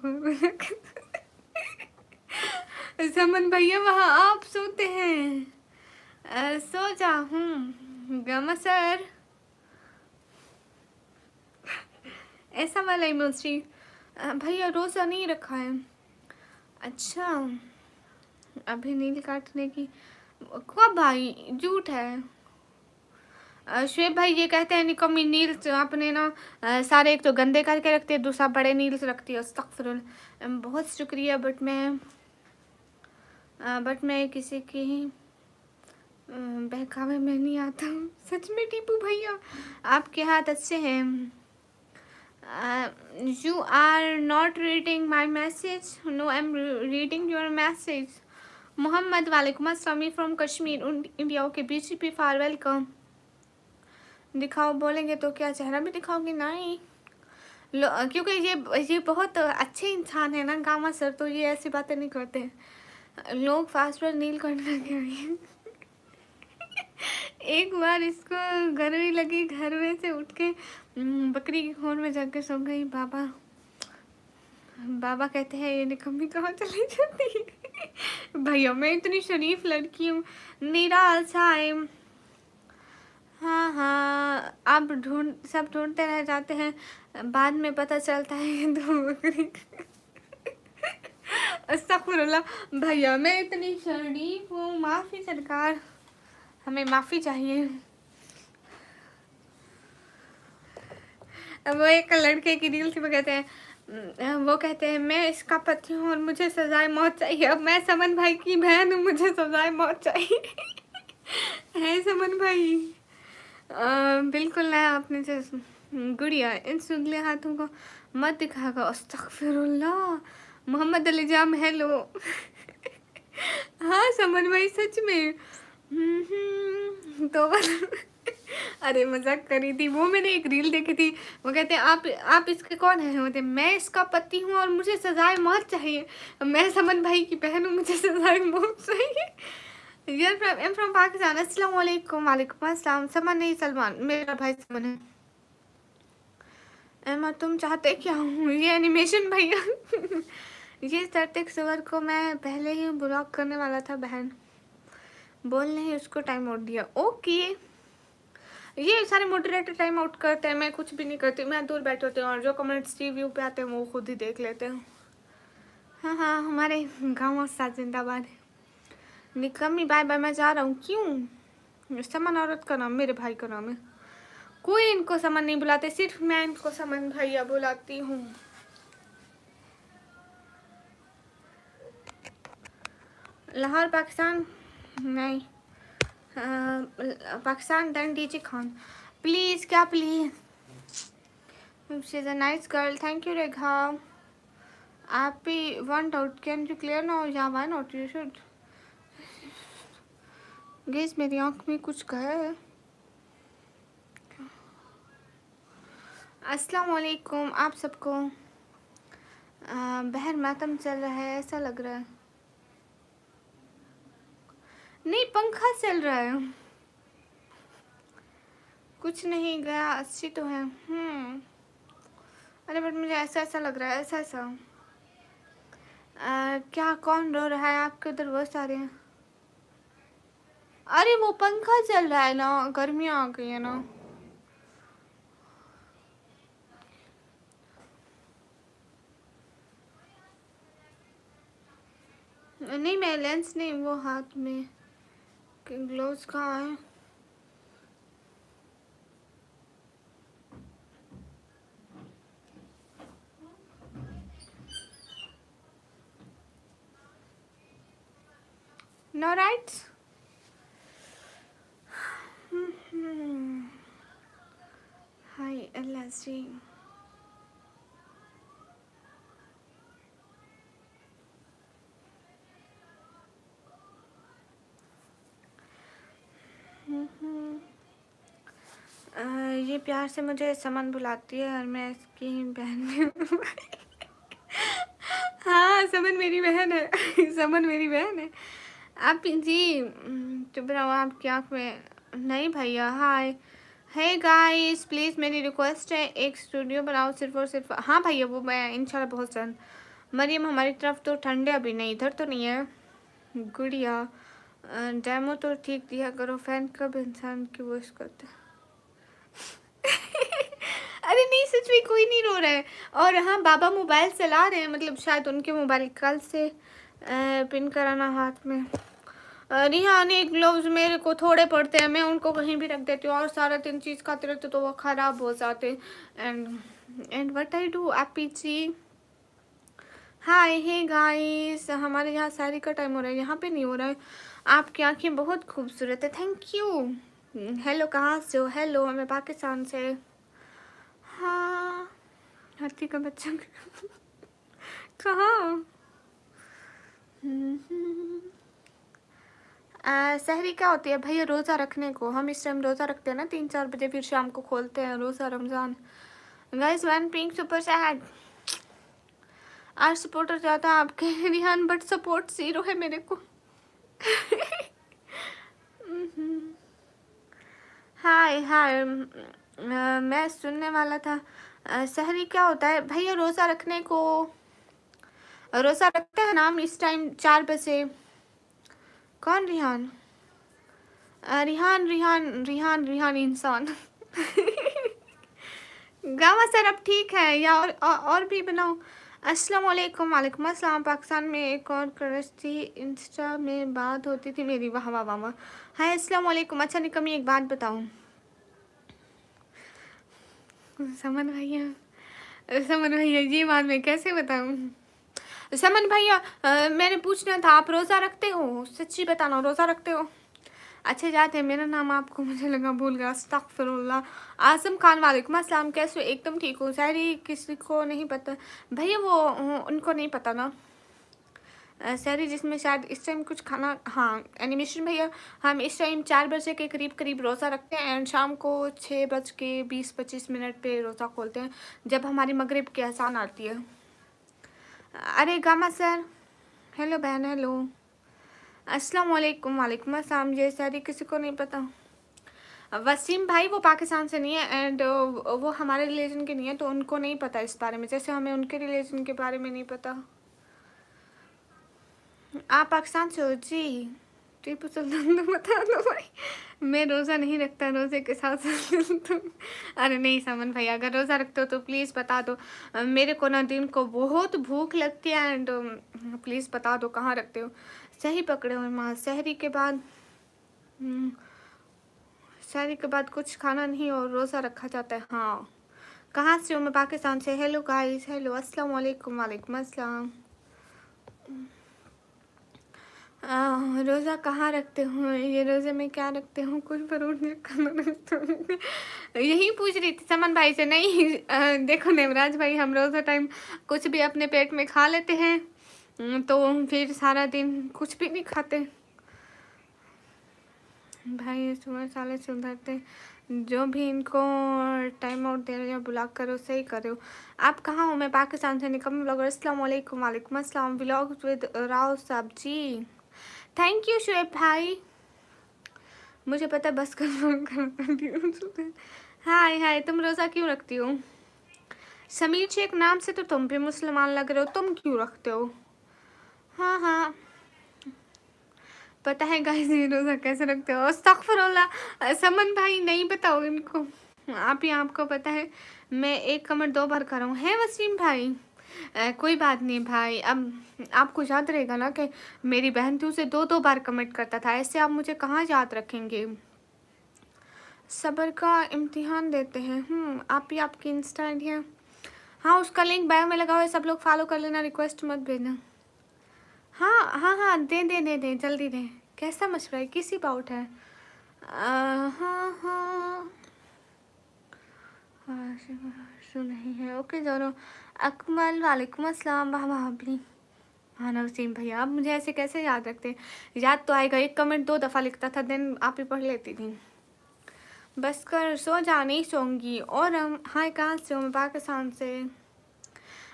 समन भैया वहाँ आप सोते हैं, सो जा हूँ गमा सर, ऐसा वाला इमोजी। भैया रोज़ा नहीं रखा है, अच्छा अभी नील काटने की कब भाई, झूठ है। श्वेब भाई ये कहते हैं निकम्मी नील्स आपने ना सारे एक तो गंदे करके रखते हैं, दूसरा बड़े नील्स रखती है, अस्तगफिरुल्लाह, बहुत शुक्रिया, बट मैं किसी की बहकावे में नहीं आता हूँ, सच में टीपू भैया आपके हाथ अच्छे हैं। You are not reading my message, no I'm reading your message। Mohammad वालेकुम अस्सलाम from Kashmir India, okay BJP फार वेलकम। दिखाओ बोलेंगे तो क्या चेहरा भी दिखाओगे? नहीं क्योंकि ये बहुत अच्छे इंसान है ना गामा सर, तो ये ऐसी बातें नहीं करते हैं। लोग फास्ट पर नील करने लगे एक बार इसको गर्मी लगी, घर में से उठ के बकरी की खोर में जाकर सो गई। बाबा कहते हैं ये निकम्मी कहाँ चली जाती है भैया मैं इतनी शरीफ लड़की हूँ, निराल साइम। हाँ हाँ अब सब ढूंढते रह जाते हैं, बाद में पता चलता है दो बकरी अस्तगफुरुल्लाह भैया मैं इतनी शरीफ हूँ, माफ़ी सरकार, हमें माफ़ी चाहिए। वो एक लड़के की रील थी, वो कहते हैं मैं इसका पति हूँ और मुझे सजाए मौत चाहिए, अब मैं समन भाई की बहन हूँ, मुझे सजाए मौत चाहिए है समन भाई? बिल्कुल ना, आपने जो गुड़िया इन सुगले हाथों को मत दिखागा, अस्तगफिरुल्लाह। मोहम्मद अली जाम हेलो हाँ समन भाई सच में तो अरे मजाक करी थी, वो मैंने एक रील देखी थी, वो कहते हैं आप इसके कौन है? होते मैं इसका पति हूँ और मुझे सजाए मौत चाहिए, मैं समन भाई की बहन हूँ, मुझे सजाए मौत चाहिए। I'm from Pakistan. अस्सलाम वालेकुम। वालेकुम अस्सलाम। समन नहीं सलमान, मेरा भाई समन है। एमा तुम चाहते क्या हूँ? ये एनिमेशन भैया ये सर्तिक सवर को मैं पहले ही ब्लॉक करने वाला था बहन, बोलने ही उसको टाइम आउट दिया। ओके ये सारे मोडरेटर टाइम आउट करते हैं, मैं कुछ भी नहीं करती, मैं दूर बैठे होती हूँ और जो कमेंट्स रिव्यू पे आते हैं वो खुद ही देख लेते हैं। हाँ हाँ हमारे गाँव साथ जिंदाबाद। निकम्मी बाय बाय, मैं जा रहा हूँ। क्यों? समन औरत का नाम मेरे भाई का नाम है, कोई इनको समन नहीं बुलाते, सिर्फ मैं इनको समन भैया बुलाती हूँ। लाहौर पाकिस्तान नहीं, Pakistan than DJ Khan please, क्या please? She is a nice girl, thank you Rekha. आप भी one out, can you clear no? या why not, you should. Guess मेरी आँख में कुछ गया है। अस्सलाम वालेकुम आप सबको। बहर मातम चल रहा है ऐसा लग रहा है। पंखा चल रहा है, कुछ नहीं गया, अच्छी तो है। अरे बट मुझे ऐसा ऐसा लग रहा है, ऐसा ऐसा। क्या कौन रो रहा है आपके उधर? बहुत सारे हैं। अरे वो पंखा चल रहा है ना, गर्मियाँ आ गई है ना। नहीं मैं लेंस नहीं, वो हाथ में ग्लोव्स कहाँ है? No rights. हाय अल्लाह जी। ये प्यार से मुझे समन बुलाती है और मैं इसकी बहन हूँ। हाँ समन मेरी बहन है। समन मेरी बहन है। आप जी चुप रहो, आपकी आँख में नहीं भैया। हाय हे गाइस, प्लीज़ मेरी रिक्वेस्ट है एक स्टूडियो बनाओ सिर्फ और सिर्फ। हाँ भैया वो मैं इंशाल्लाह बहुत जल्द। मरियम हमारी तरफ तो ठंडे अभी नहीं, इधर तो नहीं है। गुड़िया डेमो तो ठीक दिया करो, फैन कब इंसान की वॉइस करते। अरे नहीं सच में कोई नहीं रो रहा है। और हाँ बाबा मोबाइल चला रहे हैं, मतलब शायद उनके मोबाइल कल से पिन कराना हाथ में। रिहानी ग्लोव्स मेरे को थोड़े पड़ते हैं, मैं उनको कहीं भी रख देती हूँ और सारा दिन चीज़ खाते रहते तो वो ख़राब हो जाते। एंड व्हाट आई डू एपी जी। हाय हे गाइस, हमारे यहाँ शादी का टाइम हो रहा है, यहाँ पे नहीं हो रहा है। आपकी आंखें बहुत खूबसूरत है, थैंक यू। हेलो कहाँ से हो? हेलो मैं पाकिस्तान से। हाँ हाथी का बच्चा कहाँ? सहरी क्या होती है भैया? रोज़ा रखने को। हम इस टाइम रोज़ा रखते हैं ना 3-4 बजे, फिर शाम को खोलते हैं रोज़ा Ramzan. Guys one pink super sad. आज सपोर्टर ज़्यादा आपके रिहान, बट सपोर्ट 0 है मेरे को। हाय हाय मैं सुनने वाला था। सहरी क्या होता है भैया? रोज़ा रखने को। रोज़ा रखते हैं ना हम इस टाइम 4 बजे। कौन रिहान? रिहान रिहान रिहान रिहान इंसान। गावा सर अब ठीक है या और भी बनाओ। अस्सलाम वालेकुम। वालेकुम अस्सलाम। पाकिस्तान में एक और क्रश थी, इंस्टा में बात होती थी मेरी। वाह वाह वाह वाह। हाय अस्सलाम वालेकुम। अच्छा निकमी एक बात बताऊँ समन भैया, समन भैया ये बात मैं कैसे बताऊँ? समन भैया मैंने पूछना था आप रोज़ा रखते हो? सच्ची बताना रोज़ा रखते हो? अच्छे जाते हैं, मेरा नाम आपको मुझे लगा भूल गया, अस्तगफिरुल्लाह। आज़म खान वालेकुम अस्सलाम, कैसे हो? एकदम ठीक हो। शायरी किसी को नहीं पता भैया, वो उनको नहीं पता ना शायरी जिसमें शायद इस टाइम कुछ खाना। हाँ एनिमेशन भैया, हम इस टाइम 4 बजे के करीब करीब रोज़ा रखते हैं एंड शाम को 6:20-25 पे रोज़ा खोलते हैं जब हमारी मगरिब की अज़ान आती है। अरे गामा सर हेलो बहन, हेलो अस्सलाम वालेकुम। वालेकुम अस्सलाम। ये सारी किसी को नहीं पता। वसीम भाई वो पाकिस्तान से नहीं है एंड वो हमारे रिलीजन के नहीं है, तो उनको नहीं पता इस बारे में, जैसे हमें उनके रिलीजन के बारे में नहीं पता। आप पाकिस्तान से हो जी? टीपू सुल्तान तो बता दो भाई, मैं रोज़ा नहीं रखता, रोज़े के साथ तुम। अरे नहीं समन भाई, अगर रोज़ा रखते हो तो प्लीज़ बता दो। मेरे को ना दिन को बहुत भूख लगती है एंड प्लीज़ बता दो कहाँ रखते हो। सही पकड़े हो माँ। सहरी के बाद सहरी के बाद कुछ खाना नहीं और रोज़ा रखा जाता है। हाँ कहाँ से हो? मैं पाकिस्तान से। हेलो गाइस, हेलो अस्सलाम वालेकुम। वालेकुम अस्सलाम। रोज़ा कहाँ रखते हो? ये रोज़े में क्या रखते हो? कुछ फ्रूट नहीं खाना रखते हो? यही पूछ रही थी समन भाई से। नहीं देखो नेवराज भाई, हम रोज़ा टाइम कुछ भी अपने पेट में खा लेते हैं तो फिर सारा दिन कुछ भी नहीं खाते भाई। सुबह साले से उधरते जो भी इनको टाइम आउट दे रहे हो बुला करो, सही कर रहे हो। आप कहाँ हो? मैं पाकिस्तान से निकम ब्लॉगर। अस्सलाम वालेकुम। वालेकुम अस्सलाम। व्लॉग्स विद राव साहब जी, थैंक यू शुएब भाई। मुझे पता है, बस कंफर्म कर। हाय हाय, तुम रोज़ा क्यों रखती हो? समीर शेख नाम से तो तुम भी मुसलमान लग रहे हो, तुम क्यों रखते हो? हाँ हाँ, पता है गाइस ये रोज़ा कैसे रखते हो। अस्तगफुरुल्लाह, समन भाई नहीं बताओ इनको, आप ही आपको पता है। मैं एक कमेंट 2 बार कर रहा हूँ, है वसीम भाई? कोई बात नहीं भाई, अब आपको याद रहेगा ना कि मेरी बहन थी, उसे 2-2 बार कमेंट करता था, ऐसे आप मुझे कहाँ याद रखेंगे। सब्र का इम्तिहान देते हैं। आप ही आपकी इंस्टा आईडी है। हाँ, उसका लिंक बायो में लगा हुआ है, सब लोग फॉलो कर लेना, रिक्वेस्ट मत भेजना। हाँ हाँ हाँ, दे जल्दी दे। कैसा मशवरा है, किसी बाउट है? हाँ हाँ हाँ, नहीं है। ओके जोरो, अकमल वालेकुम अस्सलाम, वाह भाभी। हाँ नवसीम भैया, आप मुझे ऐसे कैसे याद रखते? याद तो आएगा, एक कमेंट 2 दफ़ा लिखता था, देन आप ही पढ़ लेती थी। बस कर, सो जा, नहीं सोऊंगी। और हम, हाय कहाँ से हो? मैं पाकिस्तान से।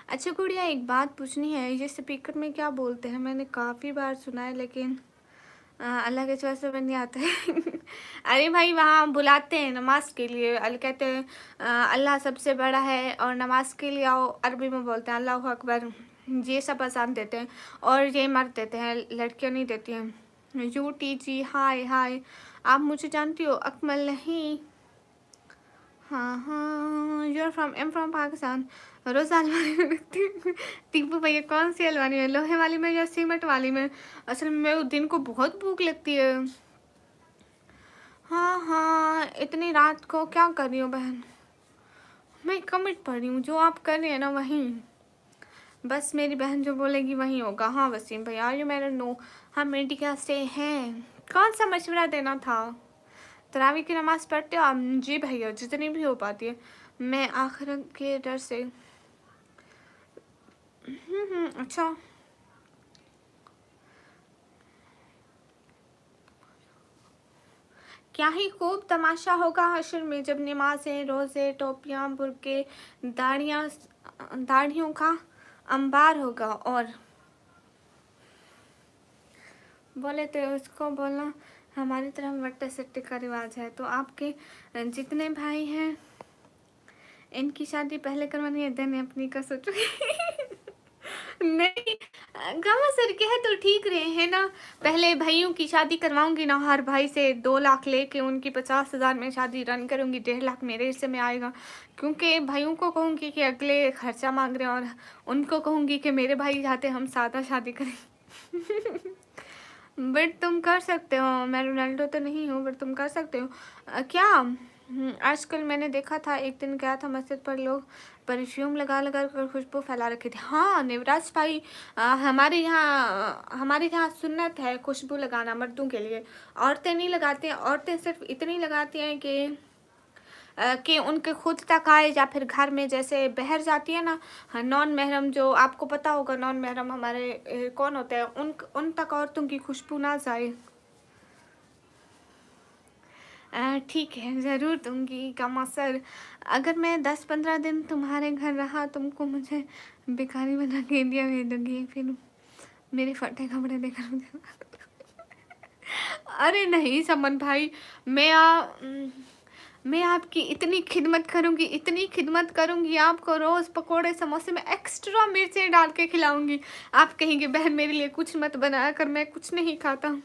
अच्छा गुड़िया, एक बात पूछनी है, ये स्पीकर में क्या बोलते हैं? मैंने काफ़ी बार सुना है, लेकिन अल्लाह के सिवा समझ नहीं आता है। अरे भाई, वहाँ बुलाते हैं नमाज के लिए, कहते हैं अल्लाह सबसे बड़ा है और नमाज के लिए आओ, अरबी में बोलते हैं अल्लाह अकबर। ये सब आसान देते हैं और ये मर्द देते हैं, लड़कियाँ नहीं देती हैं। UTG, हाय हाय, आप मुझे जानती हो? अकमल नहीं। हाँ हाँ, you're from, am from Pakistan. रोज़ अलमारी में रखती हूँ। टीपू भैया, कौन सी अलमारी में, लोहे वाली में या सीमेंट वाली में? असल में मेरे दिन को बहुत भूख लगती है। हाँ हाँ, इतनी रात को क्या कर रही हो बहन? मैं कमेंट पढ़ रही हूँ, जो आप कर रहे हैं ना वहीं, बस मेरी बहन जो बोलेगी वहीं होगा। हाँ वसीम भैया, ये मैंने नो, हम इंडिया से हैं। कौन सा मशवरा देना था? तरावी की नमाज़ पढ़ते हो आप? जी भैया, जितनी भी हो पाती है, मैं आखिरत के डर से। अच्छा, क्या ही खूब तमाशा होगा हशर में, जब नमाज़ें, रोज़े, टोपियाँ, बुर्के, दाढ़ियों का अंबार होगा। और बोले तो उसको बोलना, हमारी तरफ वट्टे सट्टे का रिवाज है, तो आपके जितने भाई हैं इनकी शादी पहले करवानी है, देने अपनी का सोचोगे? नहीं, गामा सर के है तो ठीक रहे हैं ना। पहले भाइयों की शादी करवाऊंगी ना, हर भाई से 2 लाख लेके उनकी 50,000 में शादी रन करूंगी, 1.5 लाख मेरे हिस्से में आएगा। क्योंकि भाइयों को कहूंगी कि अगले खर्चा मांग रहे हैं, और उनको कहूंगी कि मेरे भाई चाहते हम सादा शादी करें। बट तुम कर सकते हो, मैं रोनाल्डो तो नहीं हूँ, बट तुम कर सकते हो। क्या? आजकल मैंने देखा था, एक दिन गया था मस्जिद पर, लोग परफ्यूम लगा लगा कर खुशबू फैला रखे थे। हाँ नेवराज भाई, हमारे यहाँ सुन्नत है खुशबू लगाना मर्दों के लिए, औरतें नहीं लगाती हैं। औरतें सिर्फ इतनी लगाती हैं कि उनके खुद तक आए, या फिर घर में जैसे बहर जाती है ना, नॉन महरम, जो आपको पता होगा नॉन महरम हमारे कौन होते हैं, उन तक औरतों की खुशबू ना जाए। ठीक है, ज़रूर दूंगी कामा सर। अगर मैं 10-15 दिन तुम्हारे घर रहा, तुमको मुझे भिखारी बना के इंडिया भेज दूंगी, फिर मेरे फटे कपड़े देकर मुझे। अरे नहीं समन भाई, मैं आपकी इतनी खिदमत करूंगी, इतनी खिदमत करूंगी, आपको रोज़ पकोड़े समोसे में एक्स्ट्रा मिर्चें डाल के खिलाऊंगी। आप कहेंगे बहन मेरे लिए कुछ मत बनाया कर, मैं कुछ नहीं खाता।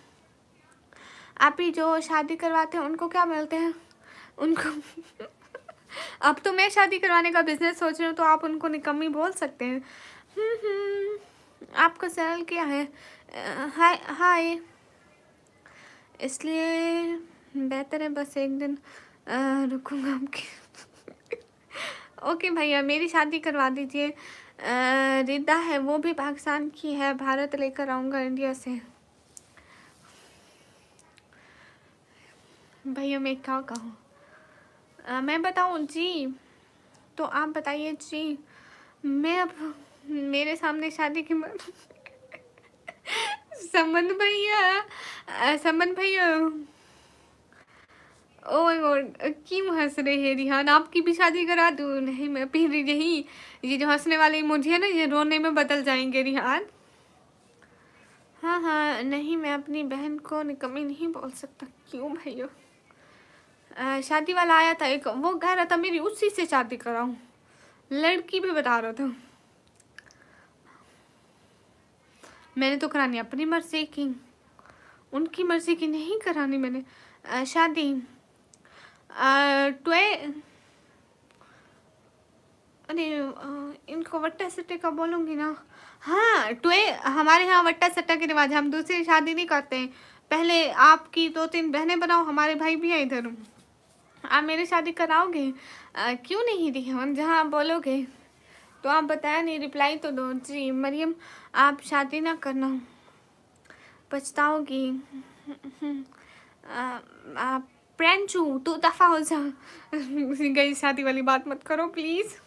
आप ही जो शादी करवाते हैं उनको क्या मिलते हैं? उनको अब तो मैं शादी करवाने का बिजनेस सोच रही हूँ, तो आप उनको निकम्मी बोल सकते हैं। आपका चैनल क्या है? हाय हाय, इसलिए बेहतर है बस एक दिन रुकूंगा आपके। ओके भैया, मेरी शादी करवा दीजिए। रिदा है, वो भी पाकिस्तान की है, भारत लेकर आऊँगा इंडिया से। भैया मैं क्या कहूँ? मैं बताऊँ जी? तो आप बताइए जी। मैं अब, मेरे सामने शादी की समन भैया, ओ माय गॉड, क्यों हंस रहे हैं रिहान? आपकी भी शादी करा दूँ? नहीं, मैं फिर यही, ये जो हंसने वाले इमोजी है ना, ये रोने में बदल जाएंगे रिहान। हाँ हाँ, नहीं मैं अपनी बहन को निकम्मी नहीं बोल सकता। क्यों भैया? शादी वाला आया था एक, वो कह रहा था मेरी उसी से शादी कराऊं। लड़की भी बता रहा था। मैंने तो करानी अपनी मर्जी की, उनकी मर्जी की नहीं करानी मैंने शादी। ट्वे अरे इनको वट्टा सट्टे का बोलूँगी ना। हाँ ट्वे, हमारे यहाँ वट्टा सट्टा के रिवाज, हम दूसरी शादी नहीं करते हैं। पहले आपकी 2-3 बहनें बनाओ, हमारे भाई भी हैं इधर। आप मेरी शादी कराओगे? क्यों नहीं रिहान, जहाँ आप बोलोगे। तो आप बताया नहीं, रिप्लाई तो दो। जी मरियम, आप शादी ना करना, पछताओगी। आप प्रेंचू, तू दफा हो जा। गई शादी वाली बात मत करो प्लीज।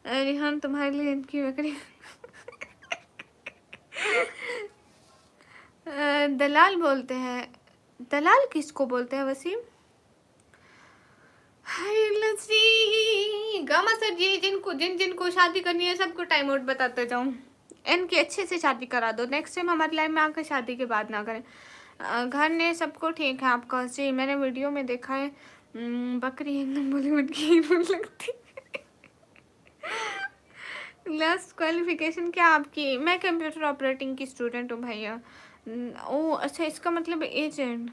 रिहान तुम्हारे लिए इनकी बकरी। दलाल बोलते हैं। दलाल किसको बोलते हैं वसीम? हाय लजी गामा सर, ये जिनको शादी करनी है सबको टाइम आउट बताते जाऊँ। इनकी अच्छे से शादी करा दो, नेक्स्ट टाइम हमारी लाइफ में आकर शादी के बाद ना करें। घर ने सबको ठीक है आपका? जी मैंने वीडियो में देखा है। बकरी एकदम बॉलीवुड की हीरोइन लगती। लास्ट क्वालिफिकेशन क्या आपकी? मैं कंप्यूटर ऑपरेटिंग की स्टूडेंट हूँ भैया। ओ अच्छा, इसका मतलब एजेंट।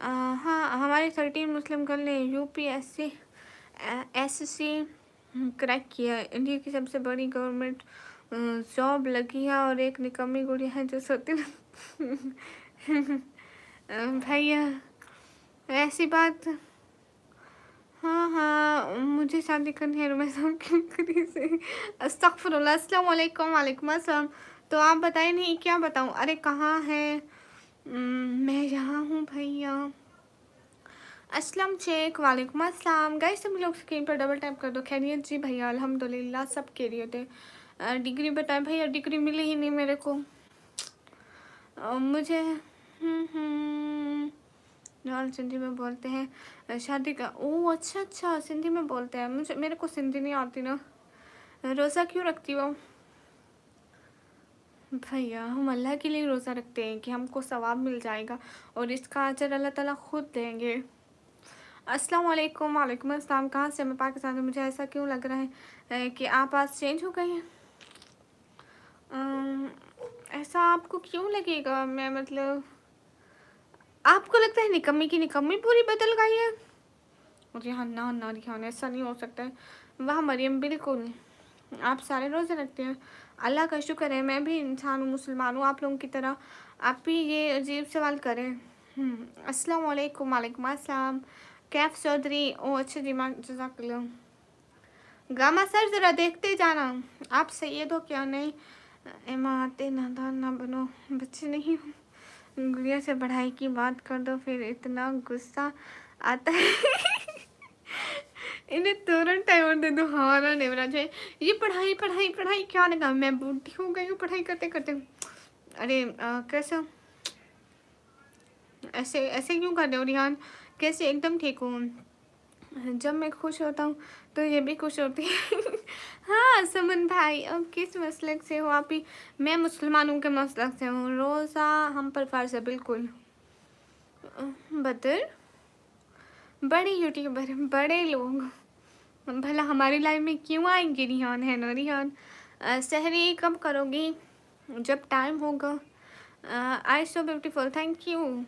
हाँ, हमारे 13 मुस्लिम गर्ल ने UPSC SSC क्रैक किया। इंडिया की सबसे बड़ी गवर्नमेंट जॉब लगी है और एक निकम्मी गुड़िया है जो सोती। भैया ऐसी बात। हाँ हाँ, मुझे शादी करनी है रुमैसा की से। अस्तगफुरुल्लाह। अस्सलाम वालेकुम। वालेकुम अस्सलाम। तो आप बताइए नहीं क्या बताऊँ? अरे कहाँ है? मैं यहाँ हूँ भैया। अस्सलाम शेख, वालेकुम अस्सलाम। गाइस सभी लोग स्क्रीन पर डबल टैप कर दो। खैरियत? जी भैया अल्हम्दुलिल्लाह सब खैरियत है। डिग्री बताएं भैया, डिग्री मिली ही नहीं मेरे को। मुझे और सिंधी में बोलते हैं शादी का। ओह अच्छा अच्छा, सिंधी में बोलते हैं। मेरे को सिंधी नहीं आती ना। रोज़ा क्यों रखती हो भैया? हम अल्लाह के लिए रोज़ा रखते हैं कि हमको सवाब मिल जाएगा और इसका अजर अल्लाह ताला खुद देंगे। अस्सलाम वालेकुम। वालेकुम अस्सलाम। कहाँ से? मैं पाकिस्तान में। मुझे ऐसा क्यों लग रहा है कि आप आज चेंज हो गई हैं? ऐसा आपको क्यों लगेगा? मैं मतलब आपको लगता है निकम्मी की निकम्मी पूरी बदल गई है? रिहान ना ना रिहान, ऐसा नहीं हो सकता है। वाह मरियम, बिल्कुल आप सारे रोज़े रखते हैं। अल्लाह का शुक्र है, मैं भी इंसान हूँ, मुसलमान हूँ आप लोगों की तरह। आप भी ये अजीब सवाल करें। अस्सलाम वालेकुम। वालेकुम अस्सलाम। कैफ चौधरी। ओ अच्छा जी, माँ जज़ाकल्लाह। गामा सर ज़रा देखते जाना, आप सैयद हो क्या? नहीं एमा आते नादान ना बनो, बच्चे नहीं हो। गुड़िया से पढ़ाई की बात कर दो, फिर इतना गुस्सा आता है। इन्हें तुरंत टाइम दे दो, हमारा नहीं बना चाहिए। ये पढ़ाई पढ़ाई पढ़ाई क्या लगा, मैं बूढ़ी हो गई हूँ पढ़ाई करते करते। अरे कैसे ऐसे ऐसे क्यों कर रहे हो रिहान? कैसे? एकदम ठीक हूँ। जब मैं खुश होता हूँ तो ये भी खुश होती है। हाँ समन भाई, अब किस मसलक से हो आप ही? मैं मुसलमानों के मसलक से हूँ। रोज़ा हम पर फ़र्ज़ है बिल्कुल। बदर बड़े यूट्यूबर, बड़े लोग भला हमारी लाइफ में क्यों आएंगे? रिहान है ना रिहान। सहरी कब करोगी? जब टाइम होगा। आई सो ब्यूटीफुल, थैंक यू।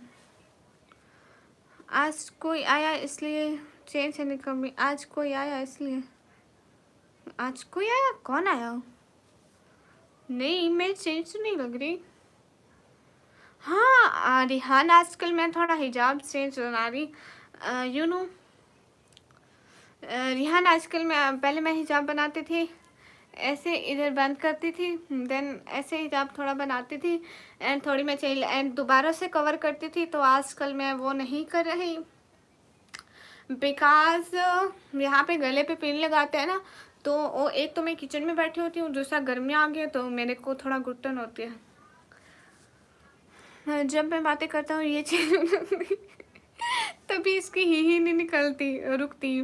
आज कोई आया इसलिए चेंज है निकम्मी। आज कोई आया इसलिए। आज कोई आया? कौन आया? नहीं मैं चेंज तो नहीं लग रही। हाँ रिहान, आजकल मैं थोड़ा हिजाब चेंज बना रही। यू नो रिहान, आजकल मैं पहले मैं हिजाब बनाती थी ऐसे, इधर बंद करती थी, देन ऐसे हिजाब थोड़ा बनाती थी एंड थोड़ी मैं चेंज एंड दोबारा से कवर करती थी। तो आजकल मैं वो नहीं कर रही बिकॉज यहाँ पे गले पे पिन लगाते हैं ना, तो वो एक तो मैं किचन में बैठी होती हूँ, दूसरा गर्मियाँ आ गई तो मेरे को थोड़ा घुटन होती है। जब मैं बातें करता हूँ ये चीज़ तभी इसकी ही नहीं निकलती रुकती।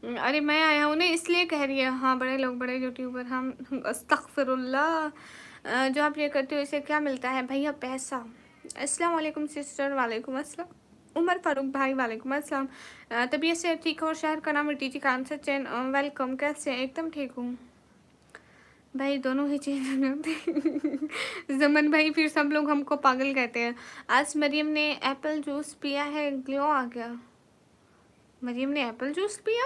अरे मैं आया हूँ ना इसलिए कह रही है। हाँ बड़े लोग, बड़े यूट्यूबर हम। अस्तगफिरुल्लाह। जो आप ये करते हो इससे क्या मिलता है भैया? पैसा। अस्सलाम वालेकुम सिस्टर। वालेकुम अस्सलाम। उमर फारूक भाई वालेकुम अस्सलाम। तबीयत से ठीक हो? शहर का नाम है टीटी खान सचिन। वेलकम। कैसे हैं? एकदम ठीक हूँ भाई, दोनों ही चेंज हो जाते जमन भाई फिर सब लोग हमको पागल कहते हैं। आज मरियम ने एप्पल जूस पिया है, ग्लो आ गया। मरियम ने एप्पल जूस पिया?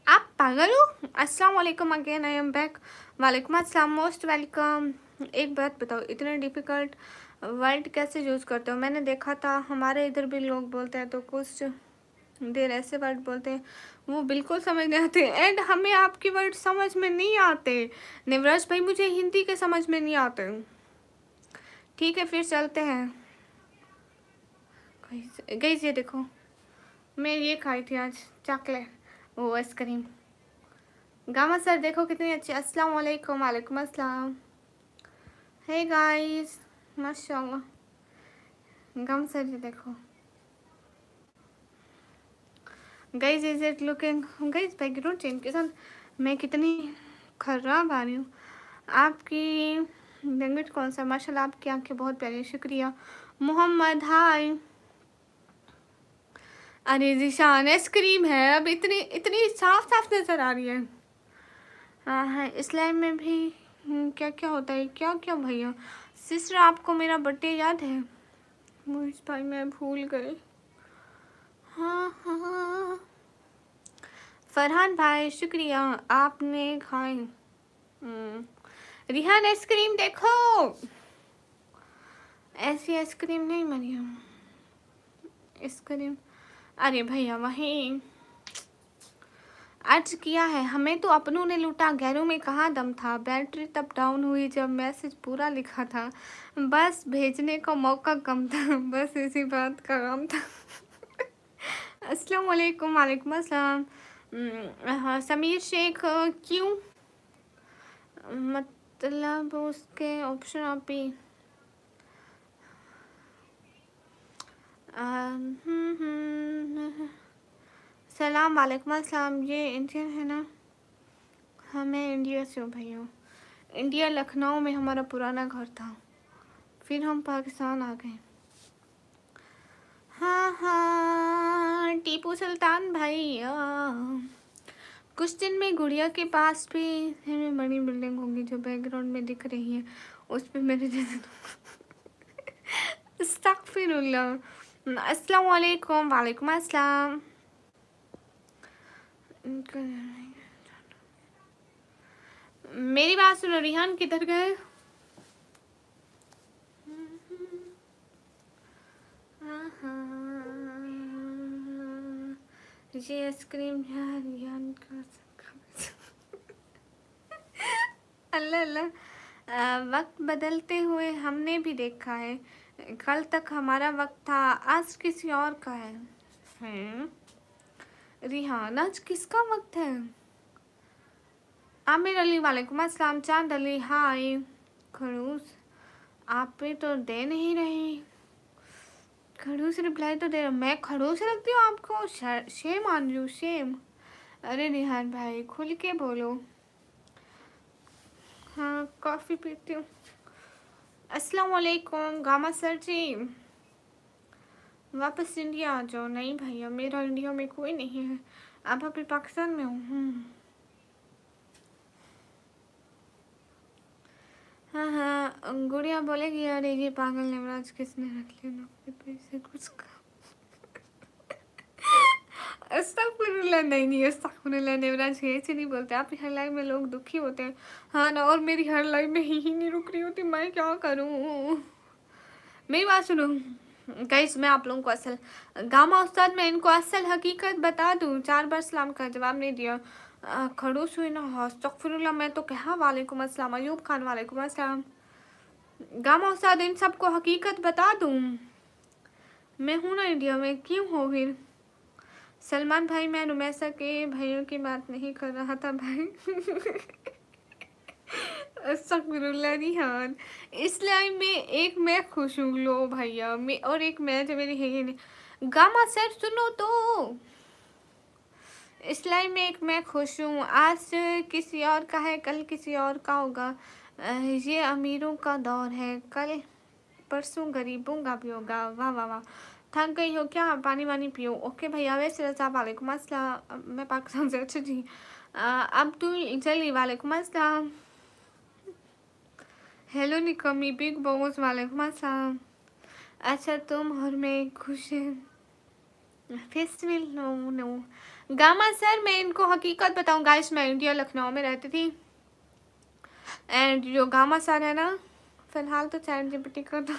आप पागल हो? अस्सलाम वालेकुम अगेन, आई एम बैक। वालेकुम अस्सलाम, मोस्ट वेलकम। एक बात बताओ, इतने डिफ़िकल्ट वर्ड कैसे यूज़ करते हो? मैंने देखा था हमारे इधर भी लोग बोलते हैं तो कुछ देर ऐसे वर्ड बोलते हैं वो बिल्कुल समझ नहीं आते, एंड हमें आपके वर्ड समझ में नहीं आते। निवराज भाई मुझे हिंदी के समझ में नहीं आते। ठीक है फिर चलते हैं। गई ये देखो, मैं ये खाई थी आज चॉकलेट, वो आइसक्रीम। गामा सर देखो कितनी अच्छी। अस्सलाम वालेकुम। वालेकुम अस्सलाम। हे गाइस, माशाल्लाह। गामा सर ये देखो। Guys is it looking? Guys background change के साथ मैं कितनी खराब आ रही हूँ। आपकी लैंग्वेज कौन सा? माशाल्लाह आपकी आंखें बहुत प्यारी, शुक्रिया। मोहम्मद हाय। अरे जीशान आइसक्रीम है, अब इतनी इतनी साफ साफ नजर आ रही है। हाँ है, इस्लाम में भी क्या क्या होता है? क्या क्या भैया? सिस्टर आपको मेरा बर्थडे याद है? मुझे भाई मैं भूल गई। हाँ हाँ। फरहान भाई शुक्रिया, आपने खाए। रिहान आइसक्रीम देखो, ऐसी आइसक्रीम नहीं मरियम, आइसक्रीम। अरे भैया वही आज किया है, हमें तो अपनों ने लूटा, गैरों में कहाँ दम था। बैटरी तब डाउन हुई जब मैसेज पूरा लिखा था, बस भेजने का मौका कम था, बस इसी बात का काम था। अस्सलाम वालेकुम। वालेकुम अस्सलाम। हाँ समीर शेख, क्यों? मतलब उसके ऑप्शन आप ही। सलाम। वालेकुम अस्सलाम। ये इंडियन है ना? हाँ मैं इंडिया से हूँ भैया। इंडिया लखनऊ में हमारा पुराना घर था, फिर हम पाकिस्तान आ गए। हाँ हाँ टीपू सुल्तान भाई। कुछ दिन में गुड़िया के पास भी बड़ी बिल्डिंग होगी जो बैकग्राउंड में दिख रही है, उस पे मेरे जैसे अस्तगफिरुल्लाह। अस्सलाम वालेकुम। वालेकुम अस्सलाम। मेरी बात सुनो, रिहान किधर गए? ये आइसक्रीम यार रिहान का अल्लाह अल्लाह। वक्त बदलते हुए हमने भी देखा है, कल तक हमारा वक्त था, आज किसी और का है। रिहान आज किसका वक्त है? आमिर अली वालेकुम अस्सलाम। चांद अली हाय। खड़ूस आप पे तो दे नहीं रही, खड़ूस रिप्लाई तो दे रहा। मैं खड़ूस रखती हूँ आपको? Shame on you, shame. अरे रिहान भाई खुल के बोलो। हाँ कॉफ़ी पीती हूँ। अस्सलाम वालेकुम गामा सर जी, वापस इंडिया आ जाओ। नहीं भैया मेरा इंडिया में कोई नहीं है, आप अभी पाकिस्तान में हूँ। हाँ हाँ गुड़िया बोलेगी अरे ये पागल नेवराज किसने रख लिया नौकरी पे, इसे कुछ अस्तगफिरुल्लाह। नहीं अस्तगफिरुल्लाह, नेवराज ऐसे नहीं बोलते। आपकी हर लाइफ में लोग दुखी होते हैं, हाँ ना, और मेरी हर लाइफ में ही नहीं रुक रही होती, मैं क्या करूँ? मेरी बात सुनो गाइस, मैं आप लोगों को असल गामा उस्ताद, मैं इनको असल हकीकत बता दूँ। 4 बार सलाम का जवाब नहीं दिया, खड़ूस हुई ना। अस्तगफिरुल्लाह, मैं तो कहा वालेकुम अस्सलाम। अयूब खान वालेकुम अस्सलाम। गामा उस्ताद इन सबको हकीकत बता दूँ, मैं हूँ ना इंडिया में, क्यों हो फिर? सलमान भाई मैं रुमैसा के भाइयों की बात नहीं कर रहा था भाई। अस्तगफिरुल्लाह रिहान, इस लाइन में एक मैं खुश हूँ लो भैया, मैं और एक मैं जो मेरी है ही नहीं। गामा सर सुनो तो, इस लाइफ में एक मैं खुश हूँ, आज किसी और का है, कल किसी और का होगा। ये अमीरों का दौर है, कल परसों गरीबों का भी होगा। वाह वाह वाह। थक गई हो क्या? पानी वानी पियो। ओके भैया। वैसे रजा वालेकुम अस्सलाम। मैं पाकिस्तान से। अच्छा जी। अब्दुल जली वालेकुम अस्सलाम। हेलो निकमी बिग बॉस वालेकुम अस्सलाम। अच्छा तुम और मैं खुश हैं। Festival no no. Gama sir, मैं इनको हकीकत बताऊं गाइस, मैं इंडिया लखनऊ में रहती थी एंड जो गामा सर है ना, फिलहाल तो चैट जीपीटी कर दो।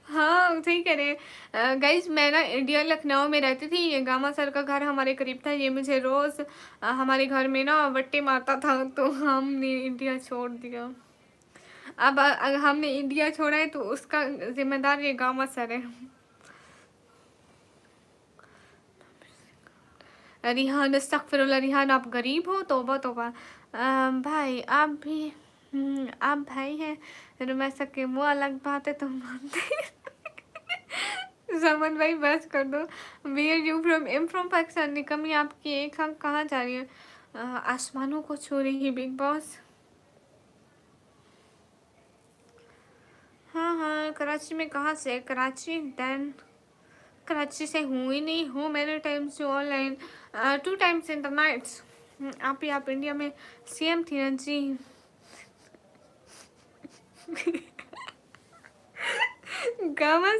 हाँ सही कह रहे हैं गाइस, मैं ना इंडिया लखनऊ में रहती थी। ये गामा सर का घर हमारे करीब था। ये मुझे रोज हमारे घर में ना वट्टे मारता था, तो हमने इंडिया छोड़ दिया। अब अगर हमने इंडिया छोड़ा है तो उसका जिम्मेदार ये गामा सर है। रिहान अस्तगफिरुल्लाह। रिहान आप गरीब हो? तौबा तौबा। भाई आप भी आप भाई हैं। रुमैसा के मुँह अलग बात है, तुम मानते। जमन भाई बस कर दो। Where you from? Am from Pakistan. निकमी आपकी एक आँख कहाँ जा रही है? आसमानों को छू रही है बिग बॉस। हाँ हाँ, कराची में कहाँ से? कराची दैन कराची से हूँ ही नहीं हूँ मैंने टाइम्स जो online 2 times in the nights. आप इंडिया में सीएम थी ना जी। गामा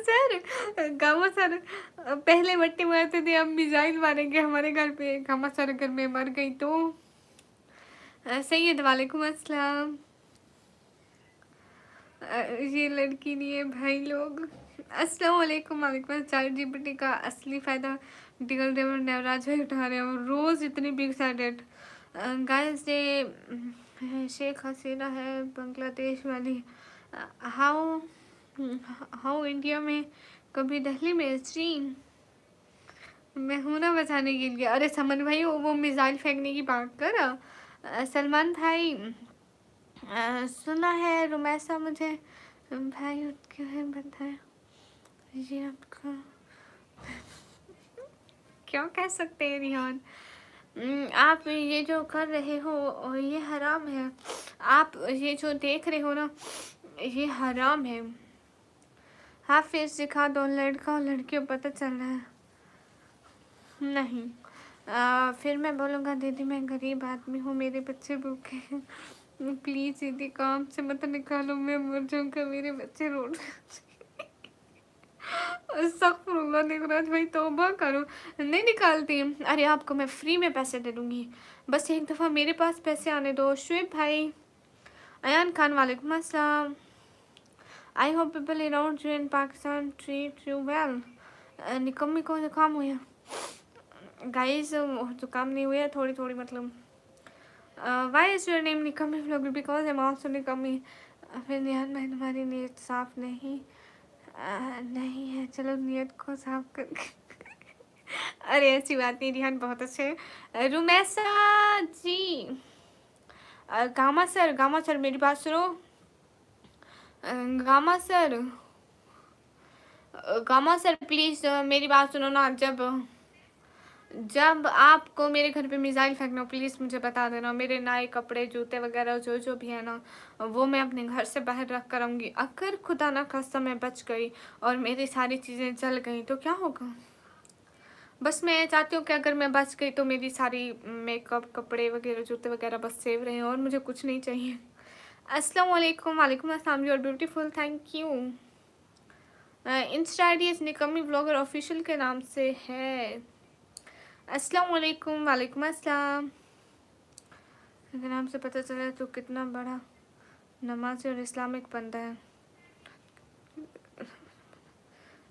सर पहले मट्टी मारते थे, अब मिसाइल मारेंगे हमारे घर पे। गामा सर घर में मर गई तो सैयद वालेकुम अस्सलाम। ये लड़की नहीं है भाई लोग। अस्सलाम वालेकुम। वालेकुम। चैट जीपीटी का असली फ़ायदा डिगल देवर नवराज भाई उठा रहे हैं और रोज़ इतनी बिग साइडेड। गाइस ये शेख हसीना है बांग्लादेश वाली। हाउ हाउ इंडिया में कभी दिल्ली में स्ट्रीम मैं हूं ना बचाने के लिए। अरे समन भाई वो मिसाइल फेंकने की बात कर। सलमान भाई सुना है रुमैसा मुझे भाई क्यों है बताए ये आपका क्या कह सकते हैं रिहान। आप ये जो कर रहे हो ये हराम है। आप ये जो देख रहे हो ना ये हराम है। हाफ फेस दिखा दो, लड़का और लड़की को पता चल रहा है। नहीं फिर मैं बोलूँगा दीदी मैं गरीब आदमी हूँ, मेरे बच्चे भूखे हैं, प्लीज़ दीदी काम से मत निकालो, मैं मर जाऊँगा, मेरे बच्चे रो रहे। अस्तगफुरुल्लाह निगराज भाई तौबा करो। नहीं निकालती। अरे आपको मैं फ्री में पैसे दे दूँगी, बस एक दफ़ा मेरे पास पैसे आने दो। शुएब भाई। अयान खान वालेकुम अस्सलाम। I hope people around you in Pakistan treat you well. निकम्मी को जुकाम हुआ गाइस? जुकाम नहीं हुआ, थोड़ी थोड़ी मतलब। वाई इज योर नेम निकम्मी vlog? Because I am also निकम्मी। फिर निहान भाई तुम्हारी नीयत साफ नहीं नहीं है, चलो नीयत को साफ कर। अरे ऐसी बात नहीं रिहान, बहुत अच्छे हैं। रुमैसा जी। गामा सर मेरी बात सुनो। गामा सर प्लीज़ मेरी बात सुनो ना। जब आपको मेरे घर पे मिसाइल फेंकना प्लीज़ मुझे बता देना। मेरे नए कपड़े जूते वगैरह जो जो भी है ना वो मैं अपने घर से बाहर रख कर आऊँगी। अगर खुदा ना खास्ता मैं बच गई और मेरी सारी चीज़ें जल गई तो क्या होगा? बस मैं चाहती हूँ कि अगर मैं बच गई तो मेरी सारी मेकअप कपड़े वगैरह जूते वगैरह बस सेव रहे और मुझे कुछ नहीं चाहिए। अस्सलाम वालेकुम। वालेकुम अस्सलाम। You are beautiful, thank you. Insta I D निकम्मी ब्लॉगर ऑफिशियल के नाम से है। अस्सलाम वालेकुम। वालेकुम अस्सलाम। इसके नाम से पता चला तो कितना बड़ा नमाज़ी और इस्लामिक बंदा है।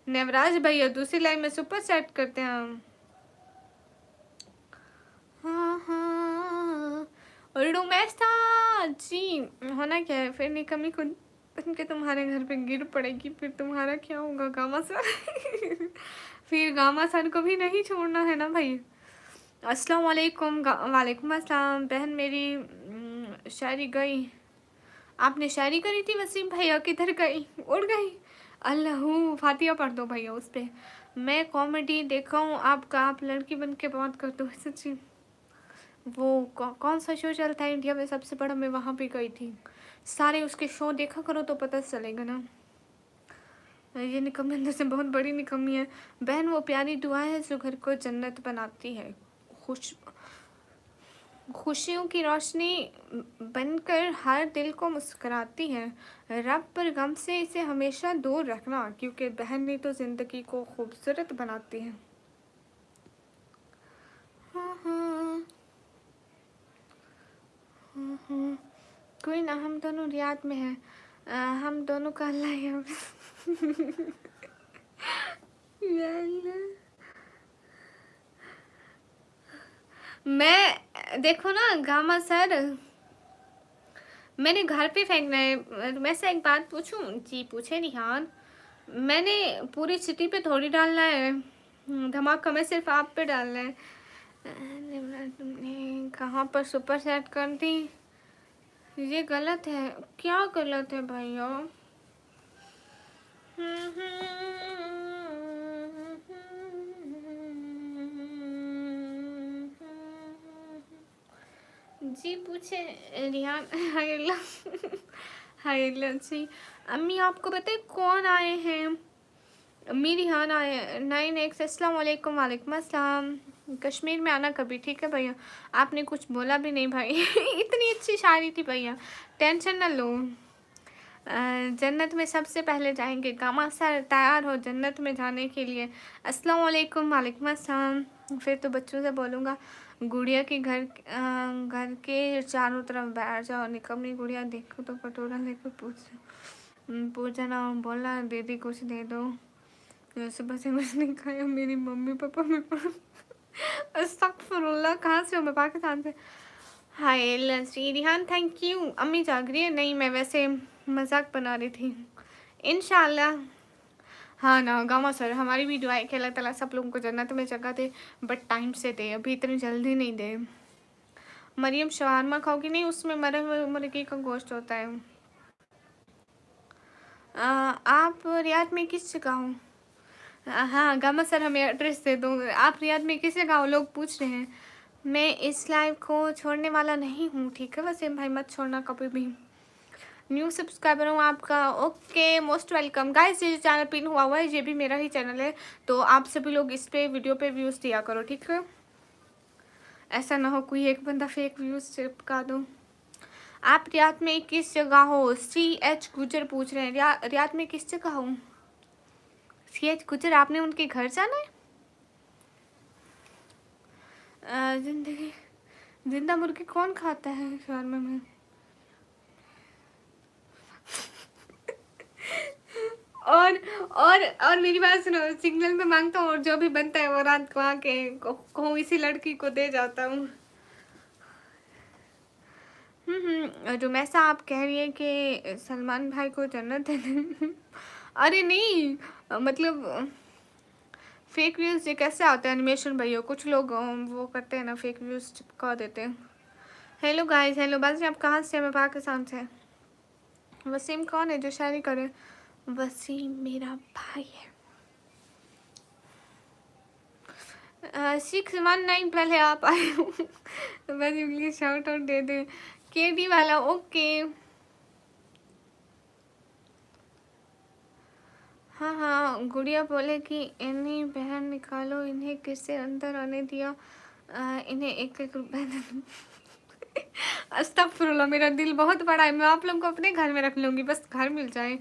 नवराज भैया दूसरी लाइन में सुपर चैट करते हैं हम। हाँ हाँ रुमैसा जी। होना क्या है फिर? निकम्मी को के तुम्हारे घर पे गिर पड़ेगी, फिर तुम्हारा क्या होगा गामा सर? फिर गामा सर को भी नहीं छोड़ना है ना भाई। अस्सलाम वालेकुम। वालेकुम अस्सलाम। बहन मेरी शायरी गई। आपने शायरी करी थी वसीम भैया, किधर गई? उड़ गई? अल्लाह फातिया पढ़ दो भैया उस पर। मैं कॉमेडी देखा हूँ आपका, आप लड़की बन के बात करते हो सच्ची। वो कौन सा शो चलता है इंडिया में सबसे बड़ा, मैं वहाँ पे गई थी। सारे उसके शो देखा करो तो पता चलेगा ना। ये निकम्मी अंदर से बहुत बड़ी निकम्मी है। बहन वो प्यारी दुआ है जो घर को जन्नत बनाती है, खुशियों की रोशनी बनकर हर दिल को मुस्कुराती है। रब पर गम से इसे हमेशा दूर रखना, क्योंकि बहन ही तो जिंदगी को खूबसूरत बनाती है। हाँ हाँ हाँ हाँ। कोई ना, हम दोनों रियाद में हैं। हम दोनों का अल्लाह ही हाफ़िज़। या अल्लाह। मैं देखो ना गामा सर, मैंने घर पे फेंकना है। मैं से एक बात पूछूं? जी पूछे रिहान। मैंने पूरी सिटी पे थोड़ी डालना है धमाका, में सिर्फ आप पे डालना है। तुमने कहाँ पर सुपर सेट कर दी? ये गलत है। क्या गलत है भैया? जी पूछे रिहान। हाय जी। अम्मी आपको पता है कौन आए हैं? अम्मी रिहान आए। 9x अस्सलाम वालेकुम। वालेकुम अस्सलाम। कश्मीर में आना कभी, ठीक है भैया। आपने कुछ बोला भी नहीं भाई। इतनी अच्छी शायरी थी भैया, टेंशन ना लो। जन्नत में सबसे पहले जाएंगे। गामा सर तैयार हो जन्नत में जाने के लिए? अस्सलाम वालेकुम। वालेकुम अस्सलाम। फिर तो बच्चों से बोलूँगा गुड़िया के घर के चारों तरफ बैठ जाओ। निकम्मी गुड़िया देखो तो कटोरा लेकर पूछना, बोलना दीदी कुछ दे दो। सुबह से कुछ नहीं खाया। मेरी मम्मी पापा में अस्तगफुरुल्लाह, कहाँ से हो? मैं पाकिस्तान से। हाय लंसी रिहान, थैंक यू। अम्मी जाग रही है? नहीं, मैं वैसे मजाक बना रही थी। इंशाल्लाह। हाँ ना गामा सर, हमारी भी दुआ है कि अल्लाह ताला सब लोगों को जन्नत में जगह दे, बट टाइम से दे, अभी इतनी जल्दी नहीं दे। मरियम शवारमा खाओगी? नहीं, उसमें मरे हुए मुर्गी का गोश्त होता है। आप रियाद में किस जगह हो? हाँ गामा सर, हमें एड्रेस दे दो। आप रियाद में किस जगह हो? लोग पूछ रहे हैं। मैं इस लाइव को छोड़ने वाला नहीं हूँ, ठीक है? वसीम भाई मत छोड़ना कभी भी। न्यू सब्सक्राइबर हूँ आपका। Okay, most welcome guys. ये चैनल पिन हुआ है, ये भी मेरा ही चैनल है, तो आप सभी लोग इस पे वीडियो पे व्यूज़ दिया करो, ठीक है? ऐसा ना हो कोई एक बंदा फेक व्यूज़ चिपका दो। आप रियाद में किस जगह हो? CH गुजर पूछ रहे हैं। रियाद में किस जगह हो? CH गुजर, आपने उनके घर जाना है? जिंदगी जिंदा मुर्गी कौन खाता है शर्मा में? और मेरी बात सुनो, सिग्नल में मांगता हूँ और जो भी बनता है वो रात को आके कहूँ इसी लड़की को दे जाता हूँ। रुमैसा आप कह रही है कि सलमान भाई को जन्नत है। अरे नहीं, मतलब फेक व्यूज़ ये कैसे आता है एनिमेशन भैया? कुछ लोग वो करते हैं ना, फेक व्यूज़ चिपका देते हैं। हेलो गाइस, हेलो बाजी, आप कहाँ से? मैं पाकिस्तान से। वसीम कौन है जो शायरी करे? वसीम मेरा भाई है। 619 पहले आप आए हो। बस please shout out they they. KD वाला ओके। हाँ हाँ, गुड़िया बोले कि इन्हें बहन निकालो, इन्हें किससे अंदर आने दिया, इन्हें 1-1 रुपए दे दो। अस्तगफुरुल्लाह, मेरा दिल बहुत बड़ा है, मैं आप लोगों को अपने घर में रख लूँगी, बस घर मिल जाए।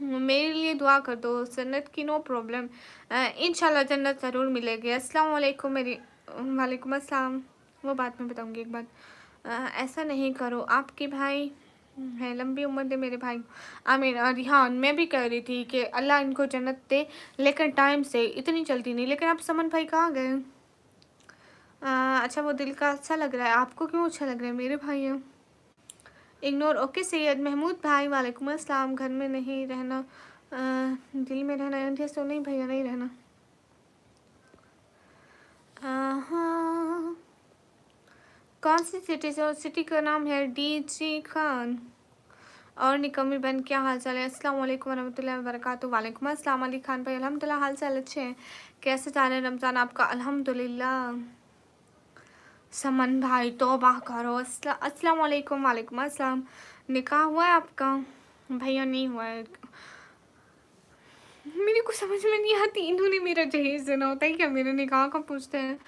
मेरे लिए दुआ कर दो जन्नत की, नो प्रॉब्लम। इंशाल्लाह जन्नत ज़रूर मिलेगी। अस्सलाम वालेकुम। वालेकुम अस्सलाम। वो बात मैं बताऊँगी एक बात। ऐसा नहीं करो, आपके भाई है, लंबी उम्र दे मेरे भाई। आमीन। रिहान, मैं भी कह रही थी कि अल्लाह इनको जन्नत दे, लेकिन टाइम से, इतनी जल्दी नहीं। लेकिन आप समन भाई कहाँ गए? अच्छा, वो दिल का अच्छा लग रहा है आपको? क्यों अच्छा लग रहा है? मेरे भाई हैं। इग्नोर। ओके सैयद महमूद भाई, वालेकुम अस्सलाम। घर में नहीं रहना, दिल में रहना। इंडिया से नहीं भैया, नहीं रहना। हाँ, कौन सी सिटी से? सिटी का नाम है DG खान। और निकम्मी बहन क्या हाल चाल है? अस्सलाम वालेकुम वरहमतुल्लाहि वबरकातुहू। वालेकुम अस्सलाम अली खान भाई, अल्हम्दुलिल्लाह हाल चाल अच्छे हैं। कैसे जा रहे हैं रमज़ान आपका? अल्हम्दुलिल्लाह। समन भाई तौबा करो। अस्सलाम वालेकुम। वालेकुम अस्सलाम। निकाह हुआ है आपका? भैया नहीं हुआ है। मेरे को समझ में नहीं आती, इन्होंने मेरा जहेज देना होता है क्या? मेरे निकाह का पूछते हैं।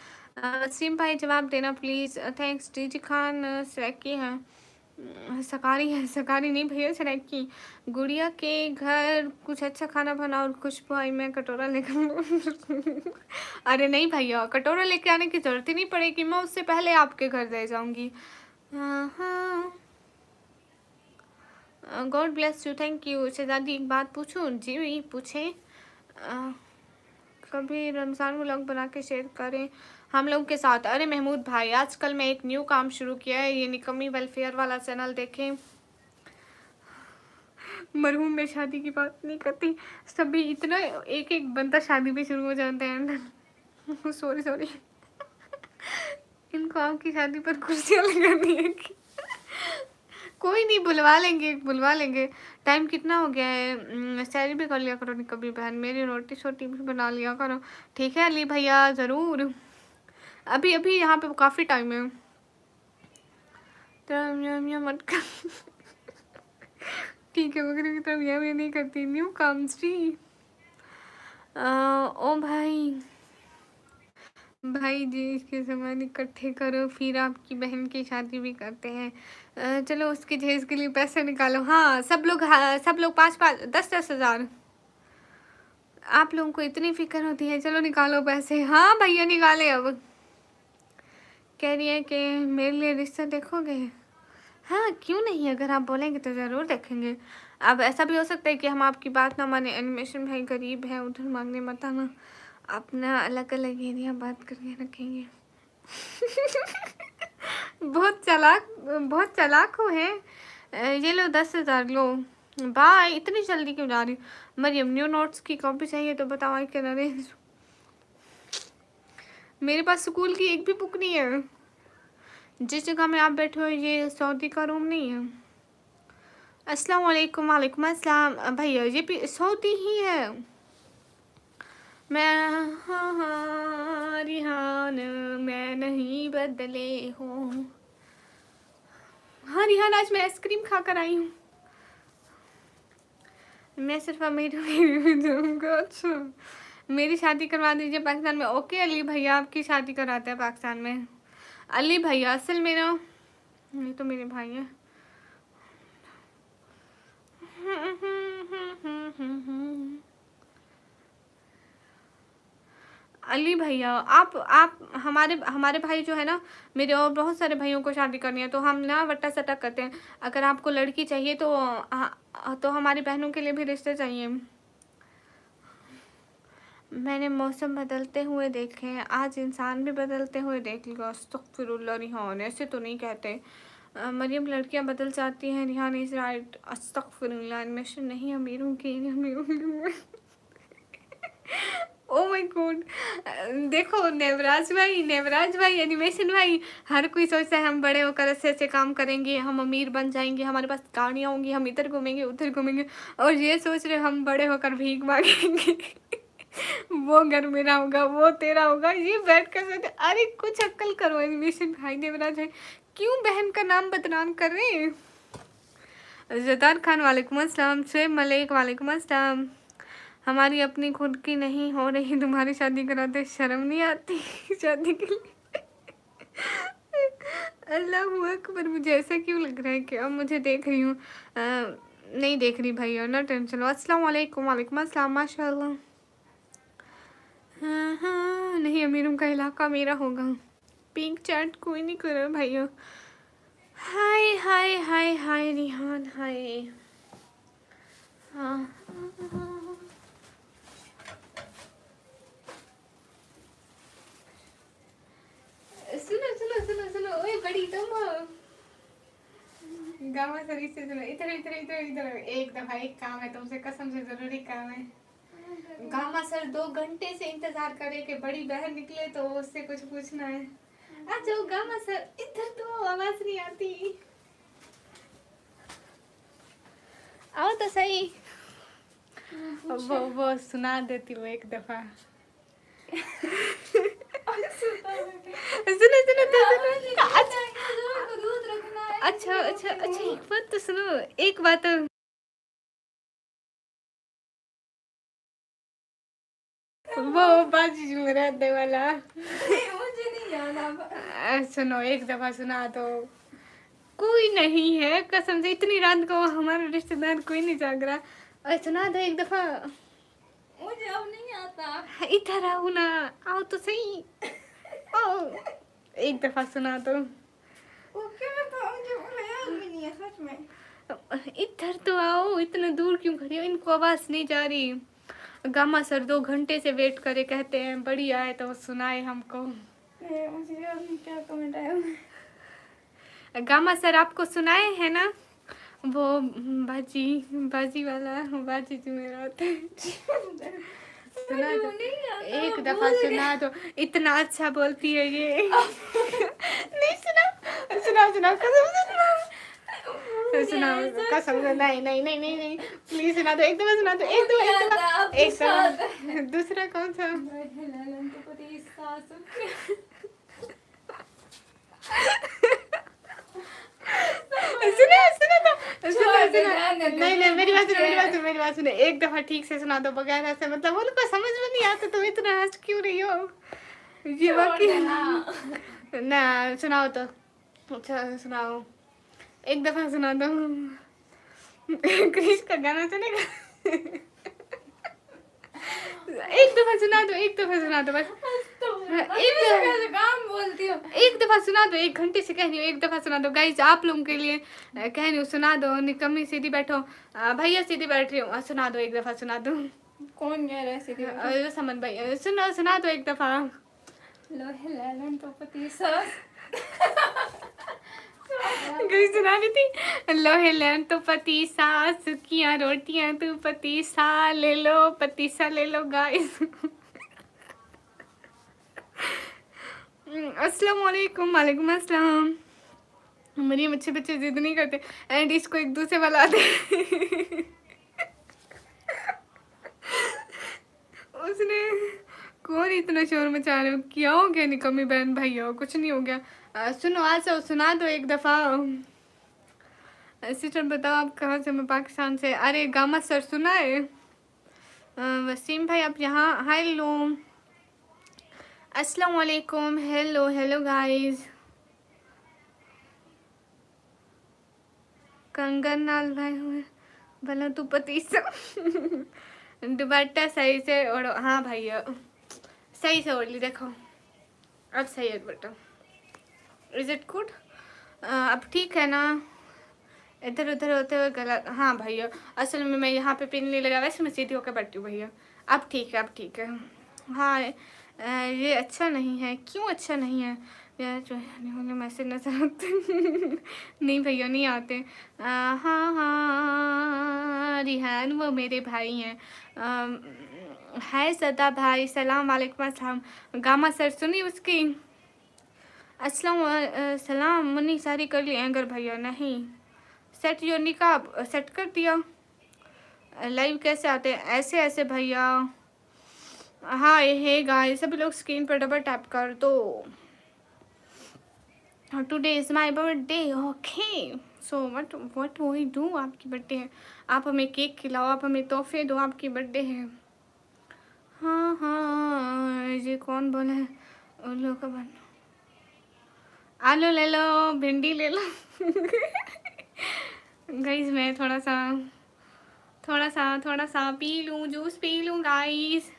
वसीम भाई जवाब देना प्लीज़। थैंक्स। डीजी खान सराकी है, सकारी है, सकारी नहीं भैया सराकी। गुड़िया के घर कुछ अच्छा खाना बना और खुशबू आई, मैं कटोरा लेकर अरे नहीं भैया, कटोरा लेके आने की ज़रूरत ही नहीं पड़ेगी, मैं उससे पहले आपके घर दे जाऊँगी। हाँ, God bless you, thank you. शहजादी एक बात पूछूं? जी पूछें। कभी रमज़ान व्लॉग बना के शेयर करें हम लोग के साथ। अरे महमूद भाई, आजकल मैं एक न्यू काम शुरू किया है, ये निकम्मी वेलफेयर वाला चैनल देखें। मरहूम में शादी की बात नहीं करती, सभी इतना एक एक बंदा शादी भी शुरू हो जाते हैं। सॉरी इनको आपकी शादी पर कुर्सियाँ लगानी है कि कोई नहीं, बुलवा लेंगे। टाइम कितना हो गया है? सैरी भी कर लिया करो कभी बहन, मेरी रोटी शोटी भी बना लिया करो, ठीक है अली भैया? ज़रूर, अभी अभी यहाँ पे काफ़ी टाइम है। तो मत कर ठीक है, बकरी की तरफ यह नहीं करती। न्यू कामश्री। ओ भाई जी, इसके सामान इकट्ठे करो, फिर आपकी बहन की शादी भी करते हैं। चलो उसके जहेज के लिए पैसे निकालो। हाँ सब लोग 5-5 10-10 हज़ार। आप लोगों को इतनी फिक्र होती है, चलो निकालो पैसे। हाँ भैया निकाले। अब कह रही है कि मेरे लिए रिश्ता देखोगे? हाँ क्यों नहीं, अगर आप बोलेंगे तो ज़रूर देखेंगे। अब ऐसा भी हो सकता है कि हम आपकी बात ना माने। एनिमेशन भाई गरीब है, उधर मांगने मत आना, अपना अलग अलग एरिया बात करके रखेंगे। बहुत चालाक हो है। ये लो 10,000 लो। बाय, इतनी जल्दी क्यों जा रही? मरियम, न्यू नोट्स की कॉपी चाहिए तो बताओ, आई कैन अरेंज। मेरे पास स्कूल की एक भी बुक नहीं है। जिस जगह में आप बैठे हो ये सऊदी का रूम नहीं है। अस्सलाम वालेकुम। वालेकुम अस्सलाम। भैया ये सऊदी ही है। मैं हाँ रिहान, मैं नहीं बदले हूँ। हाँ रिहान, आज मैं आइसक्रीम खा कर आई हूँ। मैं सिर्फ अमीर में जाऊँगा। अच्छा, मेरी शादी करवा दीजिए पाकिस्तान में। ओके अली भैया, आपकी शादी कराते हैं पाकिस्तान में। अली भैया असल में ना, ये तो मेरे भाई हैं। अली भैया आप हमारे भाई जो है ना, मेरे और बहुत सारे भाइयों को शादी करनी है, तो हम ना वट्टा सट्टा करते हैं। अगर आपको लड़की चाहिए तो हमारी बहनों के लिए भी रिश्ते चाहिए। मैंने मौसम बदलते हुए देखे हैं, आज इंसान भी बदलते हुए देख लिया। अस्तगफिरुल्लाह रिहान, ऐसे तो नहीं कहते। मरियम, लड़कियां बदल जाती हैं। Rehan is right. अस्तगफिरुल्लाह, एनिमेशन नहीं अमीरों की, ओ माय गॉड। देखो नेवराज भाई एनिमेशन भाई, हर कोई सोचता है हम बड़े होकर अच्छे अच्छे काम करेंगे, हम अमीर बन जाएंगे, हमारे पास गाड़ियाँ होंगी, हम इधर घूमेंगे उधर घूमेंगे, और ये सोच रहे हम बड़े होकर भीख मांगेंगे। वो घर मेरा होगा, वो तेरा होगा, ये बैठ कर सोचते। अरे कुछ अक्ल करो एनिमेशन भाई, नेवराज भाई, क्यों बहन का नाम बदनाम कर रहे हैं? जदार खान वालेकुम अस्सलाम। शुएब मलिक वालेकुम अस्सलाम। हमारी अपनी खुद की नहीं हो रही, तुम्हारी शादी कराते शर्म नहीं आती? शादी के लिए अल्लाह अकबर, मुझे ऐसा क्यों लग रहा है कि अब मुझे देख रही हूँ। नहीं देख रही भाई, ना टेंशन लो। अस्सलाम वालेकुम। वालेकुम अस्सलाम। माशाल्लाह। हाँ नहीं, अमीरों का इलाका मेरा होगा। पिंक चैट कोई नहीं कर रहा भाइयों। हाय हाय हाय हाय रिहान हाय। हाँ सुनो, ओए बड़ी तुम गामा सरी से सुनो, इधर एक दफा एक काम है तुमसे, कसम से जरूरी काम है। गामा सर 2 घंटे से इंतजार करे कि बड़ी बहन निकले तो उससे कुछ पूछना है। आ जाओ गामा सर, इधर तो आवाज नहीं आती। आओ तो सही। वो सुना देती हूँ एक दफा। सुनो सुनो तो सुनो। अच्छा अच्छा अच्छा एक बात तो सुनो, एक बात। वो बाजी में रहने वाला। मुझे नहीं याद अब। सुनो एक दफा सुना तो। कोई नहीं है कसम से, इतनी रात को हमारा रिश्तेदार कोई नहीं जाग रहा। सुना दो एक दफा। मुझे अब नहीं आता। इधर आओ ना, आओ तो सही। आओ एक दफा सुना तो। वो क्या था, मुझे बोला याद भी नहीं है सच में। इधर तो आओ, इतने दूर क्यों खड़ी हो? इनको आवाज नहीं जा रही। गामा सर 2 घंटे से वेट करे, कहते हैं बढ़िया है तो सुनाए हमको। मुझे याद नहीं क्या कमेंट आया। गामा सर आपको सुनाए है ना वो बाजी, बाजी वाला बाजी जो मेरा होता है। सुना दो एक दफा, सुना दो। इतना अच्छा बोलती है ये। नहीं सुना, सुना सुना कसम से सुनाओ, कसम से। नहीं नहीं नहीं नहीं नहीं, प्लीज सुना दो एक दफा, सुना दो एक दफा एक दफा एक दफा। दूसरा कौन सा? सुना सुना तो सुना सुना। नहीं नहीं मेरी बात सुनो, मेरी बात सुनो, मेरी बात सुनो। एक दफा ठीक से सुना दो, बगैर ऐसे मतलब उनको समझ में नहीं आता, तुम इतना हंस क्यों रही हो? ये बाकी ना सुनाओ तो। अच्छा सुनाओ एक दफा सुना दो। क्रिश का गाना सुनेगा? एक दफा सुना दो, एक दफा सुना दो बस। काम बोलती हो। एक दफा सुना दो, 1 घंटे से कह रही हूँ, एक दफा सुना दो गाइस, आप लोगों के लिए कह रही हूँ, सुना दो। निकम्मी सीधी बैठो। भैया सीधी बैठ रही हूँ, सुना दो एक दफा, सुना दो। कौन कह रहा है सीधी? समन भाई सुना, सुना दो एक दफा। लोहे लालन तो पति सास। गाइस सुना रही थी। लोहे लेन तो पति सास, सुखियां रोटियां तू पति सा ले लो, पति सा ले लो गाइस। अस्सलाम वालेकुम। वालेकुम अस्सलाम। मेरी अच्छे बच्चे जिद नहीं करते एंड इसको एक दूसरे वाला आते। उसने कौन इतना शोर मचा रहे हो? क्या हो गया निकम्मी बहन भैया? कुछ नहीं हो गया। सुनो आ जाओ, सुना दो एक दफा। सिस्टर बताओ आप कहाँ से? मैं पाकिस्तान से। अरे गामा सर सुना है? वसीम भाई आप यहाँ? हेलो अस्सलाम वालेकुम। Hello hello guys. कंगन नाल भाई हुए भला तू पतीसा। दुपट्टा सही से ओढ़ो। हाँ भैया सही से ओढ़ ली, देखो अब सही है दुपट्टा। Is it good? अब ठीक है ना? इधर उधर होते हुए गलत। हाँ भैया असल में मैं यहाँ पे पिन नहीं लगा, वैसे मैं सीधी होकर बैठी हूँ भैया। अब ठीक है, अब ठीक है। हाँ ये अच्छा नहीं है। क्यों अच्छा नहीं है यार? जो है मैसेज नजर आते। नहीं भैया नहीं आते। हाँ हाँ रिहान वो मेरे भाई हैं। हाय सदा भाई, सलाम वालेकुम अस्सलाम। गामा सर सुनी उसकी? अस्सलाम सलाम। मुन्नी सारी कर ली एंगर भैया? नहीं। सेट योर निकाब सेट कर दिया। लाइव कैसे आते हैं? ऐसे ऐसे भैया। हाँ हे गाइस, सभी लोग स्क्रीन पर डबल टैप कर दो। Today is my birthday. Okay so what we do? आपकी बर्थडे है, आप हमें केक खिलाओ, आप हमें तोहफे दो, आपकी बर्थडे है। हाँ हाँ ये कौन बोला है? उल्लू का बन। आलू ले लो, भिंडी ले लो। गाइस मैं थोड़ा सा पी लूँ, जूस पी लूँ गाइस।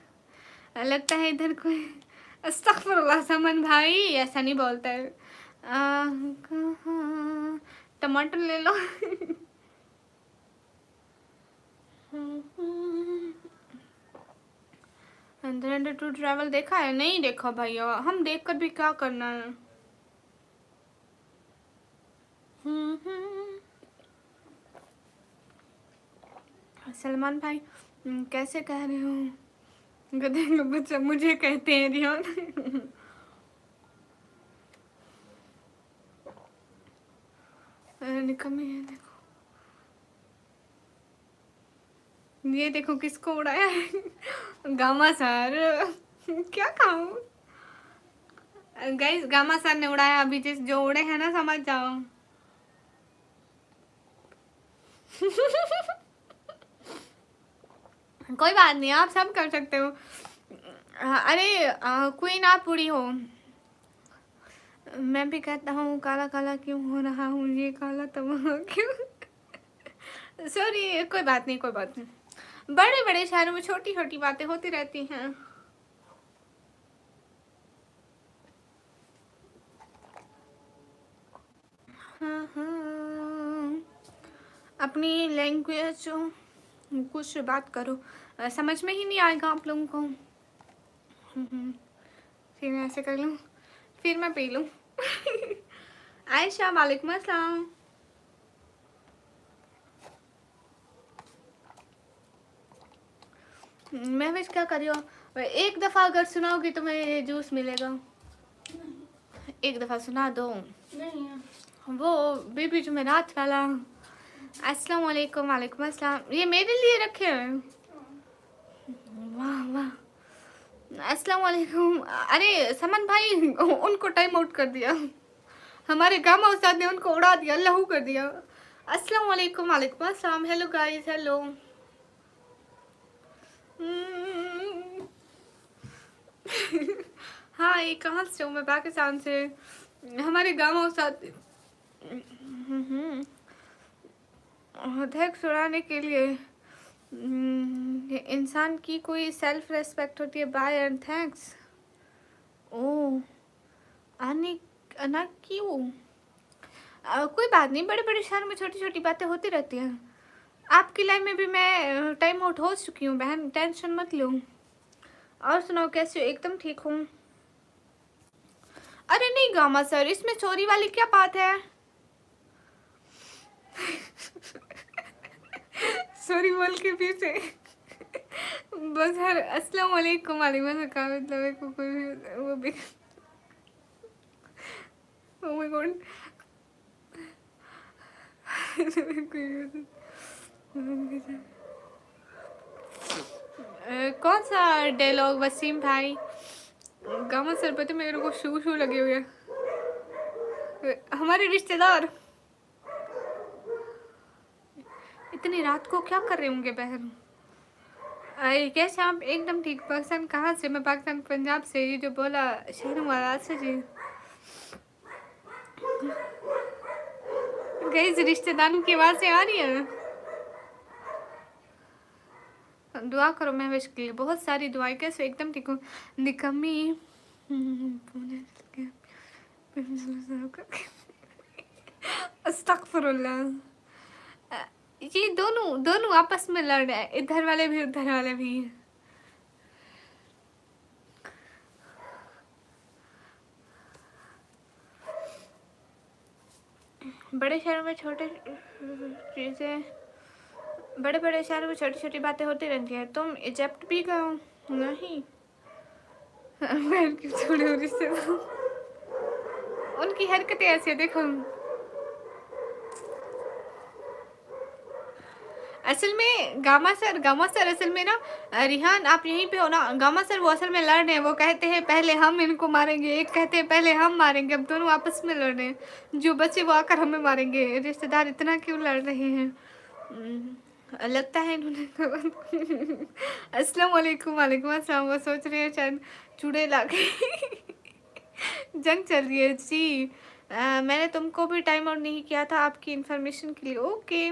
लगता है इधर कोई। अस्तगफुरुल्लाह समन भाई ऐसा नहीं बोलता है। टमाटर ले लो। अंदर टू ट्रैवल देखा है? नहीं देखा भैया, हम देखकर भी क्या करना है। सलमान भाई कैसे कह रहे हो? गधे का बच्चा मुझे कहते हैं रिहान। निकम्मी है देखो। ये देखो किसको उड़ाया है। Gamma sir. क्या खाऊं गाइस, गामा सर ने उड़ाया। अभी जिस जो उड़े हैं ना, समझ जाओ। कोई बात नहीं, आप सब कर सकते हो। अरे क्वीन आप उड़ी हो। मैं भी कहता हूँ काला काला क्यों हो रहा हूँ, ये काला तबाह क्यों। सॉरी, कोई बात नहीं, कोई बात नहीं। बड़े बड़े शहरों में छोटी छोटी बातें होती रहती हैं। हाँ हाँ, अपनी लैंग्वेज कुछ बात करो। समझ में ही नहीं आएगा आप लोगों को। फिर मैं ऐसे कर लूँ, फिर मैं पी लूँ। आयशा वालेकुम अस्सलाम। महविश क्या कर रही हो? एक दफ़ा अगर सुनाओगी तो मैं जूस मिलेगा। एक दफ़ा सुना दो। नहीं है। वो बेबी जुमेरात वाला। अस्सलाम वालेकुम। वालेकुम अस्सलाम। ये मेरे लिए रखे हैं। वाह वाह। अस्सलाम वालेकुम। अरे समन भाई, उनको टाइम आउट कर दिया। हमारे गामा उस्ताद ने उनको उड़ा दिया, लहू कर दिया। अस्सलाम वालेकुम। वालेकुम अस्सलाम। Hello guys, hello. हाँ, ये कहाँ से हूँ मैं? पाकिस्तान से। हमारे गामा उस्ताद धैर्य सुनाने के लिए इंसान की कोई सेल्फ रेस्पेक्ट होती है। Bye and thanks. ओह, आने अना क्यों? कोई बात नहीं, बड़े बड़े शहर में छोटी छोटी बातें होती रहती हैं। आपकी लाइफ में भी मैं टाइम आउट हो चुकी हूँ बहन, टेंशन मत लो। और सुनाओ, कैसे हो? एकदम ठीक हूँ। अरे नहीं गामा सर, इसमें चोरी वाली क्या बात है? सॉरी बोल के फिर से। बस हर अस्सलाम वालेकुम वालेकुम का मतलब है कोई भी वो भी। Oh my God. कौन सा डायलॉग वसीम भाई? गामा सर पता मेरे को शू शू लगे हुए हैं। हमारे रिश्तेदार इतनी रात को क्या कर रहे होंगे बहन? अरे कैसे आप? एकदम ठीक। पाकिस्तान कहाँ से? मैं पाकिस्तान पंजाब से। ये जो बोला शहर वाला से जी। गई रिश्तेदारों की आवाज़ें आ रही है। दुआ करो मैं विश के लिए, बहुत सारी दुआएं। कैसे? एकदम ठीक हूँ। निकम्मी। अस्तगफुरुल्लाह। ये दोनों दोनों आपस में लड़ रहे हैं, इधर वाले भी उधर वाले भी। बड़े शहरों में छोटे चीज़ें, बड़े बड़े शहरों में छोटी छोटी बातें होती रहती हैं। तुम इजिप्ट भी गए हो? नहीं। बहन क्यों छोड़े हो रिश्तेदार? उनकी हरकतें ऐसी है, देखो। असल में गामा सर असल में ना, रिहान आप यहीं पे हो ना? गामा सर वो असल में लड़ रहे हैं। वो कहते हैं पहले हम इनको मारेंगे, एक कहते हैं पहले हम मारेंगे। अब दोनों आपस में लड़ रहे हैं। जो बच्चे वो आकर हमें मारेंगे। रिश्तेदार इतना क्यों लड़ रहे हैं? लगता है इन्होंने। अस्सलाम वालेकुम। वालेकुम अस्सलाम। वो सोच रहे हैं शायद चूड़े ला के जंग चल रही है जी। मैंने तुमको भी टाइम आउट नहीं किया था आपकी इंफॉर्मेशन के लिए। ओके।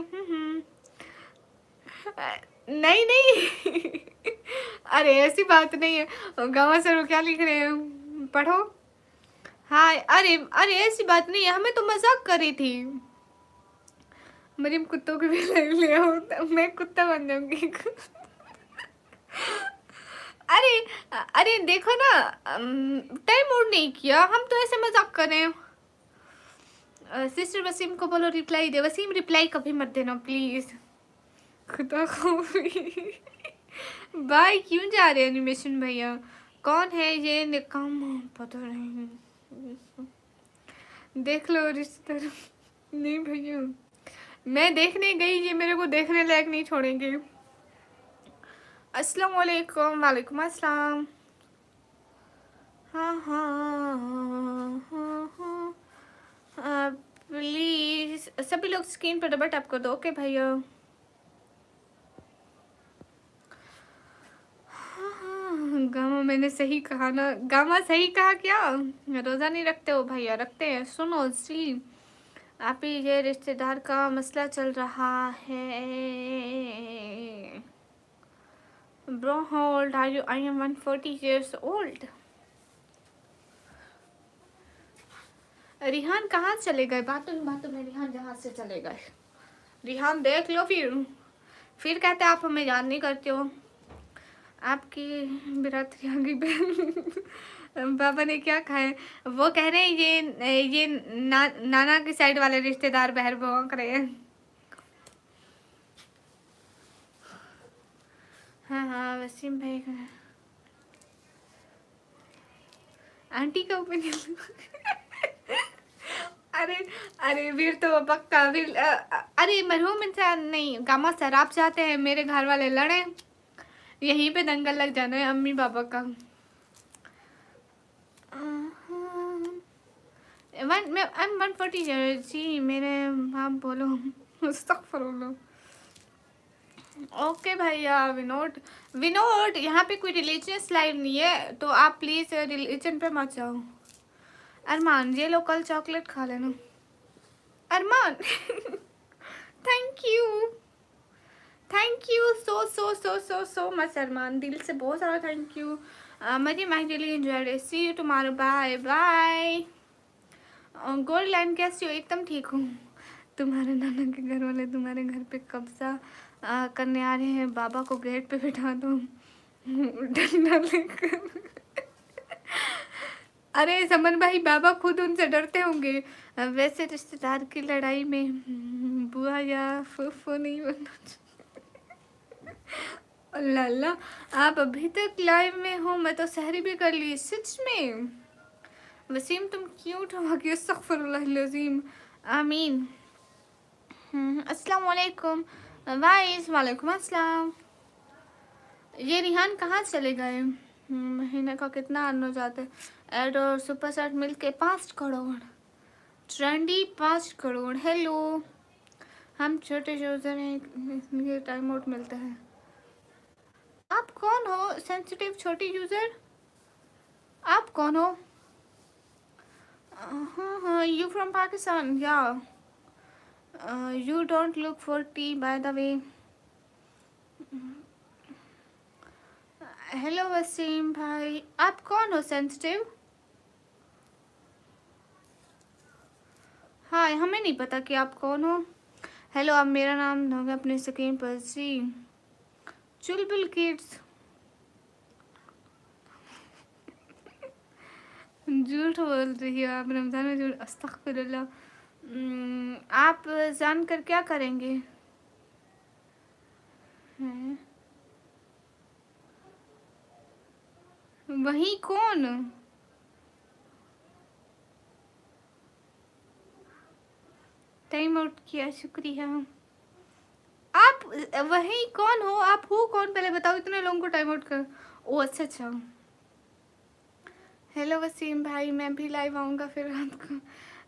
नहीं नहीं। अरे ऐसी बात नहीं है। गामा सर वो क्या लिख रहे हैं, पढ़ो। हाँ, अरे अरे ऐसी बात नहीं है, हमें तो मजाक कर रही थी। मरीम कुत्तों के भी ले आओ, मैं कुत्ता बन जाऊंगी। अरे अरे देखो ना, टाइम आउट नहीं किया, हम तो ऐसे मजाक कर रहे हैं। सिस्टर वसीम को बोलो रिप्लाई दे। वसीम रिप्लाई कभी मत देना प्लीज। खुदा खौफी। बाय। क्यों जा रहे हैं एनिमेशन भैया? कौन है ये निकम? पता नहीं। देख लो रिश्तेदार। नहीं भैया, मैं देखने गई, ये मेरे को देखने लायक नहीं छोड़ेंगे। अस्सलाम वालेकुम। वालेकुम अस्सलाम। हाँ हाँ हाँ हाँ, प्लीज सभी लोग स्क्रीन पर डबल टैप कर दो। ओके भैया। गामा मैंने सही कहा ना? गामा सही कहा क्या? रोजा नहीं रखते हो भैया? रखते हैं। सुनो सी, आप ही ये रिश्तेदार का मसला चल रहा है। Bro how old are you? I am 140 years old। Rihan कहाँ चले गए? बातों में रिहान जहाँ से चले गए। रिहान देख लो, फिर कहते आप हमें याद नहीं करते हो। आपकी बिरादरी आ गई बहन। पापा ने क्या खाया? वो कह रहे हैं ये नाना की साइड वाले रिश्तेदार बहर भौंक रहे हैं। हाँ हाँ वसीम भाई का आंटी का ओपिनियन। अरे अरे वीर तो पक्का वीर। अरे मरहूम इंसान नहीं, गामा सर आप चाहते हैं मेरे घर वाले लड़े, यहीं पे दंगल लग जाना है अम्मी पापा का। मैं 140 जी मेरे आप बोलो। अस्तगफिरुल्लाह। ओके भैया। विनोद यहाँ पे कोई रिलीजियस लाइव नहीं है, तो आप प्लीज रिलीजन पे मत जाओ। अरमान ये लो, कल चॉकलेट खा लेना। Armaan thank you so much Armaan, दिल से बहुत सारा thank you. Maryam I really enjoyed, see you tomorrow, bye bye. Gold line कैसी हो? एकदम ठीक हूँ। तुम्हारे नाना के घर वाले तुम्हारे घर पे कब्जा करने आ रहे हैं, बाबा को गेट पे बिठा दो डंडा लेकर। अरे समन भाई, बाबा खुद उनसे डरते होंगे। वैसे रिश्तेदार की लड़ाई में बुआ या फूफू नहीं बनना चाहिए। अल्लाह अल्लाह, आप अभी तक लाइव में हो? मैं तो सहरी भी कर ली सच में। वसीम तुम क्यूट हो कि अस्तगफिरुल्लाह आमीन। अस्सलाम वालेकुम वाइस। वालेकुम अस्सलाम। ये रिहान कहाँ चले गए? महीने का कितना अर्न हो जाते? एड और सुपर सेट मिल के 5 करोड़, ट्रेंडी 5 करोड़। हेलो, हम छोटे यूजर हैं इसलिए टाइम आउट मिलता है। आप कौन हो सेंसिटिव छोटी यूजर? आप कौन हो? हाँ यू फ्रॉम पाकिस्तान या? You don't look 40 by the way. Hello Waseem भाई, आप कौन हो सेंसिटिव? हाय, हमें नहीं पता कि आप कौन हो। हेलो, आप मेरा नाम दोगे अपने स्क्रीन पर? जी चुलबुल किड्स। झूठ बोल रही हो आप, रमजान में झूठ? अस्तगफिरुल्लाह। आप जानकर क्या करेंगे? वही कौन? टाइम आउट किया, शुक्रिया। आप वही कौन हो? आप हो कौन पहले बताओ, इतने लोगों को टाइम आउट कर। ओ अच्छा अच्छा। हेलो वसीम भाई, मैं भी लाइव आऊँगा फिर रात को।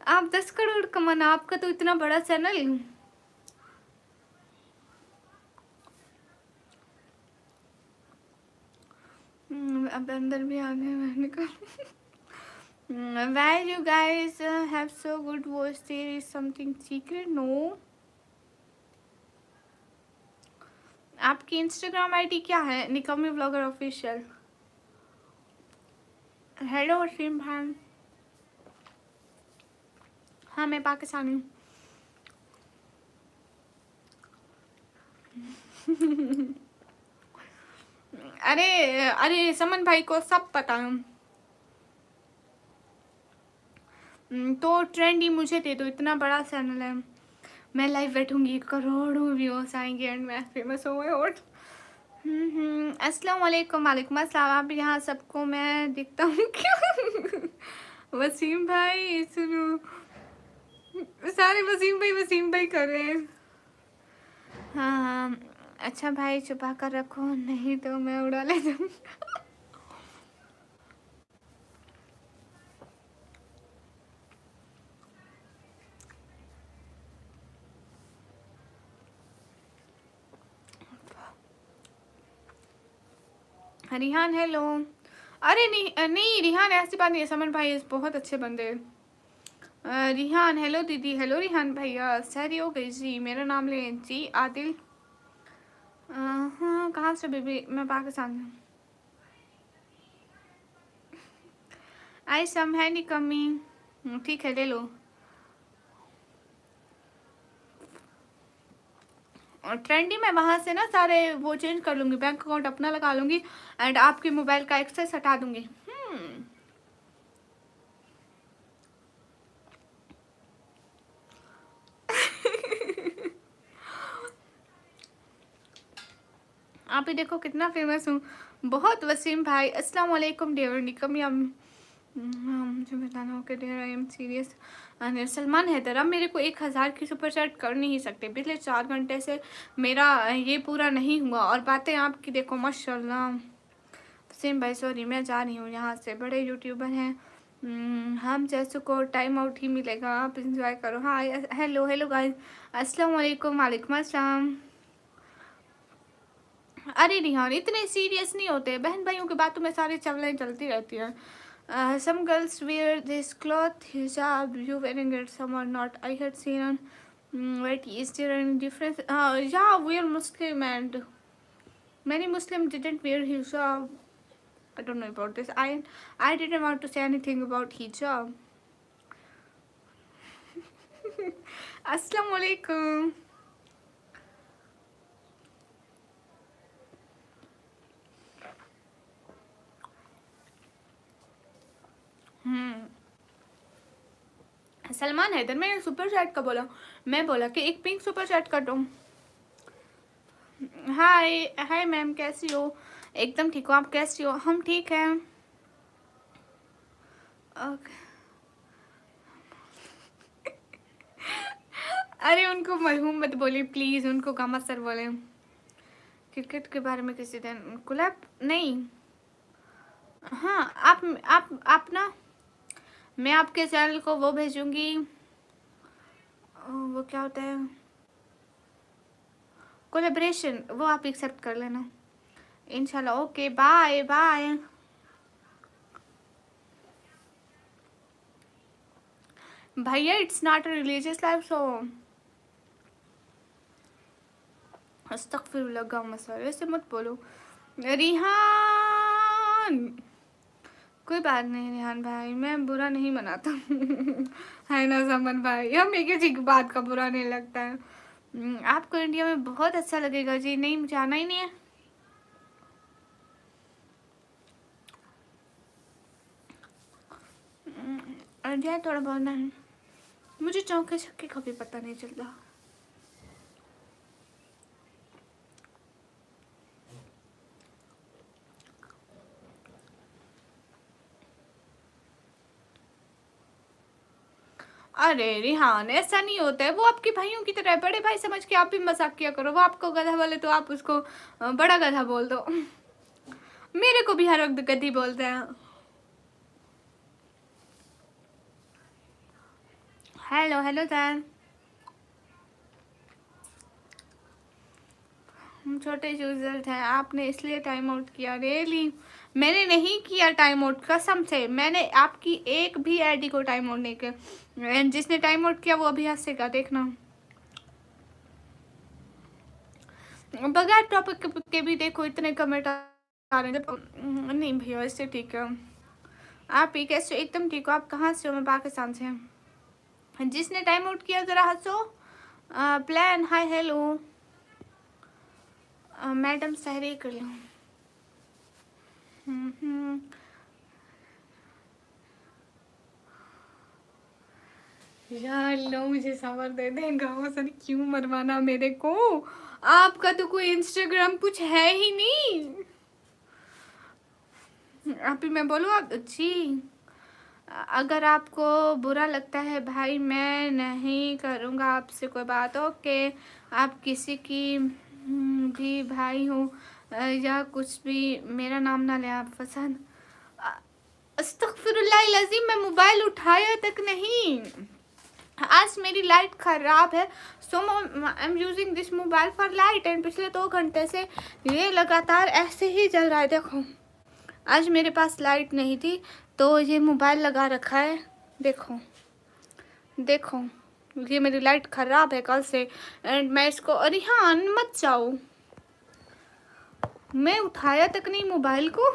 आप 10 करोड़ कमाना, आपका तो इतना बड़ा चैनल। अब अंदर भी आ गए मैंने कहा। Why you guys have so good voice? There is something secret? No. आपकी इंस्टाग्राम आईडी क्या है? निकम्मी व्लॉगर ऑफिशियल। हेलो वसीम भाई। हाँ मैं पाकिस्तानी हूँ। अरे अरे समन भाई को सब पता है। तो ट्रेंड ही मुझे दे दो, इतना बड़ा चैनल है। मैं लाइव बैठूंगी, करोड़ों व्यूअर्स आएंगे एंड मैं फेमस हो गई। और अस्सलाम वालेकुम। वालेकुम अस्सलाम। आप यहाँ सबको मैं दिखता हूँ क्या? वसीम भाई सुनो, सारे वसीम भाई कर रहे हैं। हाँ अच्छा भाई छुपा कर रखो, नहीं तो मैं उड़ा ले दूँगी। रिहान हेलो। अरे नहीं नहीं रिहान, ऐसी बात नहीं है, समन भाई बहुत अच्छे बंदे हैं। रिहान हेलो दीदी, हेलो रिहान भैया, सर हो गई जी, मेरा नाम लें जी। आदिल हाँ कहाँ से बेबी, मैं पाकिस्तान से। आई सम है नहीं कमी, ठीक है ले लो। और ट्रेंडी मैं वहाँ से ना सारे वो चेंज कर लूँगी, बैंक अकाउंट अपना लगा लूँगी एंड आपके मोबाइल का एक्सेस हटा दूँगी। आप ही देखो कितना फेमस हूँ, बहुत। वसीम भाई अस्सलाम वालेकुम डियर निकम या मुझे बताना हो कि dear I am serious. Salman Haider, अब मेरे को 1000 की सुपर चैट कर नहीं सकते, पिछले 4 घंटे से मेरा ये पूरा नहीं हुआ और बातें आपकी देखो माशाल्लाह। वसीम भाई सॉरी मैं जा रही हूँ यहाँ से, बड़े यूट्यूबर हैं, हम जैसे को टाइम आउट ही मिलेगा, आप इंजॉय करो। हाँ हेलो हेलो गाइस, अस्सलाम वालेकुम। वालेकुम अस्सलाम। अरे रिहान इतने सीरियस नहीं होते, बहन भाइयों की बातों में सारी चवलें चलती रहती हैं। Some girls wear this cloth hijab, you wearing it, some are not. I had seen what is there any difference? Yeah, we are Muslim and many Muslim didn't wear hijab. I don't know about this. I didn't want to say anything about hijab. Assalamu alaikum. Salman Haider, मैंने super chat का बोला, मैं बोला कि एक pink super chat कर दो। हाय hi ma'am कैसी हो? एकदम ठीक हो, आप कैसी हो? हम ठीक हैं। ओके अरे उनको मरहूम मत बोलिए प्लीज, उनको गामा सर बोले। क्रिकेट के बारे में किसी दिन कोलैब नहीं। हाँ आप ना, मैं आपके चैनल को वो भेजूंगी, वो क्या होता है कोलैबोरेशन, वो आप एक्सेप्ट कर लेना इंशाल्लाह। Okay bye bye. भैया it's not a religious life so अस्तगफिरुल्लाह गामा सर, ऐसे मत बोलो। रिहान कोई बात नहीं रिहान भाई, मैं बुरा नहीं मनाता है ना समन भाई, हम एक ही बात का बुरा नहीं लगता है। आपको इंडिया में बहुत अच्छा लगेगा जी। नहीं मुझे आना ही नहीं है। इंडिया थोड़ा बहुत नहीं, मुझे चौके छक्के का भी पता नहीं चलता। अरे रिहान ऐसा नहीं होता है, वो आपके भाइयों की तरह है, बड़े भाई समझ के आप भी मजाक किया करो। वो आपको गधा बोले तो आप उसको बड़ा गधा बोल दो। मेरे को भी हर वक्त गधी बोलते हैं। हेलो हेलो सर, हम छोटे यूजर थे, आपने इसलिए टाइम आउट किया। रियली मैंने नहीं किया टाइम आउट, कसम से मैंने आपकी एक भी आईडी को टाइम आउट नहीं किया। जिसने टाइम आउट किया वो अभी हंसेगा देखना। बगैर टॉपिक के भी देखो इतने कमेंट आ रहे हैं। नहीं भैया इससे ठीक है। आप ही कैसे? एकदम ठीक हो। आप कहाँ से हो? मैं पाकिस्तान से। जिसने टाइम आउट किया जरा हंसो। प्लान हाय हेलो मैडम सहरी कर लो। यार लो मुझे सबर दे दे, गाँव से क्यों मरवाना मेरे को? आपका तो कोई इंस्टाग्राम कुछ है ही नहीं। अभी मैं बोलूँ आप जी, अगर आपको बुरा लगता है भाई मैं नहीं करूँगा आपसे कोई बात। ओके आप किसी की जी भाई हूँ या कुछ भी, मेरा नाम ना ले आप फसान। अस्तगफिरुल्लाह अज़ीम, मैं मोबाइल उठाया तक नहीं। आज मेरी लाइट खराब है, so I am using this mobile for light and पिछले 2 घंटे से ये लगातार ऐसे ही चल रहा है। देखो आज मेरे पास लाइट नहीं थी तो ये मोबाइल लगा रखा है। देखो देखो ये मेरी लाइट खराब है कल से एंड मैं इसको, अरे हाँ मत जाओ, मैं उठाया तक नहीं मोबाइल को।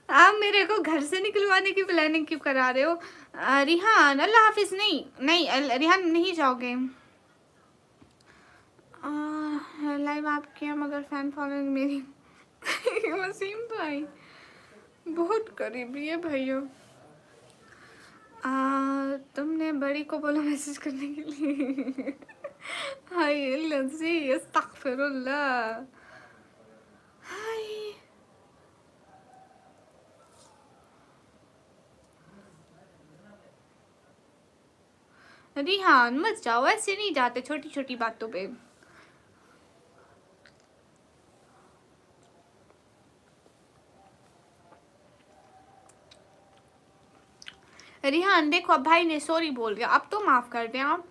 आप मेरे को घर से निकलवाने की प्लानिंग क्यों करा रहे हो? रिहान अल्लाह हाफिज। नहीं नहीं रिहान नहीं जाओगे। लाइव आप किया मगर फैन फॉलोइंग मेरी वसीम भाई बहुत करीबी है भैया। तुमने बड़ी को बोला मैसेज करने के लिए। हाय लजी अस्तगफिरुल्लाह। हाय रिहान मत जाओ, ऐसे नहीं जाते छोटी छोटी बातों पे। रिहान देखो अब भाई ने सॉरी बोल दिया, अब तो माफ कर दें आप।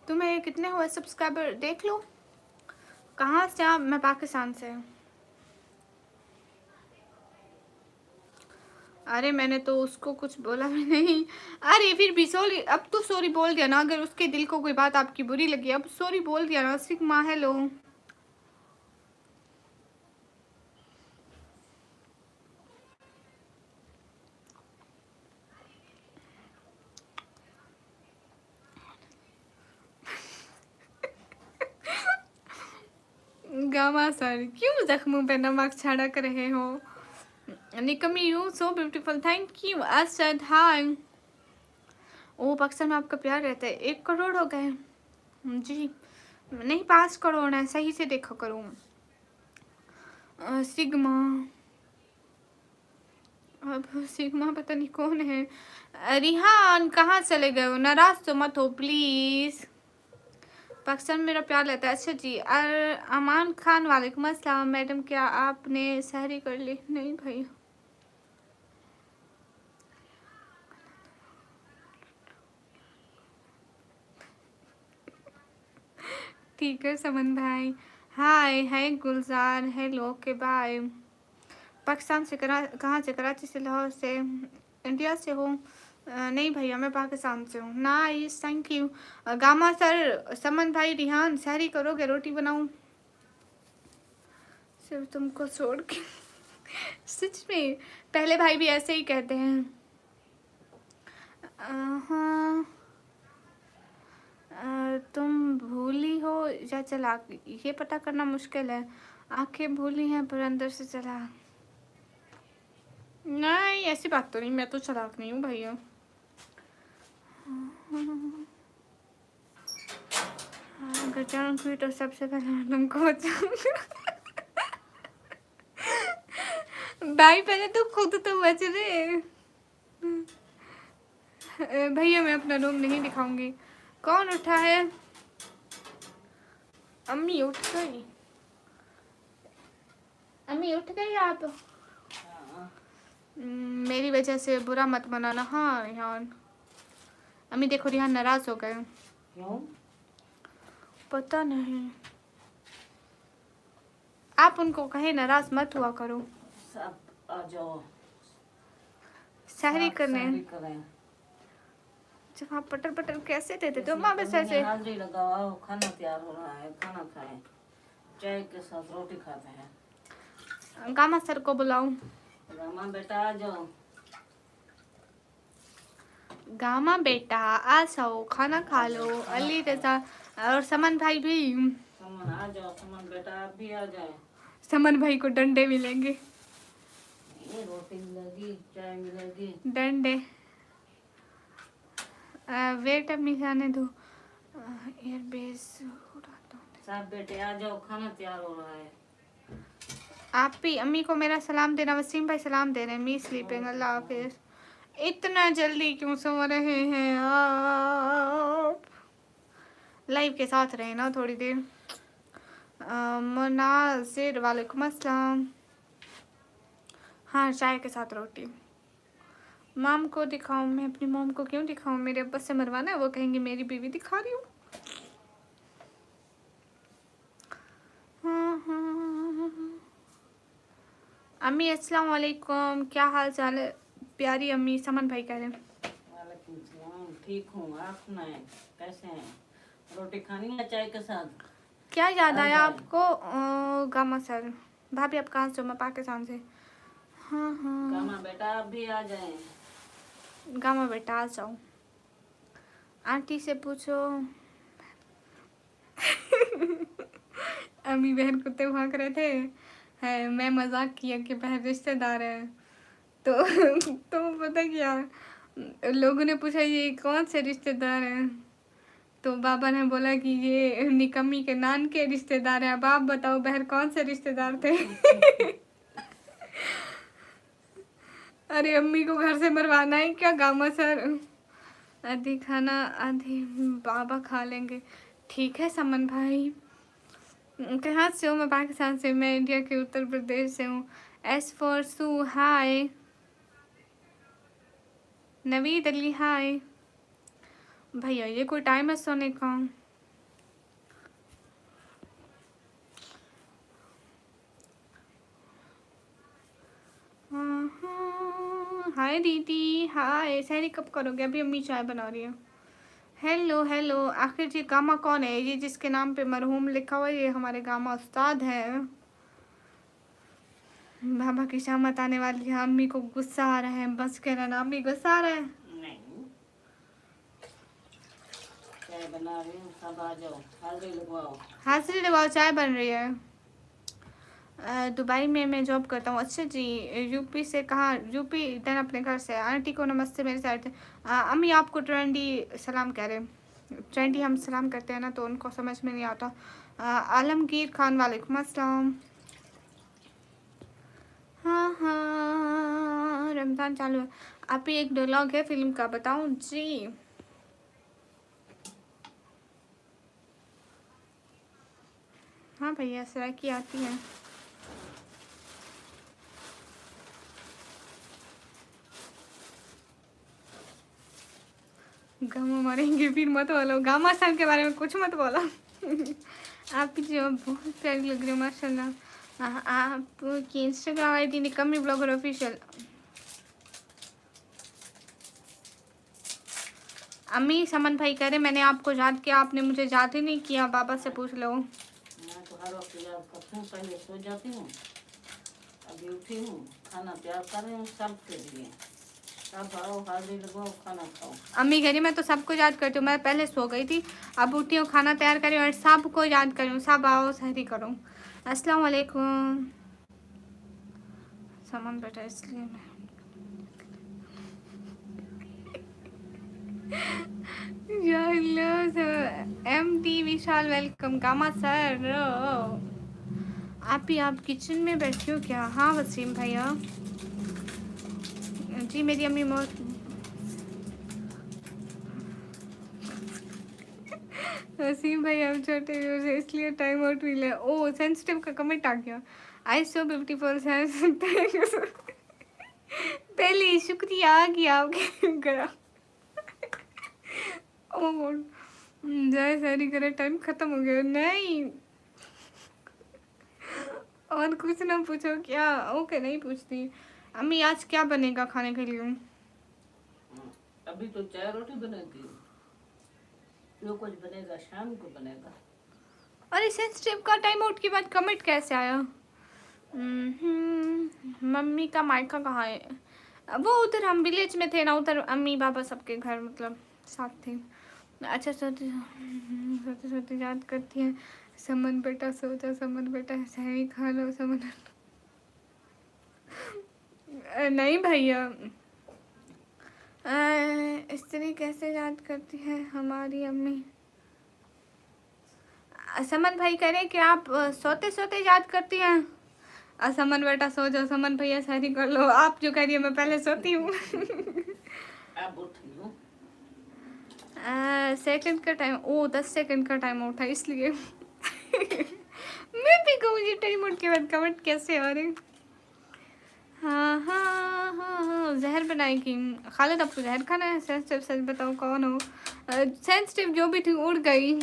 तुम्हें कितने हुए सब्सक्राइबर देख लो। कहाँ से आप? मैं पाकिस्तान से। अरे मैंने तो उसको कुछ बोला भी नहीं। अरे फिर भी सॉरी, अब तो सॉरी बोल दिया ना। अगर उसके दिल को कोई बात आपकी बुरी लगी, अब सॉरी बोल दिया ना। Sigma hello. गामा सर क्यों जख्मों पे नमक छिड़क रहे हो? निकमी you so beautiful, thank you. Asad hi. ओ पाकिस्तान में आपका प्यार रहता है। 1 करोड़ हो गए जी, नहीं 5 करोड़ है, सही से देखा करो। सिग्मा, अब सिग्मा पता नहीं कौन है। रिहान कहाँ चले गए हो? नाराज तो मत हो प्लीज। पाकिस्तान मेरा प्यार लेता है। अच्छा जी। अमान खान वालेकुम अस्सलाम। मैडम क्या आपने सहरी कर ली? नहीं भाई। ठीक है समन भाई। हाय है गुलजार, हेलो ओके बाय। पाकिस्तान से कहाँ से? कराची से, लाहौर से, इंडिया से हो? नहीं भैया मैं पाकिस्तान से हूँ। Nice thank you. Gama sir, Saman भाई, रिहान सहरी करोगे? रोटी बनाऊँ सिर्फ तुमको छोड़ के? सच में पहले भाई भी ऐसे ही कहते हैं। हाँ तुम भूली हो या चालाक, ये पता करना मुश्किल है। आंखें भूली हैं पर अंदर से चालाक। नहीं ऐसी बात तो नहीं, मैं तो चालाक नहीं हूँ भैया। अगर जानूंगी तो सबसे पहले मैं तुमको बचाऊंगा। भाई पहले तो खुद तो बच रहे। भैया मैं अपना रूम नहीं दिखाऊंगी। कौन उठा है? अम्मी उठ गई। अम्मी उठ गई आप? मेरी वजह से बुरा मत मनाना। हाँ रिहान। अम्मी देखो रिहान नाराज हो गए। क्यों? पता नहीं, आप उनको कहे नाराज मत हुआ करो। सब आ जाओ सहरी करने। सहरी करें। जब आप पटर पटर कैसे देते तो माँ बस ऐसे। हाजिरी लगाओ, खाना तैयार हो रहा है, खाना खाएं, चाय के साथ रोटी खाते हैं। गामा सर को बुलाऊं? रामा बेटा आ जाओ। गामा बेटा आ जाओ, खाना खा लो। अली रजा और समन भाई भी। समन आ जाओ, समन बेटा आप भी आ जाए। समन भाई को डंडे मिलेंगे। ये रोटी मिलेगी, चाय मिलेगी। डंडे। वेट अम्मी जाने दो। एयरबेस उड़ाता हूँ। सब बेटे आ जाओ, खाना तैयार हो रहा है। आप भी अम्मी को मेरा सलाम देना। वसीम भाई सलाम दे रहे हैं। मी स्लीपिंग, अल्लाह हाफिज। इतना जल्दी क्यों सो रहे हैं आप? लाइव के साथ रहे ना थोड़ी देर। मुनासिर वालेकुम अस्सलाम। हाँ, चाय के साथ रोटी। माम को दिखाऊं? मैं अपनी मॉम को क्यों दिखाऊं? मेरे अब्बा से मरवाना है, वो कहेंगे मेरी बीवी दिखा रही हूँ। अम्मी अस्सलाम वालेकुम, क्या हाल चाल है प्यारी अम्मी? समन भाई कह रहे हैं। वालेकुम सलाम, ठीक हूँ। आप सुनाएं, कैसे हैं? रोटी खानी है चाय के साथ? क्या याद आया अच्छा। आपको? Gamma sir. भाभी आप कहाँ से हो? मैं पाकिस्तान से। हाँ हाँ गामा बेटा आप भी आ जाएं। गामा बेटा आ जाओ। आंटी से पूछो। अम्मी बहन कुत्ते भाग रहे थे, है मैं मजाक किया कि बहन रिश्तेदार है तो तो पता क्या, लोगों ने पूछा ये कौन से रिश्तेदार हैं, तो बाबा ने बोला कि ये निकम्मी के नान के रिश्तेदार हैं। अब आप बताओ बहन कौन से रिश्तेदार थे? अरे अम्मी को घर से मरवाना है क्या गामा सर? आधी खाना आधी बाबा खा लेंगे। ठीक है समन भाई। कहाँ से हो? मैं पाकिस्तान से। मैं इंडिया के उत्तर प्रदेश से हूँ। एस फॉर सू हाय। नवीद अली हाय। भैया ये कोई टाइम है सोने का? हाय दीदी हाय। सैरी कब करोगे? अभी अम्मी चाय बना रही है। Hello hello. आखिर ये गामा कौन है? ये जिसके नाम पे मरहूम लिखा हुआ है, ये हमारे गामा उस्ताद है। बाबा की शामत आने वाली है। अम्मी को गुस्सा आ रहा है, बस कह रहा ना अम्मी गुस्सा आ रहा है। नहीं, चाय बना रही हूँ, सब आ जाओ, हाजिरी लगवाओ। हाजिरी लगाओ, चाय बन रही है। दुबई में मैं जॉब करता हूँ। अच्छा जी। यूपी से? कहाँ यूपी? देन अपने घर से। आंटी को नमस्ते मेरे साइड से। अम्मी आपको ट्रेंडी सलाम कह रहे हैं। ट्रेंडी हम सलाम करते हैं ना तो उनको समझ में नहीं आता। आलमगीर खान वालेकुम अस्सलाम। हाँ हाँ रमज़ान चालू है। आप ही एक डायलॉग है फिल्म का, बताऊँ जी? हाँ भैया सराकी आती है। गामा मारेंगे फिर मत बोलो। गामा सर के बारे में कुछ मत बोलो। आप जो बहुत प्यारी लग रही हो माशाल्लाह। आपकी इंस्टाग्राम आईडी निकम्मी ब्लॉगर ऑफिशियल। अम्मी समन भाई कह रहे मैंने आपको याद किया, आपने मुझे याद ही नहीं किया। बाबा से पूछ लो। मैं तो हर वक्त याद करती हूँ, पहले सो जाती हूँ, अभी उठी हूँ, खाना तैयार कर रही हूँ सबके लिए। सब आओ, हाजिरी लगाओ, खाना खाओ। अम्मी कह रही मैं तो सबको याद करती हूँ, मैं पहले सो गई थी, अब उठी हूँ, खाना तैयार करी और सबको याद करूँ। सब आओ सहरी करो। अस्सलाम वालेकुम। सामान बेटा इसलिए मैं MD विशाल वेलकम। गामा सर आप किचन में बैठी हो क्या? हाँ वसीम भैया जी। मेरी अम्मी मौत। वसीम भाई हम छोटे व्यूअर्स इसलिए टाइम आउट मिले। ओ सेंसिटिव का कमेंट आ गया। आई सो ब्यूटीफुल सर। पहले शुक्रिया आ गया आपके गया। ओ जय सारी करे टाइम खत्म हो गया। नहीं और कुछ ना पूछो क्या? ओके नहीं पूछती। अम्मी आज क्या बनेगा खाने के लिए? अभी तो चाय रोटी बनेगी, जो कुछ बनेगा शाम को बनेगा। अरे सेंसिटिव का टाइम आउट के बाद कमेंट कैसे आया? मम्मी का मायका कहाँ है? वो उधर हम विलेज में थे ना, उधर अम्मी पापा सबके घर मतलब साथ थे। अच्छा सोते सोते सोते याद करती है। समन बेटा सो जा, समन बेटा सहरी खा लो समन। नहीं भैया स्त्री कैसे याद करती है हमारी अम्मी? समन भाई कह रहे कि आप सोते सोते याद करती हैं। समन बेटा सो जाओ, समन भैया सहरी कर लो। आप जो कह रही है मैं पहले सोती हूँ। अब उठी हूँ। सेकंड का टाइम, ओ 10 सेकंड का टाइम आउट था इसलिए मैं भी कहूँ ये टाइम आउट के बाद कमेंट कैसे आ रहे। हाँ हाँ हाँ हाँ, जहर बनाएगी खालिद, आपको जहर खाना है? सेंसिटिव सच बताओ कौन हो? सेंसिटिव जो भी थी उड़ गई।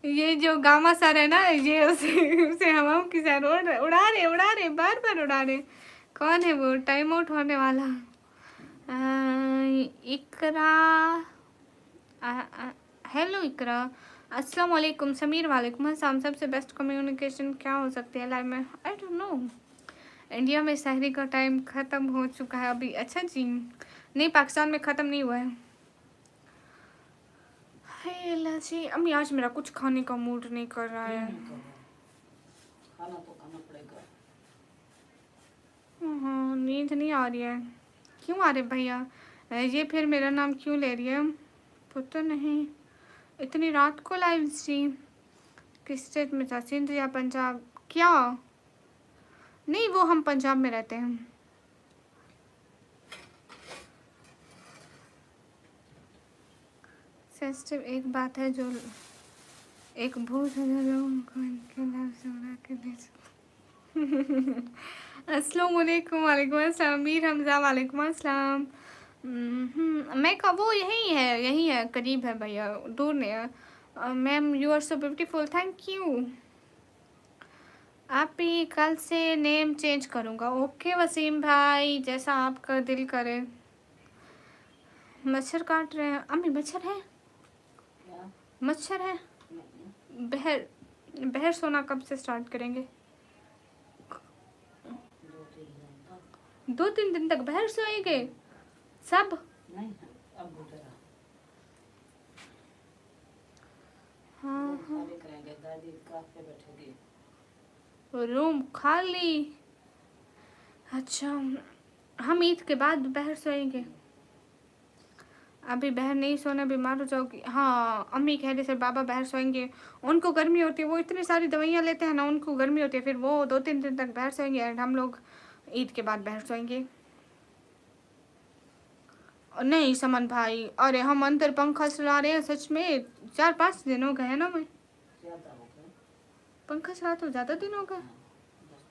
ये जो गामा सर है ना, ये उसे हवाओं की सैर उड़ा रहे बार बार उड़ा रहे। कौन है वो? टाइम आउट होने वाला। इकरा, हेलो इकरा, अस्सलाम वालेकुम। समीर वालेकुम अस्सलाम। सबसे बेस्ट कम्युनिकेशन क्या हो सकती है लाइफ में? आई डोंट नो। इंडिया में शहरी का टाइम ख़त्म हो चुका है अभी। अच्छा जी, नहीं पाकिस्तान में ख़त्म नहीं हुआ है। हे अल्लाह जी, अम्मी आज मेरा कुछ खाने का मूड नहीं कर रहा है। खाना तो खाना पड़ेगा। हाँ, नींद नहीं आ रही है। क्यों आ रहे भैया? ये फिर मेरा नाम क्यों ले रही है? पता नहीं। इतनी रात को लाइव स्ट्रीम किस स्टेट में था? सिंध या पंजाब? क्या? नहीं, वो हम पंजाब में रहते हैं। सेंसिटिव एक बात है जो एक भूत है जो लोगों को इनके लाइफ से उड़ा के दे सकती। अस्सलाम वालेकुम। वालेकुम अस्सलाम। मीर हमजा वालेकुम अस्सलाम। मैं का वो यही है करीब है भैया, दूर नहीं है। Ma'am you are so beautiful, thank you. आप ही कल से नेम चेंज करूँगा। ओके वसीम भाई, जैसा आपका दिल करे। मच्छर काट रहे हैं अम्मी? मच्छर है? क्या? मच्छर है? नहीं, बहर बहर सोना कब से स्टार्ट करेंगे? 2-3 दिन तक। 2-3 दिन तक बहर सोएंगे सब? नहीं, अब गुजरा। हाँ रूम खाली करेंगे, दादी काफे बैठेगी। रूम खाली? अच्छा, हम ईद के बाद बहर सोएंगे। अभी बहर नहीं सोना, बीमार हो जाओगी। हाँ, अम्मी कह रही सर बाबा बहर सोएंगे, उनको गर्मी होती है, वो इतनी सारी दवाइयाँ लेते हैं ना, उनको गर्मी होती है, फिर वो 2-3 दिन तक बहर सोएंगे एंड हम लोग ईद के बाद बहर सोएंगे। नहीं समन भाई, अरे हम अंदर पंखा चला रहे हैं सच में, 4-5 दिन हो गए हैं ना। मैं ज्यादा हो गए। पंखा चला तो ज़्यादा दिन हो गए। 10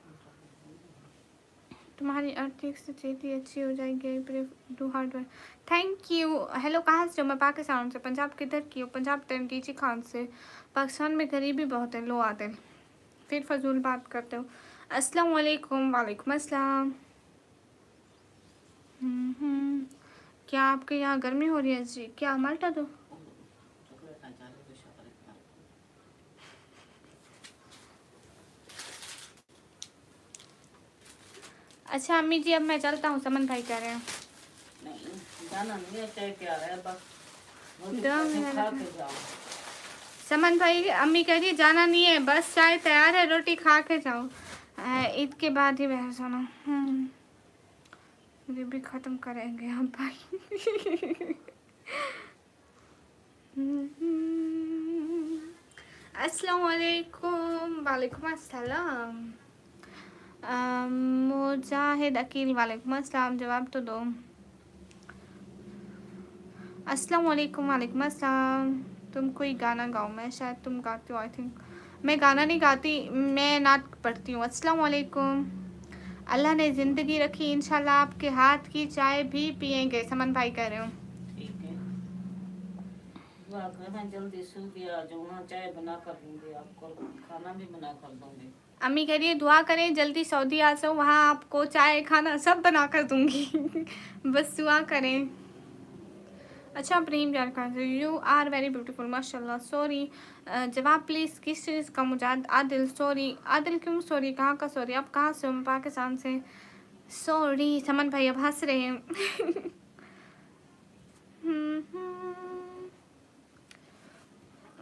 मिनट। तुम्हारी आर्थिक स्थिति अच्छी हो जाएगी, do hard work. Thank you. Hello, कहाँ से हो? मैं पाकिस्तान से। पंजाब किधर की हो? पंजाब टीची खान से। पाकिस्तान में गरीबी बहुत है, लो आते फिर फजूल बात करते हो। अस्सलाम वालेकुम। वालेकुम अस्सलाम। क्या आपके यहाँ गर्मी हो रही है जी? क्या माल्टा दो? चॉकलेट ना चाहे तो चॉकलेट ना। अच्छा अम्मी जी, अब मैं चलता हूँ, समन भाई कह रहे हैं। नहीं, जाना नहीं है, चाय क्या है बस। दम रोटी है खा लगा। के जाओ। समन भाई, अम्मी कह रही है जाना नहीं है, बस चाय तैयार है, रोटी खा के जाओ। ईद के बाद ही बहस होना। ये भी ख़त्म करेंगे हम भाई। अस्सलाम वालेकुम। वालेकुम अस्सलाम। मुजाहिद अकील वालेकुम अस्सलाम। जवाब तो दो। अस्सलाम वालेकुम। वालेकुम अस्सलाम। तुम कोई गाना गाओ, मैं शायद तुम गाती हो। आई थिंक मैं गाना नहीं गाती, मैं नात पढ़ती हूँ। अस्सलाम वालेकुम। अल्लाह ने ज़िंदगी रखी, इंशाल्लाह आपके हाथ की चाय भी पियेंगे। समन भाई कह रहे हो? ठीक है, दुआ करना जल्दी सूखी आ जाओ ना, चाय बना कर दूंगी आपको, खाना भी बना कर दूंगी। अम्मी कह रही है दुआ करें जल्दी सऊदी आ जाओ, वहाँ आपको चाय खाना सब बना कर दूंगी। बस दुआ करें। अच्छा प्रेम यार खान से, यू आर वेरी ब्यूटीफुल माशाल्लाह। सॉरी, जवाब प्लीज़ किस चीज़ का? मुजाहिद आदिल। सॉरी आदिल क्यों सॉरी? कहाँ का सॉरी? आप कहाँ से हो? मैं पाकिस्तान से। सॉरी समन भाई अब हंस रहे हैं।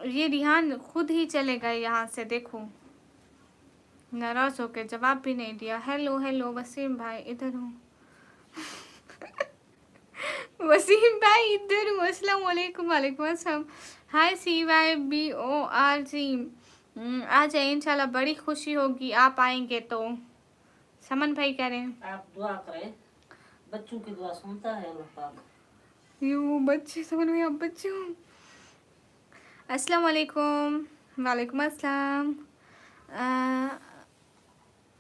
ये रिहान खुद ही चले गए यहाँ से, देखो नाराज होके जवाब भी नहीं दिया। हेलो हेलो वसीम भाई, इधर हूँ। वसीम भाई इधर हूँ। अस्सलाम वालेकुम। वालेकुम अस्सलाम। हाय CYBORG। आ जाए इंशाल्लाह, बड़ी खुशी होगी आप आएंगे तो। समन भाई कह रहे हैं आप दुआ करें, बच्चों की दुआ सुनता है अल्लाह पाक। ये वो बच्चे, समन भाई आप बच्चे हो। अस्सलाम वालेकुम। वालेकुम अस्सलाम।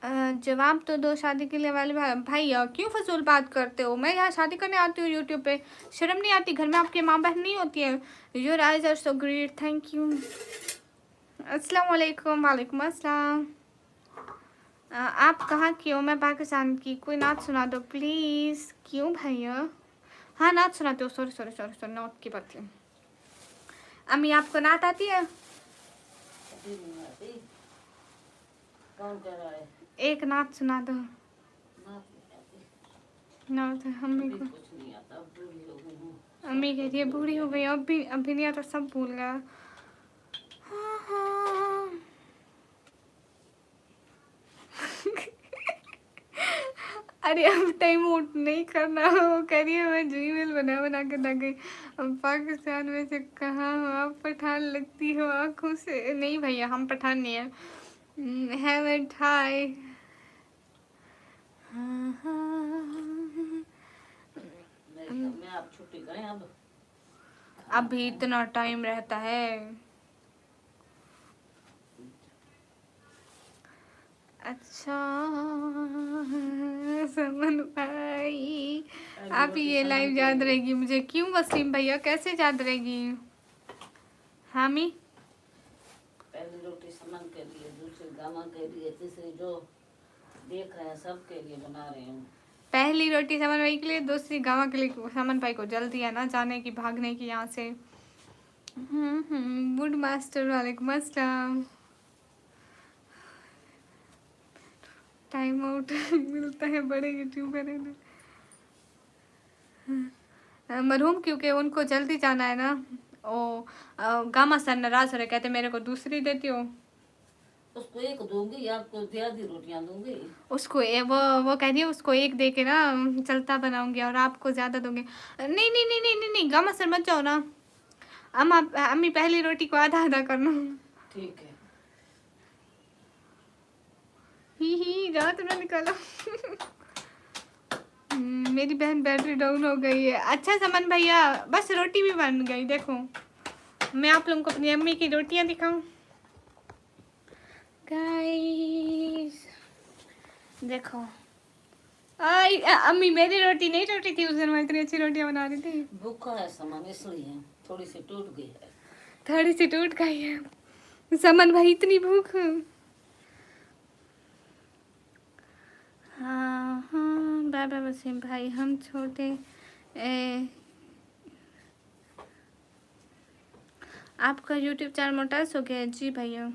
अ, जवाब तो दो शादी के लिए वाले भाई क्यों फजूल बात करते हो? मैं यहाँ शादी करने आती हूँ यूट्यूब पे, शर्म नहीं आती? घर में आपके माँ बहन नहीं होती है? Your eyes are so great, thank you. अस्सलाम वालेकुम। वालेकुम अस्सलाम। आप कहाँ की हो? मैं पाकिस्तान की। कोई नाच सुना दो प्लीज़। क्यों भैया? हाँ नाच सुनाते हो, सॉरी सॉरी सॉरी सॉरी, नाच की बात है। अम्मी आपको नाच आती है? अभी नहीं आती। कौन कह रहा है? एक नाच सुना दो। नाच नहीं आती। नाच अम्मी अभी को। कुछ नहीं आता, अब बूढ़ी हो गई हूँ। अम्मी कह रही है बूढ़ी हो गई, अभी नहीं आता, सब भूल गया। हाँ हाँ। अरे अब टाइम आउट नहीं करना। वो कह रही है मैं जीमेल बना बना के थक गई। अब पाकिस्तान में से कहाँ हो आप? पठान लगती हो आंखों से। नहीं भैया हम पठान नहीं है। हैवेंट हाय। हाँ हाँ। मेरे घर में आप छुट्टी करें अब। अभी इतना टाइम रहता है। अच्छा समन भाई, पहली आप रोटी ये समन लाइव के याद लिए। रहेगी मुझे। क्यों वसीम भैया, कैसे याद रहेगी? हामी पहली रोटी समन के लिए, दूसरी गामा के लिए, तीसरी जो देख रहे हैं सबके लिए बना रही हूँ। पहली रोटी समन भाई के लिए, दूसरी गावा के लिए। समन भाई को जल्दी है ना जाने की, भागने की यहाँ से। वुड मास्टर वालेकुम अस्सलाम। टाइम आउट मिलता है बड़े यूट्यूबर है ना। मरहूम क्योंकि उनको जल्दी जाना है ना। ओ गामा सर नाराज हो रहे, कहते मेरे को दूसरी देती हो। उसको एक दूंगी, आपको ज्यादा रोटियां दूंगी। उसको वो कह रही है उसको एक दे के ना चलता बनाऊंगी और आपको ज़्यादा दूंगी। नहीं नहीं नहीं नहीं नहीं नहीं, गामा सर मत जाओ ना। अम्मी पहली रोटी को आधा आधा करना। ठीक है। ही जाओ तुमने निकालो। मेरी बहन बैटरी डाउन हो गई है। अच्छा समन भैया बस रोटी भी बन गई, देखो मैं आप लोगों को अपनी अम्मी की रोटियां दिखाऊं गाइस। देखो अम्मी मेरी रोटी नहीं टूटी थी उस दिन, मैं इतनी अच्छी रोटियां बना रही थी। भूखा है समन, इसलिए थोड़ी सी टूट गई है। थोड़ी सी टूट गई है। समन भाई इतनी भूख। हाँ हाँ बाबा वसीम भाई हम छोटे आपका यूट्यूब चैनल मोटाइज हो गया है? जी भैया।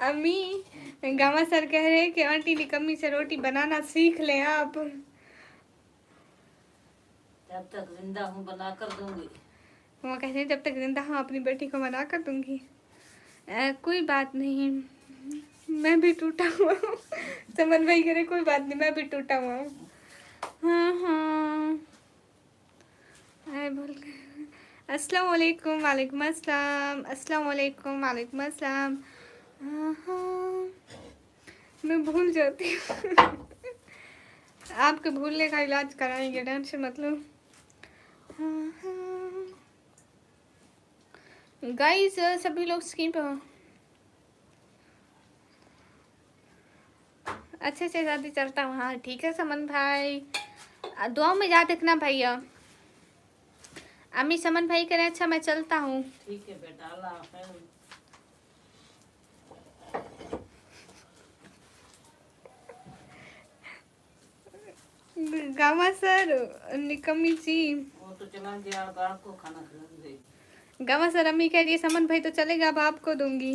अम्मी गामा सर कह रहे हैं कि आंटी निकम्मी से रोटी बनाना सीख लें आप। जब तक जिंदा हूँ बना कर दूंगी। वो कह रहे हैं जब तक जिंदा हूँ अपनी बेटी को बना कर दूंगी। कोई बात नहीं, मैं भी टूटा हुआ हूँ। समन भाई कह रहे कोई बात नहीं मैं भी टूटा हुआ हूँ। हाँ हाँ बोल अस्सलाम वालेकुम। वालेकुम अस्सलाम। अस्सलाम वालेकुम। वालेकुम अस्सलाम। हाँ हाँ मैं भूल जाती हूँ। आपके भूलने का इलाज कराएंगे, टेंशन मत लो। हाँ हाँ गाइस सभी लोग स्क्रीन पर हो। अच्छे से शादी चलता हूँ। हाँ ठीक है समन भाई, दुआ में याद रखना भैया। अम्मी समन भाई कह रहे अच्छा मैं चलता हूँ। ठीक है बेटा, अल्लाह हाफ़िज़। गामा सर निकम्मी जी। वो तो चला गया, अब आपको खाना खिला देगी। गामा सर अम्मी कह रही है समन भाई तो चलेगा अब आपको दूंगी।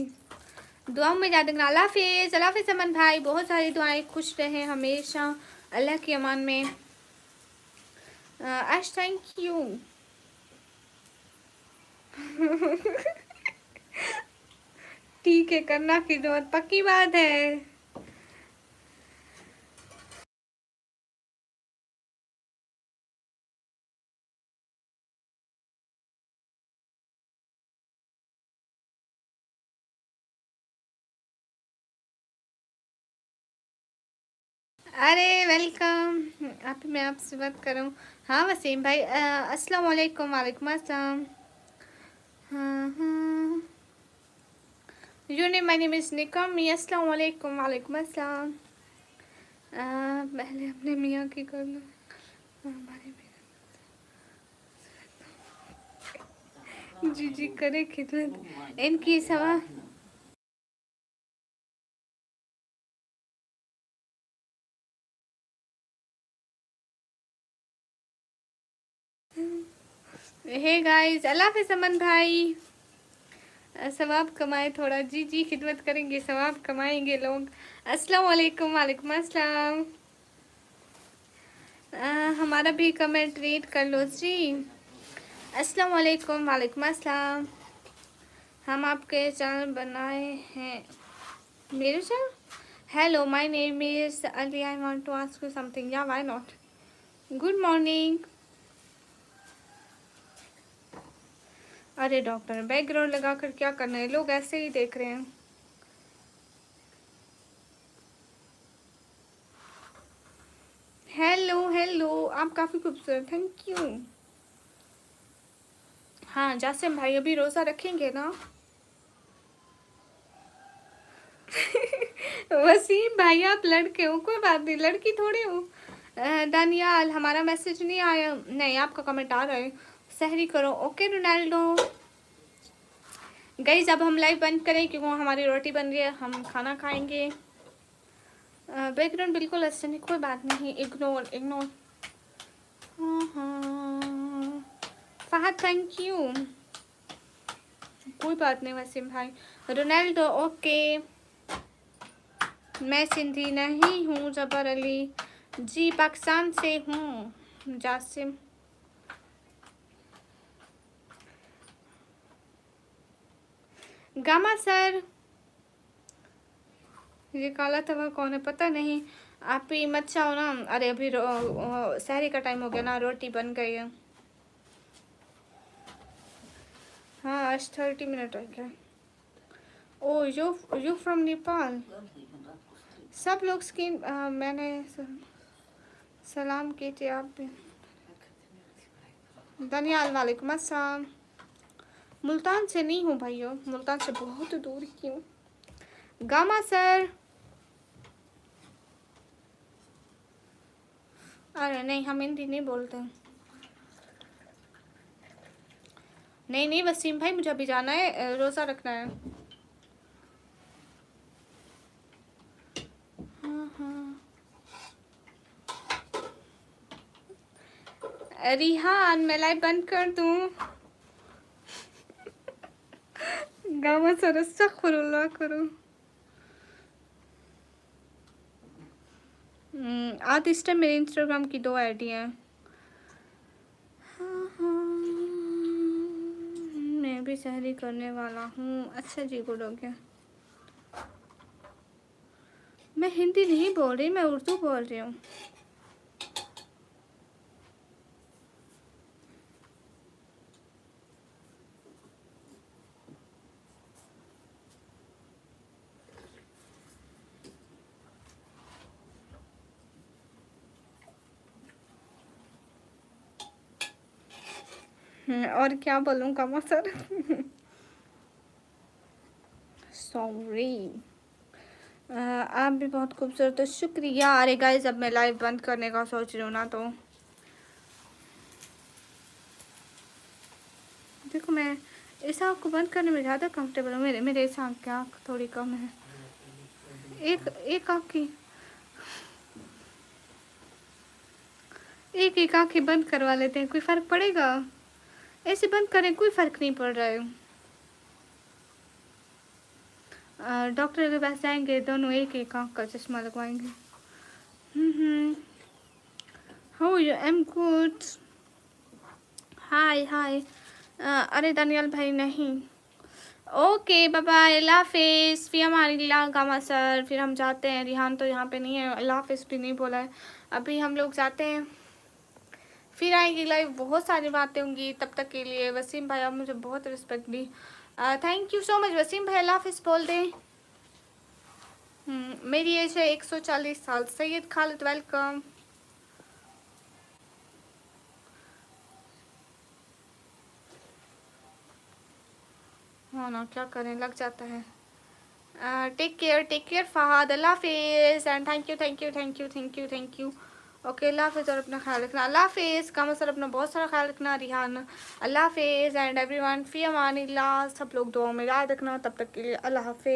दुआओं में याद रखना। अल्लाह हाफिज़। अल्लाह हाफिज़ समन भाई, बहुत सारी दुआएं, खुश रहें हमेशा अल्लाह की अमान में। आज थैंक यू। ठीक है करना खिदमत, पक्की बात है। अरे वेलकम। आप मैं आपसे बात कर रहा हूँ। हाँ वसीम भाई, अस्सलाम वालेकुम। वालेकुम अस्सलाम। हाँ हाँ, your name, my name is Nikam. अस्सलाम वालेकुम। वालेकुम अस्सलाम। पहले अपने मियाँ की कर लो। हमारे जी जी करे खिदमत इनकी सवा। हे गाइस, अल्लाह हाफिज़ अमन भाई। सवाब कमाए थोड़ा। जी जी खिदमत करेंगे, सवाब कमाएंगे लोग। अस्सलाम वालेकुम। वालेकुम अस्सलाम। हमारा भी कमेंट रीड कर लो जी। अस्सलाम वालेकुम। वालेकुम अस्सलाम। हम आपके चैनल बनाए हैं। मेरे channel? Hello, my name is Ali. I want to ask you something. Yeah why not. Good morning. अरे डॉक्टर, बैकग्राउंड लगाकर क्या करना है, लोग ऐसे ही देख रहे हैं। हेलो हेलो, आप काफ़ी खूबसूरत, थैंक यू। हाँ जासिम भाई, अभी रोज़ा रखेंगे ना? वसीम भाई आप लड़के हो, कोई बात नहीं, लड़की थोड़ी हो। दानियाल, हमारा मैसेज नहीं आया। नहीं, आपका कमेंट आ रहा है। सहरी करो। Okay Ronaldo. गाइस अब हम लाइव बंद करें क्योंकि हमारी रोटी बन रही है, हम खाना खाएंगे। बैकग्राउंड बिल्कुल अच्छा नहीं, कोई बात नहीं, ignore ignore. Fahad thank you. कोई बात नहीं वसीम भाई। Ronaldo okay. मैं सिंधी नहीं हूँ, जबर अली जी पाकिस्तान से हूँ। जासिम गामा सर, ये काला तवा कौन है पता नहीं। आप ही मत चाहो ना। अरे अभी सहरी का टाइम हो गया ना, रोटी बन गई है। हाँ आज 30 मिनट हो गया। ओ यू फ्रॉम नेपाल। सब लोग स्किन मैंने सलाम की थी आप भी। दनियाल वालेकुम अस्सलाम। मुल्तान से नहीं हूँ भाइयों, मुल्तान से बहुत दूर की हूँ। गामा सर, अरे नहीं हम हिंदी नहीं बोलते। नहीं नहीं वसीम भाई, मुझे अभी जाना है, रोज़ा रखना है। हाँ हाँ। रिहान, मैं लाइव बंद कर दूँ? गामा सर अस्तगफुरुल्लाह करो। आज इस टाइम मेरे इंस्टाग्राम की 2 आईडी हैं। मैं भी सहरी करने वाला हूँ। अच्छा जी, गुड हो गया। मैं हिंदी नहीं बोल रही, मैं उर्दू बोल रही हूँ। और क्या बोलूँ गामा सर। सॉरी। आप भी बहुत खूबसूरत हो, शुक्रिया। अरे गाइस अब मैं लाइव बंद करने का सोच रही हूँ ना, तो देखो मैं इस आँख को बंद करने में ज़्यादा कंफर्टेबल हूँ। मेरे मेरे इस आँख की आँख थोड़ी कम है। एक आँख की एक आँख ही बंद करवा लेते हैं, कोई फ़र्क पड़ेगा? ऐसे बंद करें कोई फ़र्क नहीं पड़ रहा है। डॉक्टर के पास जाएंगे, दोनों एक आँख का चश्मा लगवाएंगे। How you? I am good. Hi hi. अरे दानियाल भाई नहीं। ओके बाय बाय, अल्लाह हाफिज़। फिर हमारी गामा सर, फिर हम जाते हैं। रिहान तो यहाँ पे नहीं है, अल्लाह हाफिज़ भी नहीं बोला है। अभी हम लोग जाते हैं, फिर आएगी लाइव, बहुत सारी बातें होंगी। तब तक के लिए वसीम भाई आप मुझे बहुत रिस्पेक्ट दी, thank you so much. Waseem भाई अल्लाह हाफिज़ बोल दें। मेरी एज है 140 साल। सैयद खालिद वेलकम। हाँ ना, क्या करें, लग जाता है। टेक केयर फहद, अल्लाह हाफिज़ एंड थैंक यू। ओके, अल्लाह हाफिज़ और अपना ख्याल रखना। अल्लाह हाफिज़। कम सर अपना बहुत सारा ख्याल रखना रिहान। अल्लाह हाफिज़ एंड एवरीवन फ़ी अमानिल्लाह। सब लोग दुआ में याद रखना। तब तक के लिए अल्लाह हाफिज़।